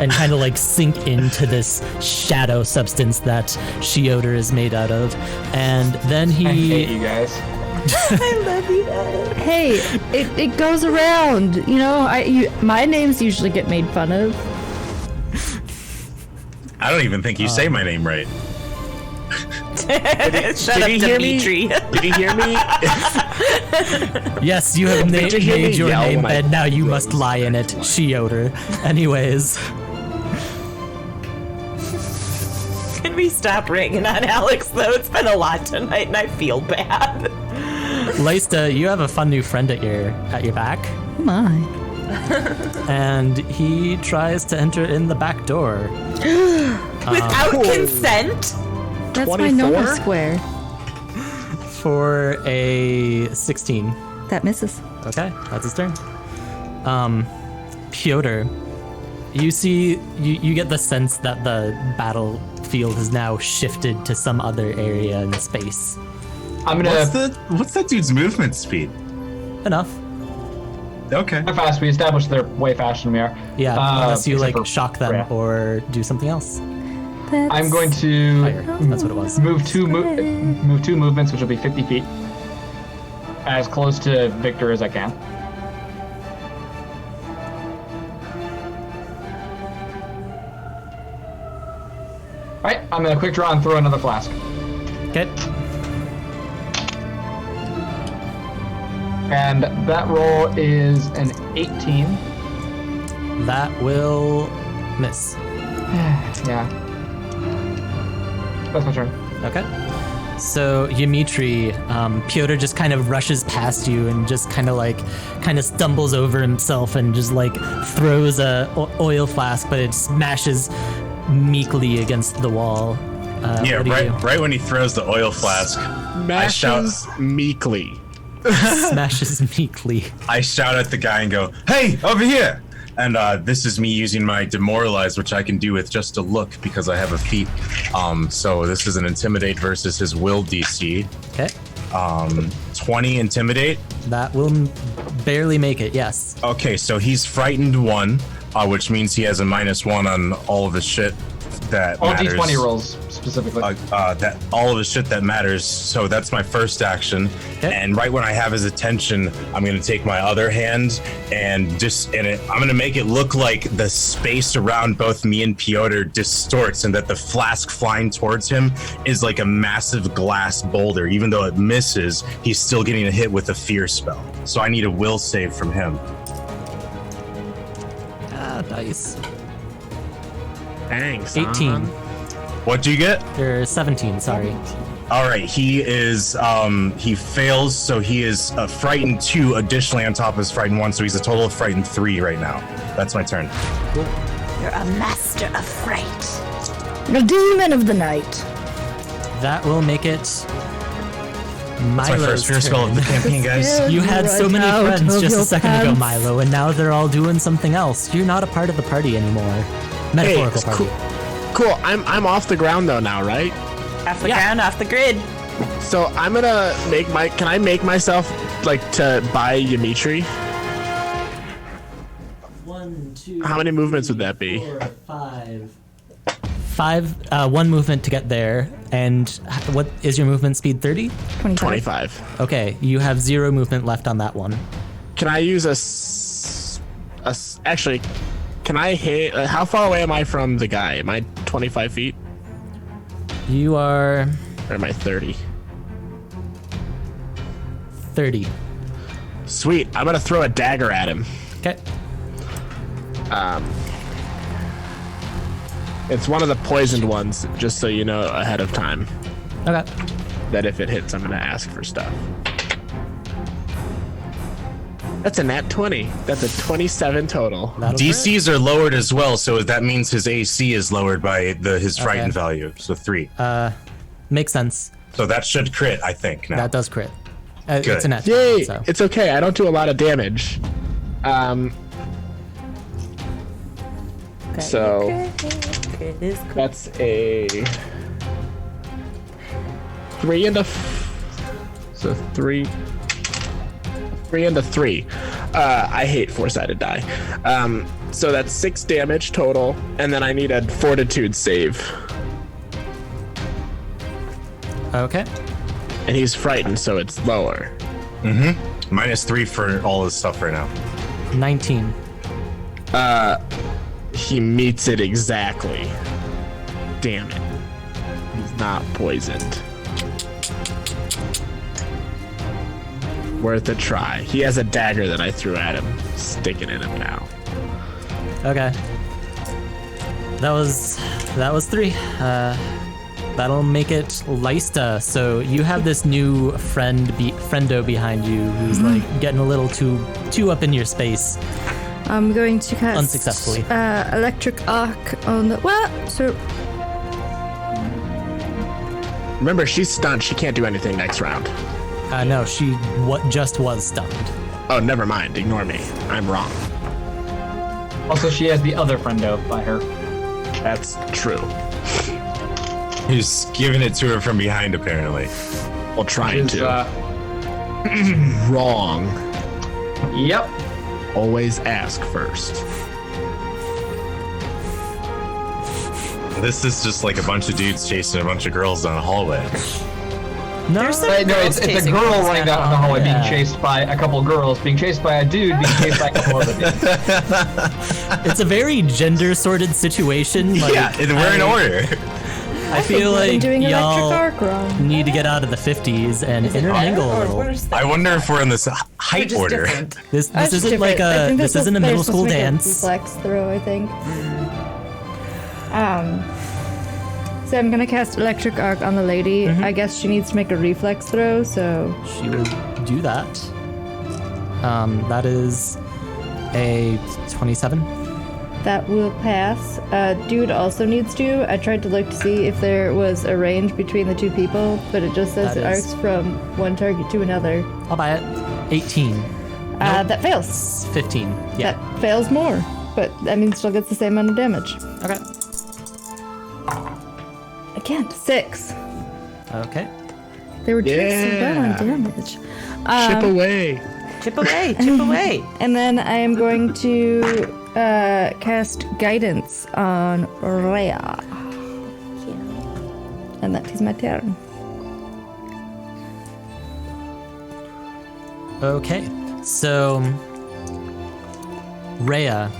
and kind of like sink into this shadow substance that Shioder is made out of. And then I hate he you guys. I love you guys. Hey, it goes around. You know, my names usually get made fun of. I don't even think you say my name right. Shut up, he hear me? Dimitri. Did he hear me? yes, you have Did you hear me made your yell name when I bed. Now you rose? must lie in it, Shioder. Anyways. Can we stop ringing on Alex, though? It's been a lot tonight, and I feel bad. Lysta, you have a fun new friend at your back. Oh my. And he tries to enter in the back door. Without consent? That's my 24? normal square. For a 16. That misses. Okay, that's his turn. Piotr, you see, you get the sense that the battlefield has now shifted to some other area in space. I'm gonna. What's that dude's movement speed? Enough. Okay. How fast? We established they're way faster than we are. Yeah, unless you except like for shock them Rhea. or do something else. I'm going to Fire. That's what it was. move two movements, which will be 50 feet, as close to Victor as I can. Alright, I'm gonna quick draw and throw another flask. Okay. And that roll is an 18. That will miss. Yeah. That's my turn. Okay. So Dimitri, Pyotr just kind of rushes past you and just kind of stumbles over himself and just like throws a oil flask, but it smashes meekly against the wall. Yeah, right when he throws the oil flask, I shout, Mashes meekly. Smashes meekly. I shout at the guy and go, "Hey, over here!" And this is me using my demoralize, which I can do with just a look because I have a feat. So this is an intimidate versus his will DC. Okay. 20 intimidate. That will barely make it. Yes. Okay, so he's frightened 1, which means he has a -1 on all of his shit that All matters. D20 rolls specifically. That all of his shit that matters. So that's my first action. Okay. And right when I have his attention, I'm gonna take my other hand and I'm gonna make it look like the space around both me and Pyotr distorts, and that the flask flying towards him is like a massive glass boulder. Even though it misses, he's still getting a hit with a fear spell. So I need a will save from him. Nice. Thanks. 18. What do you get? Or 17. Sorry. All right, he is he fails, so he is frightened 2 additionally on top of his frightened 1, so he's a total of frightened 3 right now. That's my turn. You're a master of fright. The demon of the night. That will make it That's my first fear Milo's spell of the turn. campaign, guys. You had so Right many out friends of just a your second ago, pants. Milo, and now they're all doing something else. You're not a part of the party anymore. Metaphorical it's party. Cool. I'm off the ground though now, right? Off the ground, off the grid. So I'm gonna can I make myself like to buy Dimitri? 1, 2. How many movements would that be? 4, 5. 1 movement to get there. And what is your movement speed? 30? 25. Okay, you have 0 movement left on that one. Can I use actually, can I hit? How far away am I from the guy? Am I 25 feet? You are Or am I 30? 30. Sweet. I'm gonna throw a dagger at him. Okay. It's one of the poisoned ones, just so you know ahead of time. Okay. That if it hits, I'm gonna ask for stuff. That's a nat 20. That's a 27 total. That'll hit. DCs are lowered as well, so that means his AC is lowered by his frightened value, so 3. Makes sense. So that should crit, I think. Now. That does crit. Good. It's a net. Yay! So. It's okay. I don't do a lot of damage. So It is cool. that's a 3 and a so 3 and a 3. I hate 4-sided die. So that's 6 damage total, and then I need a fortitude save. Okay. And he's frightened, so it's lower. -3 for all his stuff right now. 19. He meets it exactly. Damn it. He's not poisoned. Worth a try. He has a dagger that I threw at him. Sticking in him now. Okay. That was 3. That'll make it Lysta. So you have this new friendo behind you who's like getting a little too up in your space. I'm going to cast Unsuccessfully. electric arc on the so Remember, she's stunned. She can't do anything next round. No, she just was stunned. Oh, never mind. Ignore me. I'm wrong. Also, she has the other friendo by her. That's true. He's giving it to her from behind, apparently. Well, trying Which is, to. Wrong. Yep. Always ask first. This is just like a bunch of dudes chasing a bunch of girls down a hallway. No, There's some Right, no, girls it's a chasing girl girls running down down the hallway Yeah. being chased by a couple girls, being chased by a dude, being chased by a couple other dudes. it's a very gender sorted situation. Like, Yeah, we're in order. I feel I've been like doing electric y'all arc wrong. need to get out of the 50s and intermingle a little. I wonder if we're in this height Just order. different. This That's isn't like different. I think this isn't a they're middle supposed school to make a dance. Reflex throw, I think. So I'm gonna cast electric arc on the lady. Mm-hmm. I guess she needs to make a reflex throw. So She will do that. That is a 27. that will pass. Dude also needs to. I tried to look to see if there was a range between the two people, but it just says That it is- arcs from one target to another. I'll buy it. 18. That fails. 15. Yeah. That fails more, but that means still gets the same amount of damage. Okay. Again, 6. Okay. They were doing so well on Yeah. damage. Chip away. Chip away, chip away. And then I am going to cast guidance on Rhea. And that is my turn. Okay. So, Rhea,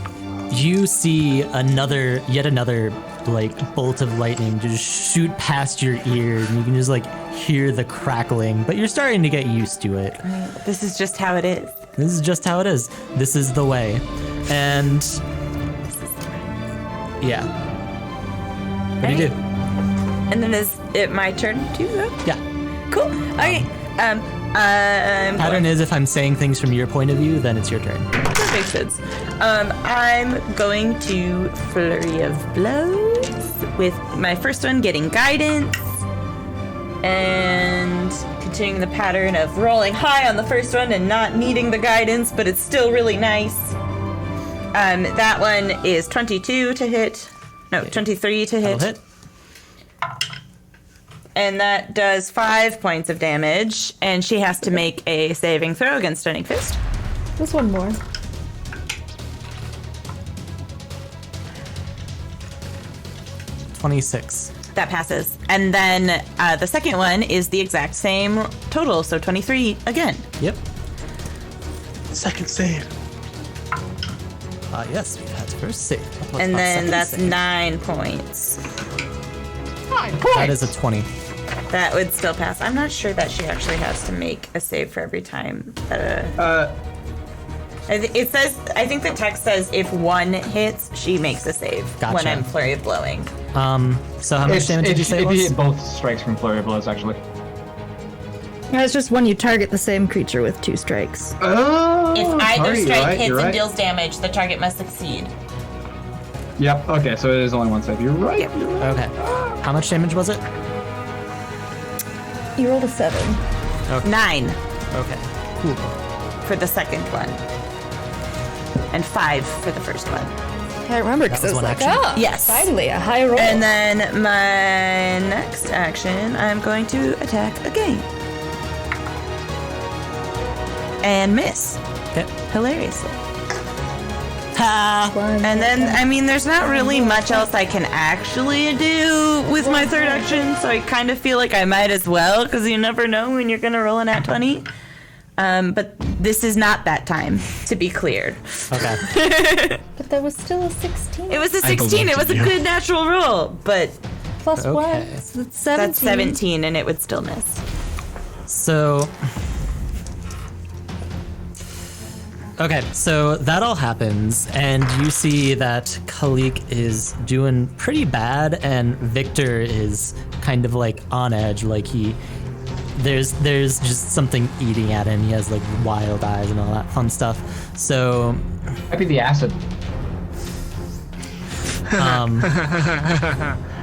you see yet another like bolt of lightning just shoot past your ear, and you can just like hear the crackling, but you're starting to get used to it. This is just how it is. This is just how it is. This is the way. And yeah. What do you do? And then is it my turn too, though? Yeah. Cool. Okay. Pattern is if I'm saying things from your point of view, then it's your turn. That makes sense. I'm going to flurry of blows with my first one getting guidance and continuing the pattern of rolling high on the first one and not needing the guidance, but it's still really nice. That one is 22 to hit. No, 23 to hit. That'll hit. And that does 5 points of damage, and she has to make a saving throw against Stunning Fist. Just one more. $26. That passes. And then the second one is the exact same total, so 23 again. Yep. Second save. Yes, we've had first save. And then Second that's save. 9 points. That is a 20. That would still pass. I'm not sure that she actually has to make a save for every time. It says, I think the text says if one hits, she makes a save when Gotcha. I'm flurry of blowing. So how much damage did you say it If you was? hit both strikes from flurry of blows, actually. It's just when you target the same creature with 2 strikes. Oh, If either sorry, strike you're right, hits you're and right. deals damage, the target must succeed. Yep. Okay, so it is only one save. You're right. Yep. You're right. Okay. How much damage was it? You rolled a 7. 9 Okay. Cool. for the second one. And 5 for the first one. Can't remember because That I was was one like, action. ah, Yes. finally a high roll. And then my next action, I'm going to attack again. And miss. Okay. Hilariously. Ha! And then, I mean, there's not really much else I can actually do with my third action, so I kind of feel like I might as well, because you never know when you're going to roll an at 20. But this is not that time, to be clear. Okay. But there was still a 16. It was a I 16. It was a believe you. good natural roll, but Plus Okay. 1. So that's 17. that's 17, and it would still miss. So. Okay, so that all happens, and you see that Khalik is doing pretty bad, and Victor is kind of like on edge, like there's just something eating at him. He has like wild eyes and all that fun stuff. So, Might be the acid.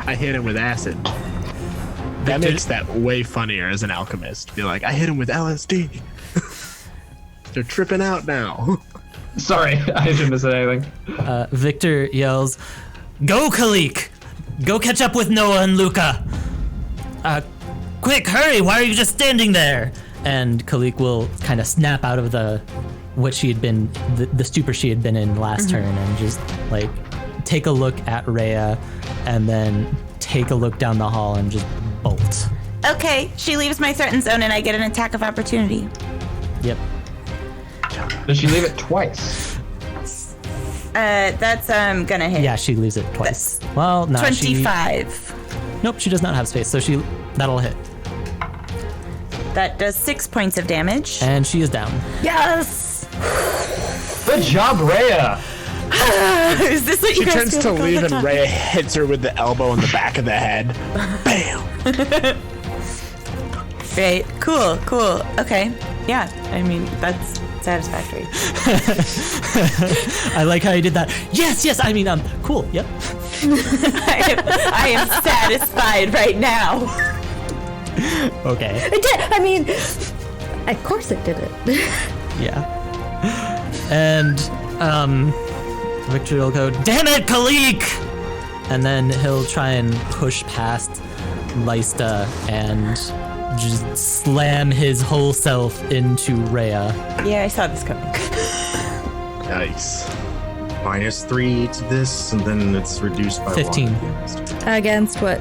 I hit him with acid. That makes that way funnier as an alchemist. Be like, I hit him with LSD. They're tripping out now. Sorry, I didn't miss anything. Victor yells, "Go, Khalik! Go catch up with Noah and Luca! Quick, hurry! Why are you just standing there?" And Khalik will kind of snap out of the stupor she had been in last turn, and just like take a look at Rhea, and then take a look down the hall and just bolt. Okay, she leaves my threatened zone, and I get an attack of opportunity. Yep. Does she leave it twice? That's gonna hit. Yeah, she leaves it twice. Well, no, 25. Nope, she does not have space, so that'll hit. That does 6 points of damage. And she is down. Yes! Good job, Rhea. Is this what She you guys turns feel to like all leave the and time? Rhea hits her with the elbow in the back of the head. Bam! Great. Cool. Okay. Yeah. I mean, that's satisfactory. I like how you did that. Yes, I mean, cool, yep. I am satisfied right now. Okay, I did! I mean, of course I did it. yeah. And, Victor will go, damn it, Khalik! And then he'll try and push past Lysta and just slam his whole self into Rhea. Yeah, I saw this coming. Nice. -3 to this, and then it's reduced by 15. 1. Against what?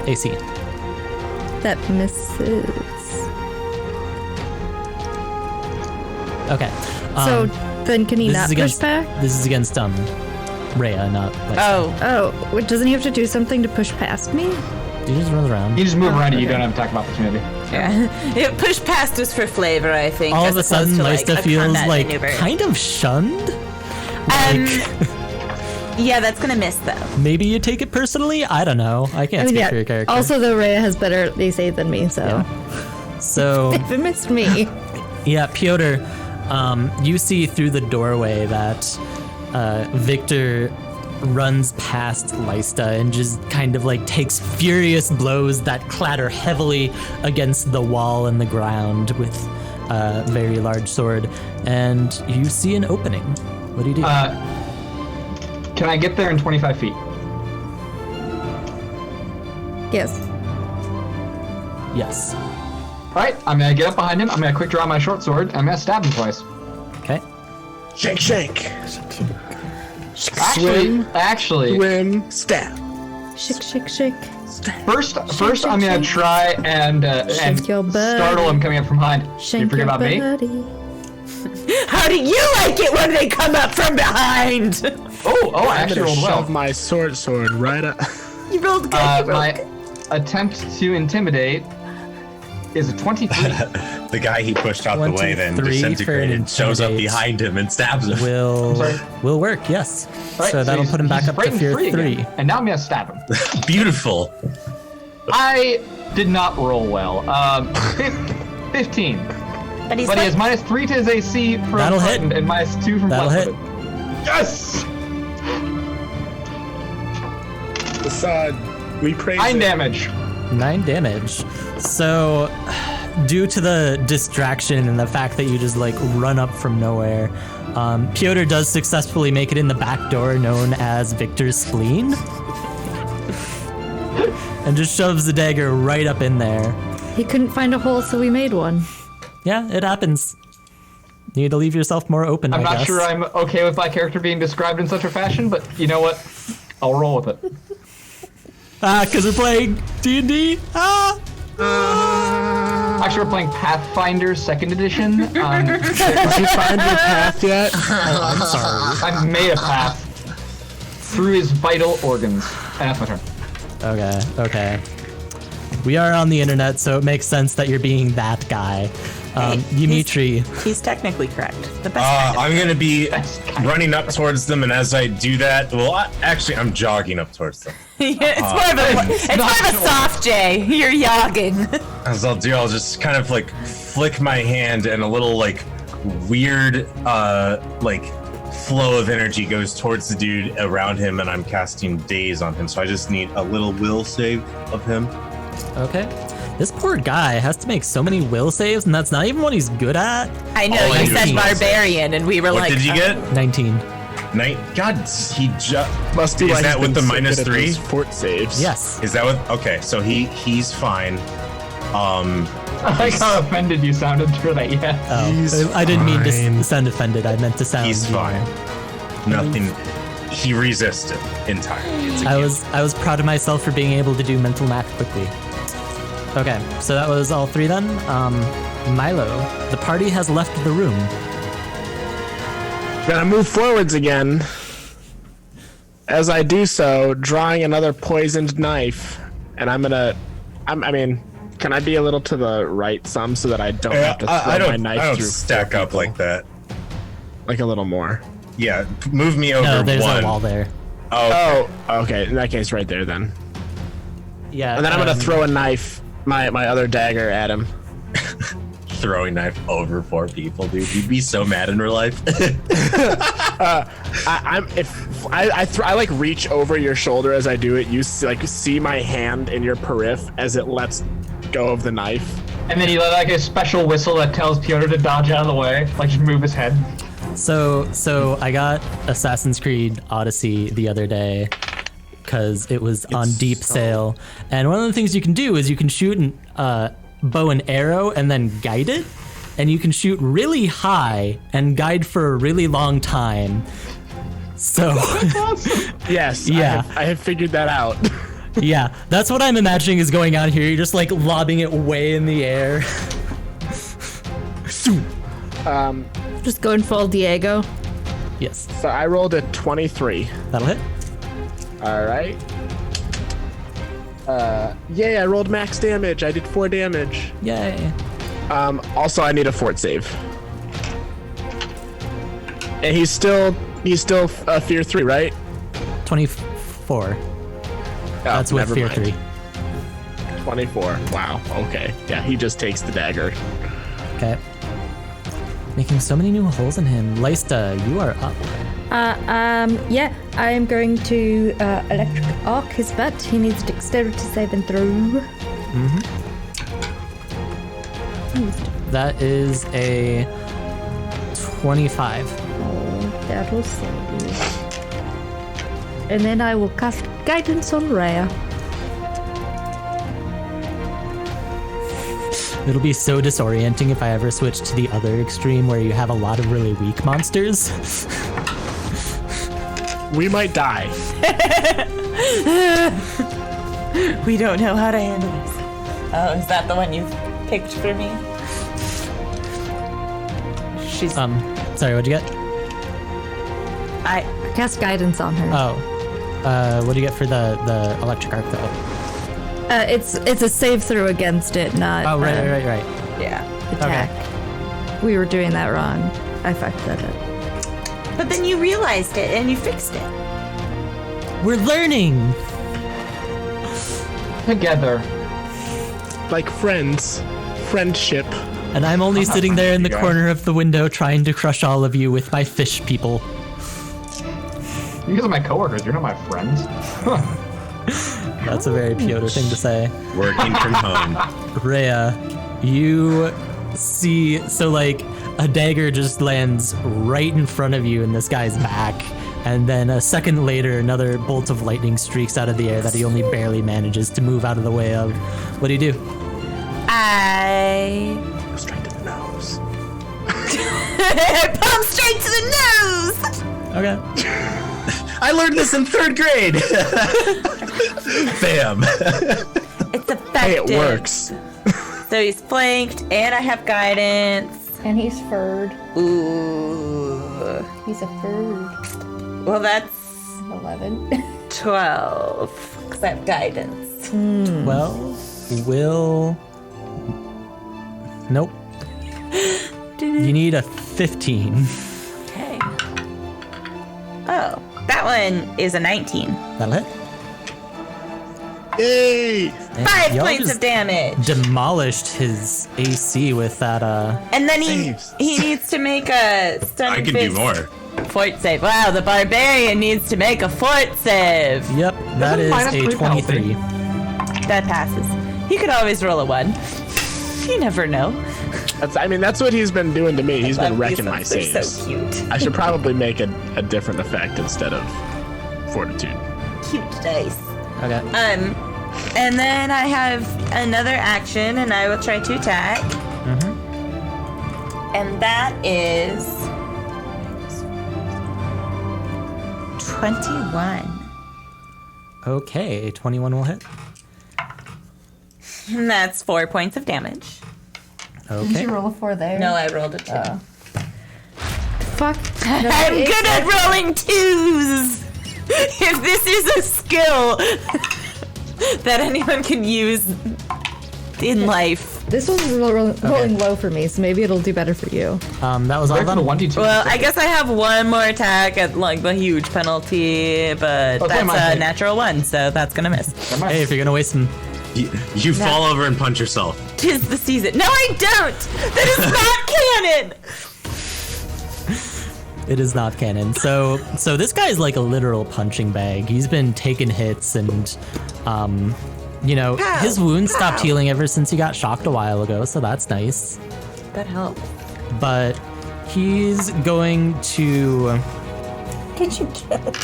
AC. That misses. Okay. So then can he this not is push against, back? This is against, Rhea, not Lysta. Oh, Oh, doesn't he have to do something to push past me? He just runs around. You just move around and you okay. don't have attack of opportunity. yeah. It pushed past us for flavor, I think. All as of a sudden, opposed to, Lysta a feels combat like maneuver. kind of shunned. Yeah, that's gonna miss though. Maybe you take it personally. I don't know. I can't speak for your character. Also, though, Rhea has better AC than me, so So if it missed me, yeah, Piotr, you see through the doorway that Victor runs past Lysta and just kind of like takes furious blows that clatter heavily against the wall and the ground with a very large sword. And you see an opening. What do you do? Can I get there in 25 feet? yes. Yes. Alright, I'm gonna get up behind him, I'm gonna quick draw my short sword, and I'm gonna stab him twice. Okay. Shake, shake. Actually, Swim, stab. Shake, shake, shake. first I'm gonna try and your body. startle him coming up from behind. Shake you forget your about me? body. How do you like it when they come up from behind? Oh, I I'm actually gonna rolled shove well. my sword right up. You rolled good. You rolled My good. attempt to intimidate is a 23. The guy he pushed out the way then 23 for an disintegrated, shows up intimidate. behind him and stabs him. Will work, yes. Right, So that'll he's- put him back he's up to frightened fear free 3. again. And now I'm gonna stab him. Beautiful. I did not roll well. 15. But he's But he like, has -3 to his AC from That'll hit. frightened and -2 from That'll hit. flat-footed. Yes! We praise 9 it. damage. 9 damage. So, due to the distraction and the fact that you just like run up from nowhere, Piotr does successfully make it in the back door known as Victor's spleen. And just shoves the dagger right up in there. He couldn't find a hole, so we made one. Yeah, it happens. You need to leave yourself more open, I'm I not guess. sure I'm okay with my character being described in such a fashion, but you know what? I'll roll with it. Because we're playing D&D. Actually, we're playing Pathfinder 2nd Edition. Did you find your path yet? I'm sorry. I've made a path through his vital organs. And that's my turn. Okay. We are on the internet, so it makes sense that you're being that guy. Dimitri. he's technically correct. The best kind of I'm gonna be That's kind running up towards them, and as I do that, actually, I'm jogging up towards them. it's more of a soft J. You're yogging. As I'll just kind of like flick my hand, and a little like weird like flow of energy goes towards the dude around him, and I'm casting Daze on him. So I just need a little will save of him. Okay. This poor guy has to make so many will saves, and that's not even what he's good at. I know, Oh, you I said do. barbarian, and we were What like, did you get? 19. God, he just Must be Is why that he's with been the so good at -3? those fort saves. Yes. Is that what? Okay, so he's fine. I like how offended you sounded for that, yeah. Oh, He's I didn't mean to fine. sound offended. I meant to sound. He's you know, fine. Nothing. He resisted entirely. It's a I gift. was proud of myself for being able to do mental math quickly. Okay, so that was all 3 then. Milo, the party has left the room. Gonna move forwards again. As I do so, drawing another poisoned knife and I mean, can I be a little to the right some so that I don't have to throw I my don't, knife I don't through stack up like that. Like a little more. Yeah, move me over No, there's one. a wall there. Oh, Oh, okay. In that case, right there then. Yeah. And then I'm gonna throw a knife, my other dagger at him. throwing knife over 4 people, dude. You'd be so mad in real life. I like reach over your shoulder as I do it. You see my hand in your periph as it lets go of the knife. And then you let like a special whistle that tells Piotr to dodge out of the way, like just move his head. So I got Assassin's Creed Odyssey the other day because it was on deep sale, and one of the things you can do is you can shoot an bow and arrow and then guide it, and you can shoot really high and guide for a really long time. So Yes, Yeah. I have figured that out. yeah, that's what I'm imagining is going on here. You're just like lobbing it way in the air. Just going full Diego. Yes, So I rolled a 23. that'll hit. All right. Yay! I rolled max damage. I did 4 damage. Yay. Also, I need a fort save. And he's still fear 3, right? 24. That's with never fear mind. 3. 24. Wow. Okay. Yeah, he just takes the dagger. Okay. Making so many new holes in him. Lysta, you are up. Yeah, I am going to electric arc his butt. He needs dexterity saving throw. That is a 25. Oh, that'll save. And then I will cast guidance on Rhea. It'll be so disorienting if I ever switch to the other extreme where you have a lot of really weak monsters. We might die. We don't know how to handle this. Oh, is that the one you picked for me? She's. Sorry, what'd you get? I Cast guidance on her. What'd you get for the electric arc though? It's a save throw against it, not Oh, right. yeah. attack. We were doing that wrong. I fucked that up. But then you realized it and you fixed it. We're learning! Together. Like friends. Friendship. And I'm only sitting there in the you guys. corner of the window trying to crush all of you with my fish people. You guys are my coworkers. You're not my friends. That's a very Piotr thing to say. working from home. Rhea, you see, so like a dagger just lands right in front of you in this guy's back, and then a second later another bolt of lightning streaks out of the air that he only barely manages to move out of the way of. What do you do? I Straight to the nose. pump straight to the nose. Okay. I learned this in 3rd grade. Bam. It's effective. Hey, it works. So he's flanked, and I have guidance. And he's furred. Ooh. He's a furred. Well, that's 11. 12. Because I have guidance. Well, will. Nope. You need a 15. Okay. Oh, that one is a 19. That'll hit. Yay! And 5 y'all points just of damage. demolished his AC with that, And then Saves. he needs to make a I stunning can do fist more. fort save. Wow, the barbarian needs to make a fort save. Yep, that is minus a 3 penalty. 23. That passes. He could always roll a 1. You never know. That's what he's been doing to me. He's been Love wrecking these my ones. They're saves. so cute. I should probably make a different effect instead of fortitude. Cute dice. Okay. And then I have another action, and I will try to attack. And that is 21. Okay, 21 will hit. And that's 4 points of damage. Okay. roll a 4 there? No, I rolled a 2. Fuck. I'm good at rolling 2s. If this is a skill. that anyone can use in life. This one's rolling low for me, so maybe it'll do better for you. That was all Break from the done. 1d2. Well, I guess I have one more attack at like the huge penalty, but Oh, that's my a thing. natural one, so that's gonna miss. Hey, if you're gonna waste some, You fall over and punch yourself. 'Tis the season. No, I don't. That is not canon. it is not canon. So this guy's like a literal punching bag. He's been taking hits and, his wounds stopped healing ever since he got shocked a while ago. So that's nice. That helps. But he's going to Did you get?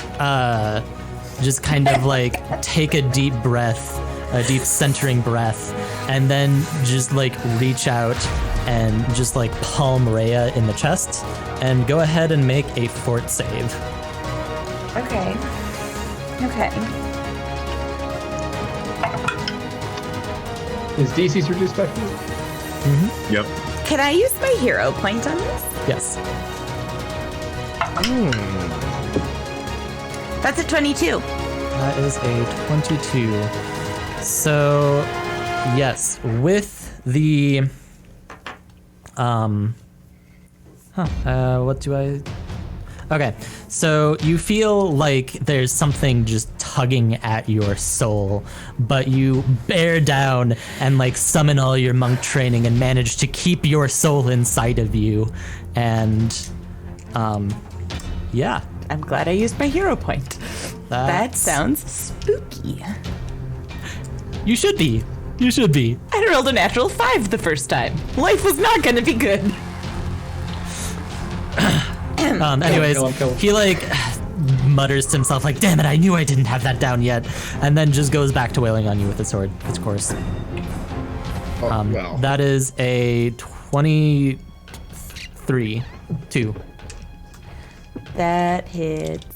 just kind of like take a deep breath, a deep centering breath, and then just like reach out and just like palm Rhea in the chest and go ahead and make a fort save. Okay. Okay. Is DC's reduced by 4? Yep. Can I use my hero point on this? Yes. That's a 22. That is a 22. So, yes, with the what do I? Okay, so you feel like there's something just tugging at your soul, but you bear down and like summon all your monk training and manage to keep your soul inside of you, and yeah. I'm glad I used my hero point. That That's- sounds spooky. You should be. You should be. I rolled a natural 5 the first time. Life was not gonna be good. Anyways, kill him. he like mutters to himself like, "Damn it! I knew I didn't have that down yet," and then just goes back to wailing on you with the sword. Of course. Well. That is a 23. 2. That hits.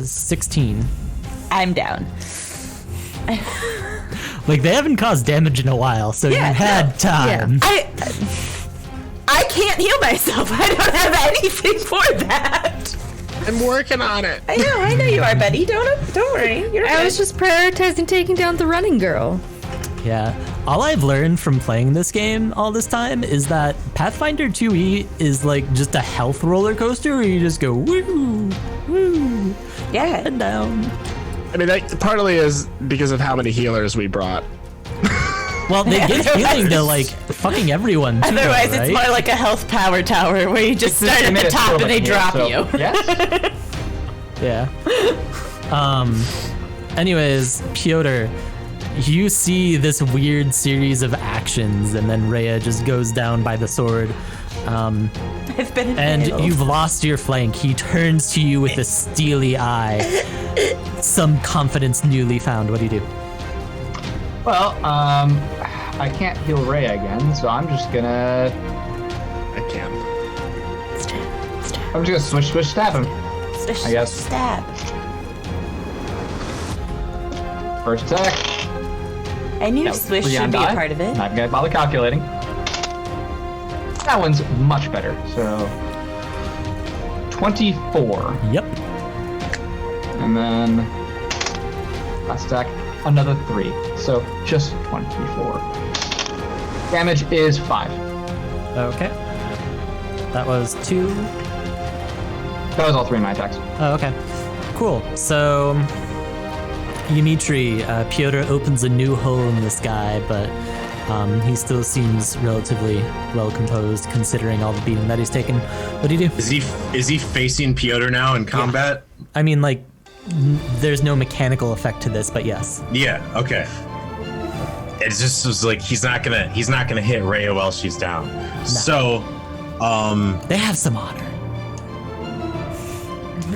16. I'm down. Like they haven't caused damage in a while, so Yeah, you had time. I can't heal myself. I don't have anything for that. I'm working on it. I know you are, Betty. Don't worry. You're I was just prioritizing taking down the running girl. Yeah. All I've learned from playing this game all this time is that Pathfinder 2e is like just a health roller coaster where you just go woo, woo, yeah. and down. I mean, that partly is because of how many healers we brought. Well, they give healing to like fucking everyone too. Otherwise, though, right? it's more like a health power tower where you just start at the top and they drop you. Yes. Yeah. Anyways, Piotr, you see this weird series of actions, and then Rhea just goes down by the sword. I've been And impaled. you've lost your flank. He turns to you with a steely eye. Some confidence newly found. What do you do? Well, I can't heal Rhea again, so I'm just gonna I can. switch stab him. I guess. Stab. First attack. I knew No, Swish three should on be a die. part of it. Not gonna bother calculating. That one's much better. So 24, Yep. and then last attack another 3. So just 24. Damage is 5. Okay. That was 2. That was all 3 of my attacks. Oh, okay. Cool. So, Dimitri, Piotr opens a new hole in this guy, but he still seems relatively well composed considering all the beating that he's taken. What do you do? Is he facing Piotr now in combat? I mean, like, there's no mechanical effect to this, but yes. Yeah. Okay. It just was like he's not gonna hit Rhea while she's down. So, They have some honor.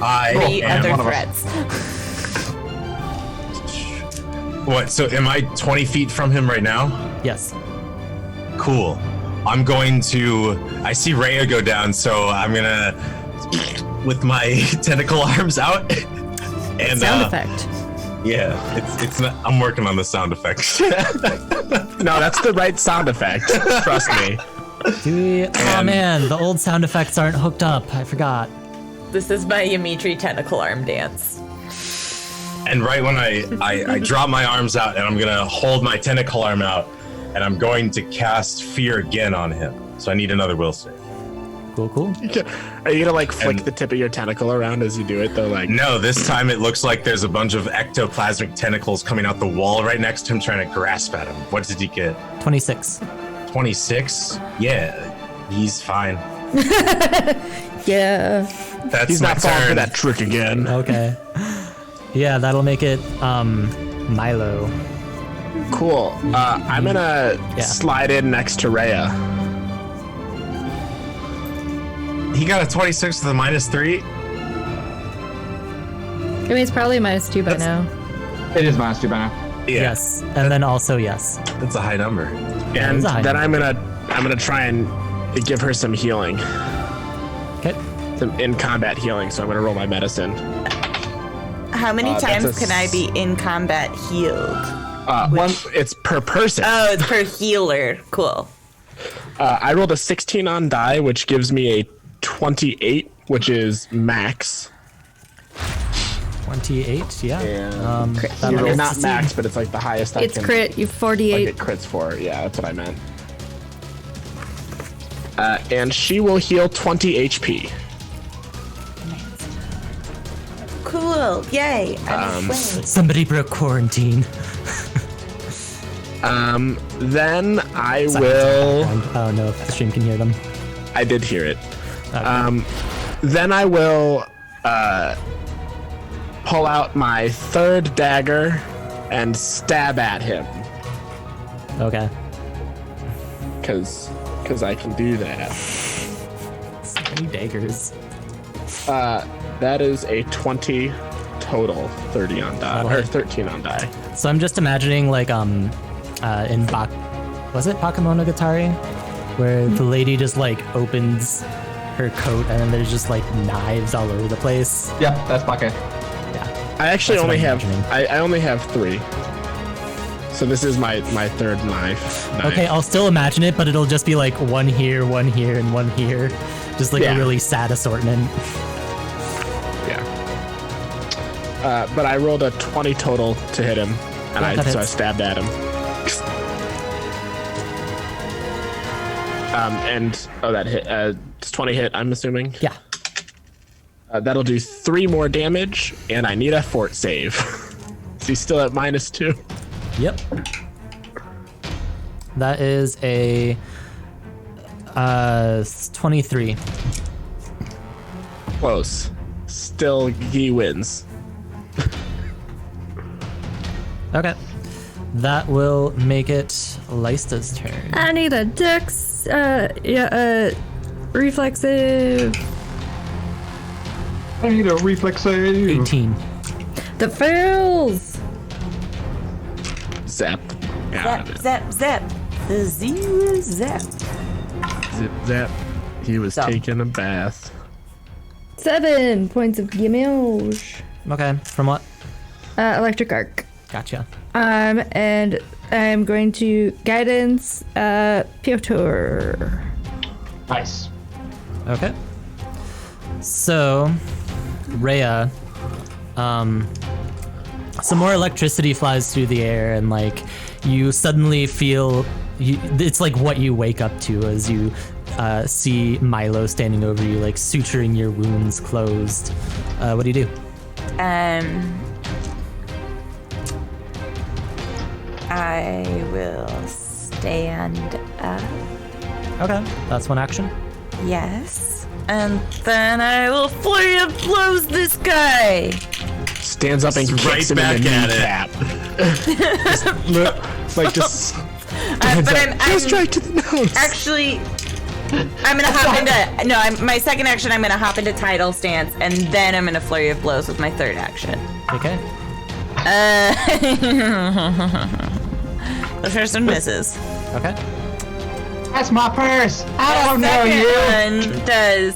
I The am. other one of us. threats. What? So am I 20 feet from him right now? Yes. Cool. I'm going to. I see Rhea go down, so I'm gonna, with my tentacle arms out, and Sound effect. yeah, it's not. I'm working on the sound effects. No, that's the right sound effect. Trust me. Do we? Oh man, the old sound effects aren't hooked up. I forgot. This is my Ymitri tentacle arm dance. And right when I drop my arms out and I'm gonna hold my tentacle arm out and I'm going to cast Fear again on him. So I need another will save. Cool. Are you gonna like flick the tip of your tentacle around as you do it though? Like No, this time it looks like there's a bunch of ectoplasmic tentacles coming out the wall right next to him trying to grasp at him. What did he get? 26. 26? Yeah, he's fine. Yeah. That's he's my not falling for turn. that trick again. Okay. Yeah, that'll make it Milo. Cool. I'm gonna slide in next to Rhea. He got a 26 with a -3? I mean, it's probably -2 by now. It is -2 by now. Yeah. Yes, and then also yes. That's a high number. And it's a high then number. I'm gonna try and give her some healing. Okay. Some in combat healing, so I'm gonna roll my medicine. How many that's times a can I be in combat healed? It's per person. Oh, it's per healer. Cool. I rolled a 16 on die, which gives me a 28, which is max. 28, yeah. And that'll or get not to max, but it's like the highest I It's can crit. You like, 48. get crits for. Yeah, that's what I meant. And she will heal 20 HP. Cool. Yay. I'm afraid. Somebody broke quarantine. Then I will. I don't know if the stream can hear them. I did hear it. Okay. Then I will pull out my third dagger and stab at him. Okay. Because I can do that. So many daggers. That is a 20 total, 30 on die, or 13 on die. So I'm just imagining like in was it Bakemonogatari? Where the lady just like opens her coat and then there's just like knives all over the place. Yep, that's Bake. Yeah. I actually That's what only I'm have imagining. I only have 3. So this is my third knife. Okay, I'll still imagine it, but it'll just be like one here, and one here. Just like Yeah. a really sad assortment. Yeah. But I rolled a 20 total to hit him, and Yeah, that so I hits. stabbed at him. That hit. Does 20 hit? I'm assuming. Yeah. That'll do 3 more damage, and I need a fort save. So he's still at -2. Yep. That is a 23. Close. Still, he wins. Okay. That will make it Lysta's turn. I need a dex. Reflexive. I need a reflex save. 18. The fails. Zap. Zap, zap, zap. The zero zap. Zip, zap. He was Dumb. taking a bath. 7 points of damage. Okay, from what? Electric arc. Gotcha. And I'm going to guidance Piotr. Nice. Okay. So, Rhea, some more electricity flies through the air, and like you suddenly feel it's like what you wake up to as you see Milo standing over you, like suturing your wounds closed. What do you do? I will stand up. Okay, that's one action. Yes. And then I will flurry of blows this guy. Stands up and Right kicks him back in the at kneecap. Just But I'm straight to the nose. actually. I'm gonna hop into my second action. I'm gonna hop into tidal stance, and then I'm gonna flurry of blows with my third action. Okay. The first one misses. Okay. That's my purse. I The don't know you. second one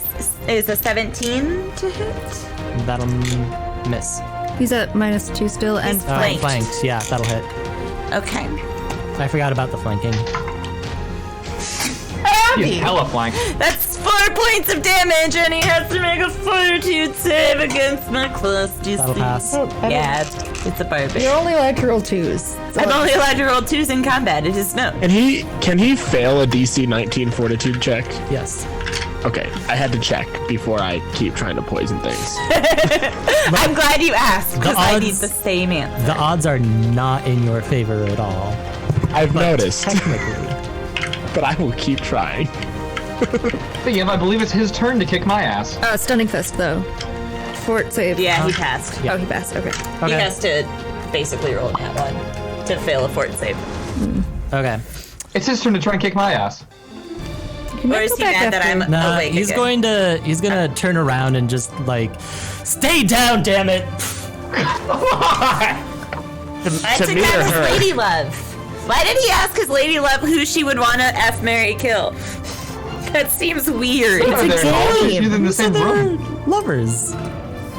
is a 17 to hit. That'll miss. He's at -2 still, and He's flanked. Flanked. Yeah, that'll hit. Okay. I forgot about the flanking. He's hella flank. That's 4 points of damage, and he has to make a fortitude save against my plus DC. That'll pass. Yeah, it's a barbarian. You're only allowed to roll 2s. I'm only allowed to roll 2s in combat. It is known. Can he fail a DC 19 fortitude check? Yes. Okay, I had to check before I keep trying to poison things. I'm glad you asked, because I odds- need the same answer. The odds are not in your favor at all. I've But noticed, Technically. but I will keep trying. Speaking of, I believe it's his turn to kick my ass. Stunning Fist, though. Fort save. Yeah, he passed. Oh, he passed. Okay. He Okay. has to basically roll that one to fail a fort save. Okay. It's his turn to try and kick my ass. You Or might is go he back mad that after. I'm Nah, awake he's again? gonna turn around and just like, stay down, damn it. I To took me that or as her? lady love. Why did he ask his lady love who she would want to F, marry, kill? That seems weird. They're all just game. using the same They're room. lovers.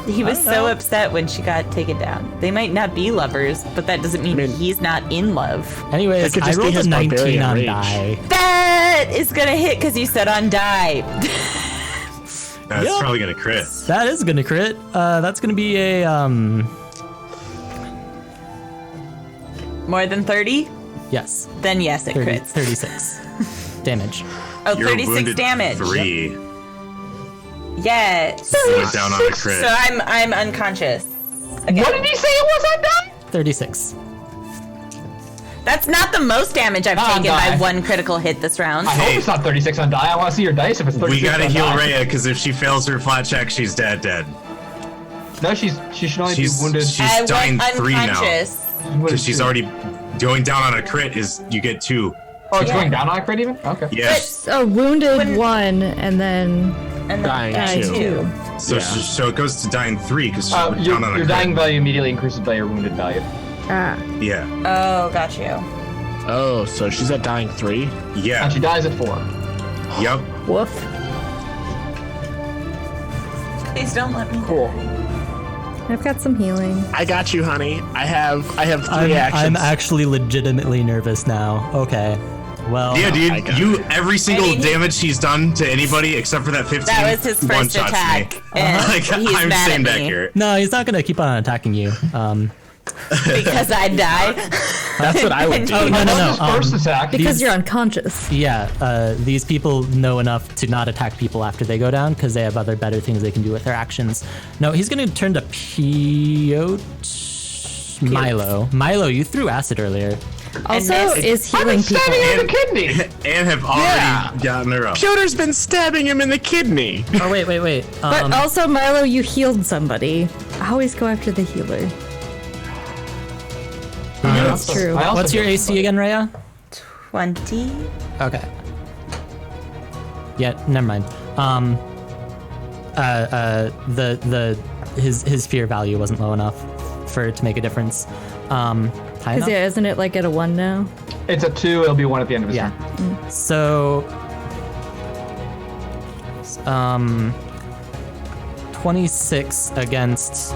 He was I don't so know. upset when she got taken down. They might not be lovers, but that doesn't mean he's not in love. Anyways, It could I just be rolled a his 19 barbarian on rage. die. That is gonna hit because you said on die. That's Yep. probably gonna crit. That is gonna crit. That's gonna be a More than 30? yes, Then yes, it 30, crits. 36 damage. Oh, You're 36 wounded damage. 3. Yes. Went down on a crit. So I'm unconscious. Again. What did he say it was on die? 36. That's not the most damage I've Not on taken by die. one critical hit this round. I hope it's not 36 on die. I want to see your dice if it's 36 We gotta on heal die. Rhea, because if she fails her flat check, she's dead. No, she should only She's- be wounded. she's- I dying went 3 now. unconscious. Because she's already going down on a crit. Is you get 2. Oh, it's going down on a crit even? Okay. Yes. Wounded When- 1 and then And Dying die 2. 2. So so it goes to dying 3 because she went Your down on a crit. dying value immediately increases by your wounded value. Ah. Yeah. Oh, got you. Oh, so she's at dying 3? Yeah. And she dies at 4. Yep. Woof. Please don't let me. Cool. I've got some healing. I got you, honey. I have 3 actions. I'm actually legitimately nervous now. Okay. Well, Yeah, I dude. got You every single I mean, damage he's done to anybody except for that 15. That was his first one-shots attack, me. and Like, he's I'm mad staying at back me. here. no, he's not gonna keep on attacking you. Because I die. That's what I would do. Oh, no, That no, was no. his first attack. Because These- you're unconscious. Yeah, these people know enough to not attack people after they go down because they have other better things they can do with their actions. No, he's gonna turn to Milo. Milo, you threw acid earlier. Also, missed. is healing people. Stabbing her in the kidney. And have already Yeah. gotten her up. Piotr's been stabbing him in the kidney. Oh wait. But also, Milo, you healed somebody. I always go after the healer. That's true. I also What's your killed AC again, Rhea? 20. Okay. Yeah, never mind. His fear value wasn't low enough for it to make a difference. High Because enough? yeah, isn't it like at a 1 now? It's a 2. It'll be 1 at the end of his Yeah. turn. So, 26 against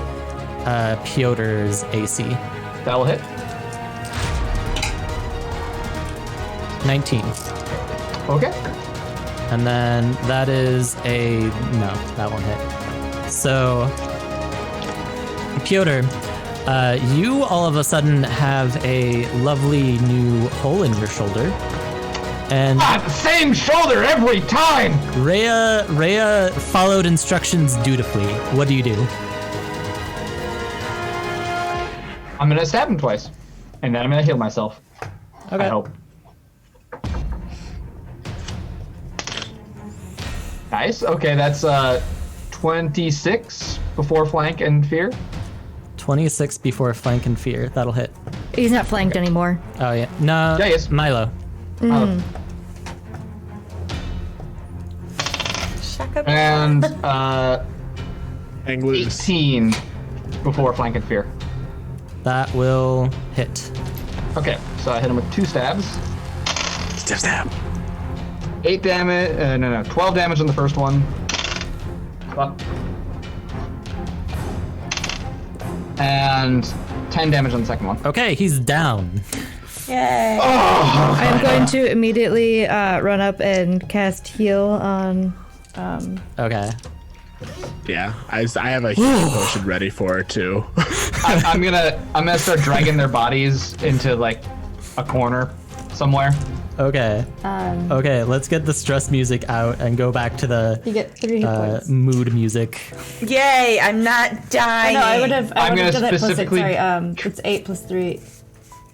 Piotr's AC. That will hit. 19. Okay. And then that is a no, that won't hit. So, Piotr, you all of a sudden have a lovely new hole in your shoulder, and Same shoulder every time. Rhea followed instructions dutifully. What do you do? I'm gonna stab him twice, and then I'm gonna heal myself. Okay. I hope. Nice. Okay, that's 26 before flank and fear. 26 before flank and fear. That'll hit. He's not flanked anymore. Oh yeah. No. Yeah, yes. Milo. And Hang loose. 18 before flank and fear. That will hit. Okay, so I hit him with 2 stabs. Stab, stab. 8 damage. 12 damage on the first one. Fuck. And 10 damage on the second one. Okay, he's down. Yay. I'm going to immediately run up and cast heal on Okay. Yeah, I have a healing potion ready for her too. I'm gonna start dragging their bodies into like a corner somewhere. Okay. Okay, let's get the stress music out and go back to the You get 3 hit points. mood music. Yay! I'm not Oh, dying. no, I would have I'm gonna done it plus 6. specifically- Sorry, it's 8 plus 3.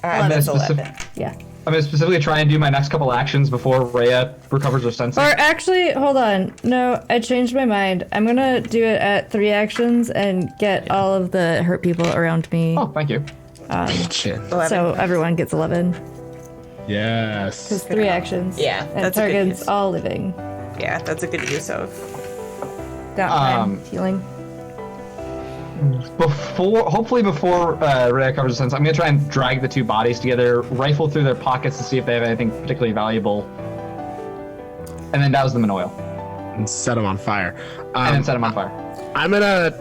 That's I'm gonna 11. Yeah. I'm gonna specifically try and do my next couple actions before Rhea recovers her senses. Or actually, hold on. No, I changed my mind. I'm gonna do it at 3 actions and get all of the hurt people around me. Oh, thank you. Shit. So everyone gets 11. Yes. Because 3 actions. Yeah, And that's a good targets use. all living. Yeah, that's a good use of. Downtime, healing. Hopefully before Rhea covers her senses, I'm gonna try and drag the 2 bodies together, rifle through their pockets to see if they have anything particularly valuable, and then douse them in oil, And set them on fire. and then set them on fire. I'm gonna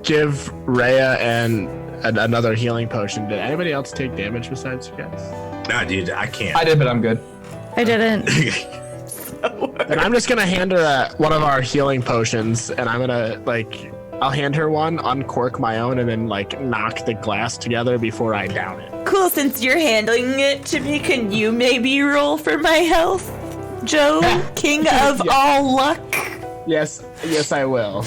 give Rhea and another healing potion. Did anybody else take damage besides you guys? Nah, dude, I can't. I did, but I'm good. I didn't. And I'm just gonna hand her one of our healing potions, and I'm gonna I'll hand her one, uncork my own, and then knock the glass together before I down it. Cool, since you're handling it to me, can you maybe roll for my health? Joe, king of all luck. Yes, I will.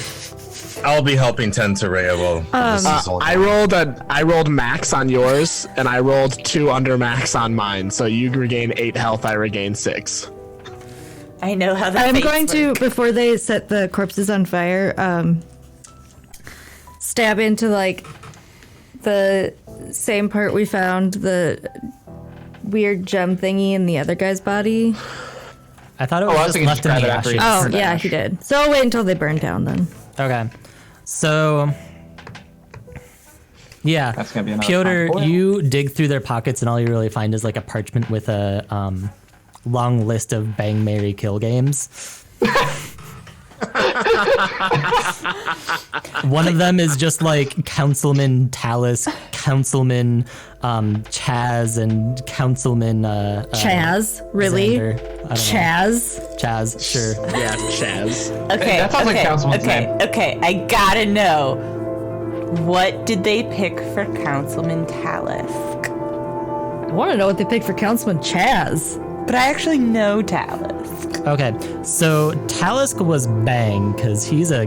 I'll be helping tend to Rhea while this is all I rolled max on yours, and I rolled 2 under max on mine. So you regain 8 health, I regain 6. I know how that I'm going to, before they set the corpses on fire, stab into the same part we found, the weird gem thingy in the other guy's body. I thought it I was was just thinking left in just the grab it after ashes. you- Oh, For yeah, dash. he did. So I'll wait until they burn down then. Okay. So, yeah. That's gonna be another Piotr, time. you dig through their pockets and all you really find is a parchment with a long list of bang, marry, kill games. One of them is just Councilman Talus, Councilman Chaz, and Councilman Chaz? Really? Xander. I don't know. Chaz, sure. Yeah, Chaz. Okay, that sounds like Councilman's name. Okay, I gotta know. What did they pick for Councilman Talisk? I want to know what they picked for Councilman Chaz. But I actually know Talisk. Okay, so Talisk was bang because he's a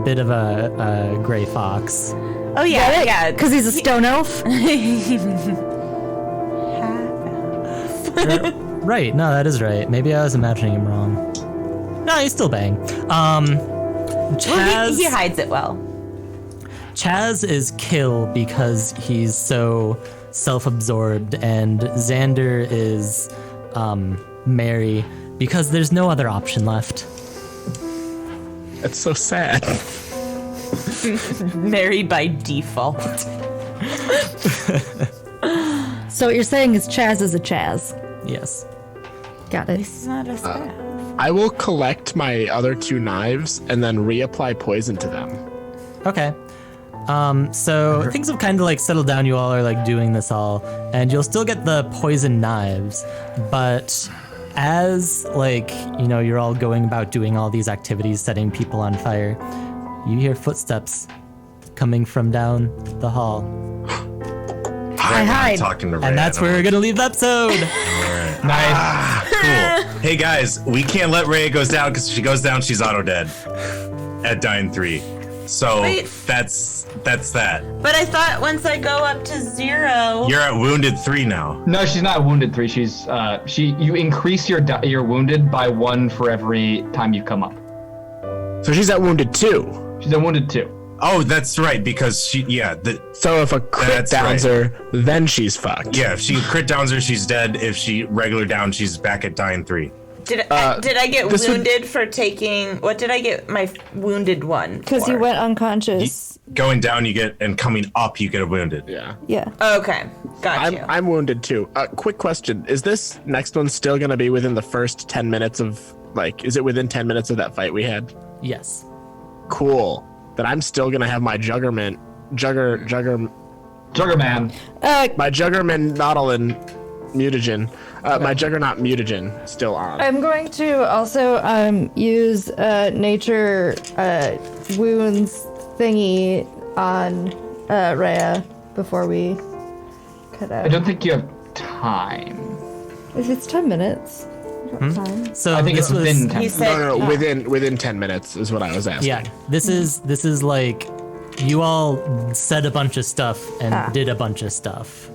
bit of a gray fox. Oh yeah, yeah. Because he's a stone elf? Right, no, that is right. Maybe I was imagining him wrong. No, he's still bang. Chaz, Well, he hides it well. Chaz is kill because he's so self-absorbed, and Xander is marry because there's no other option left. That's so sad. Married by default. So what you're saying is Chaz is a Chaz. Yes. Got it. This is not a staff. I will collect my other 2 knives and then reapply poison to them. Okay. So things have kind of settled down. You all are doing this all, and you'll still get the poison knives, but as you're all going about doing all these activities, setting people on fire, you hear footsteps coming from down the hall, I hide. talking to Rhea. and that's where we're gonna leave the episode. Nice. Cool. Hey guys, we can't let Rhea goes down because if she goes down, she's auto dead at dying 3. So Wait. that's that. But I thought once I go up to 0. You're at wounded 3 now. No, she's not wounded 3. She's you increase your wounded by 1 for every time you come up. So she's at wounded 2. She's at wounded 2. Oh, that's right, because So if a crit That's downs right. her, then she's fucked. if she crit downs her, she's dead. If she regular down, she's back at dying 3. Did I get this would- wounded for taking? What did I get my wounded one? Because for? you went unconscious. Going down, you get, and coming up, you get a wounded. Yeah. Yeah. Okay, got you. I'm wounded too. Quick question. Is this next one still going to be within the first 10 minutes of, is it within 10 minutes of that fight we had? Yes. Cool. Then I'm still going to have my Juggerman Juggerman. my Juggerman Nautilin mutagen. My Juggernaut mutagen still on. I'm going to also use nature wounds thingy on Rhea before we cut out. I don't think you have time. If it's 10 minutes, I got time. So I think this it's was, within 10. You said No, within 10 minutes is what I was asking. yeah. This is like you all said a bunch of stuff and did a bunch of stuff.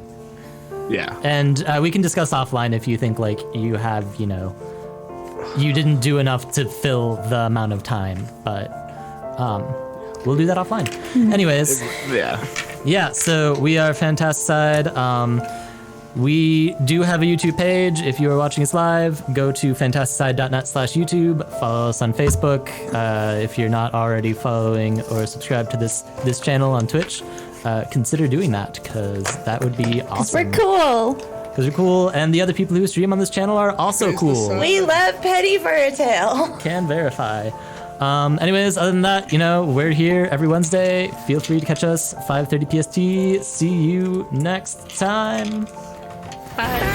Yeah. And we can discuss offline if you think like you have, you didn't do enough to fill the amount of time, but we'll do that offline. Anyways, Yeah. so we are Fantasticide. We do have a YouTube page. If you are watching us live, go to fantasticide.net/YouTube. Follow us on Facebook. If you're not already following or subscribed to this channel on Twitch, consider doing that because that would be awesome. We're cool. Because we're cool, and the other people who stream on this channel are also cool. we love Penny for a Tail. Can verify. Anyways, other than that, we're here every Wednesday. Feel free to catch us 5:30 PST. See you next time. Bye.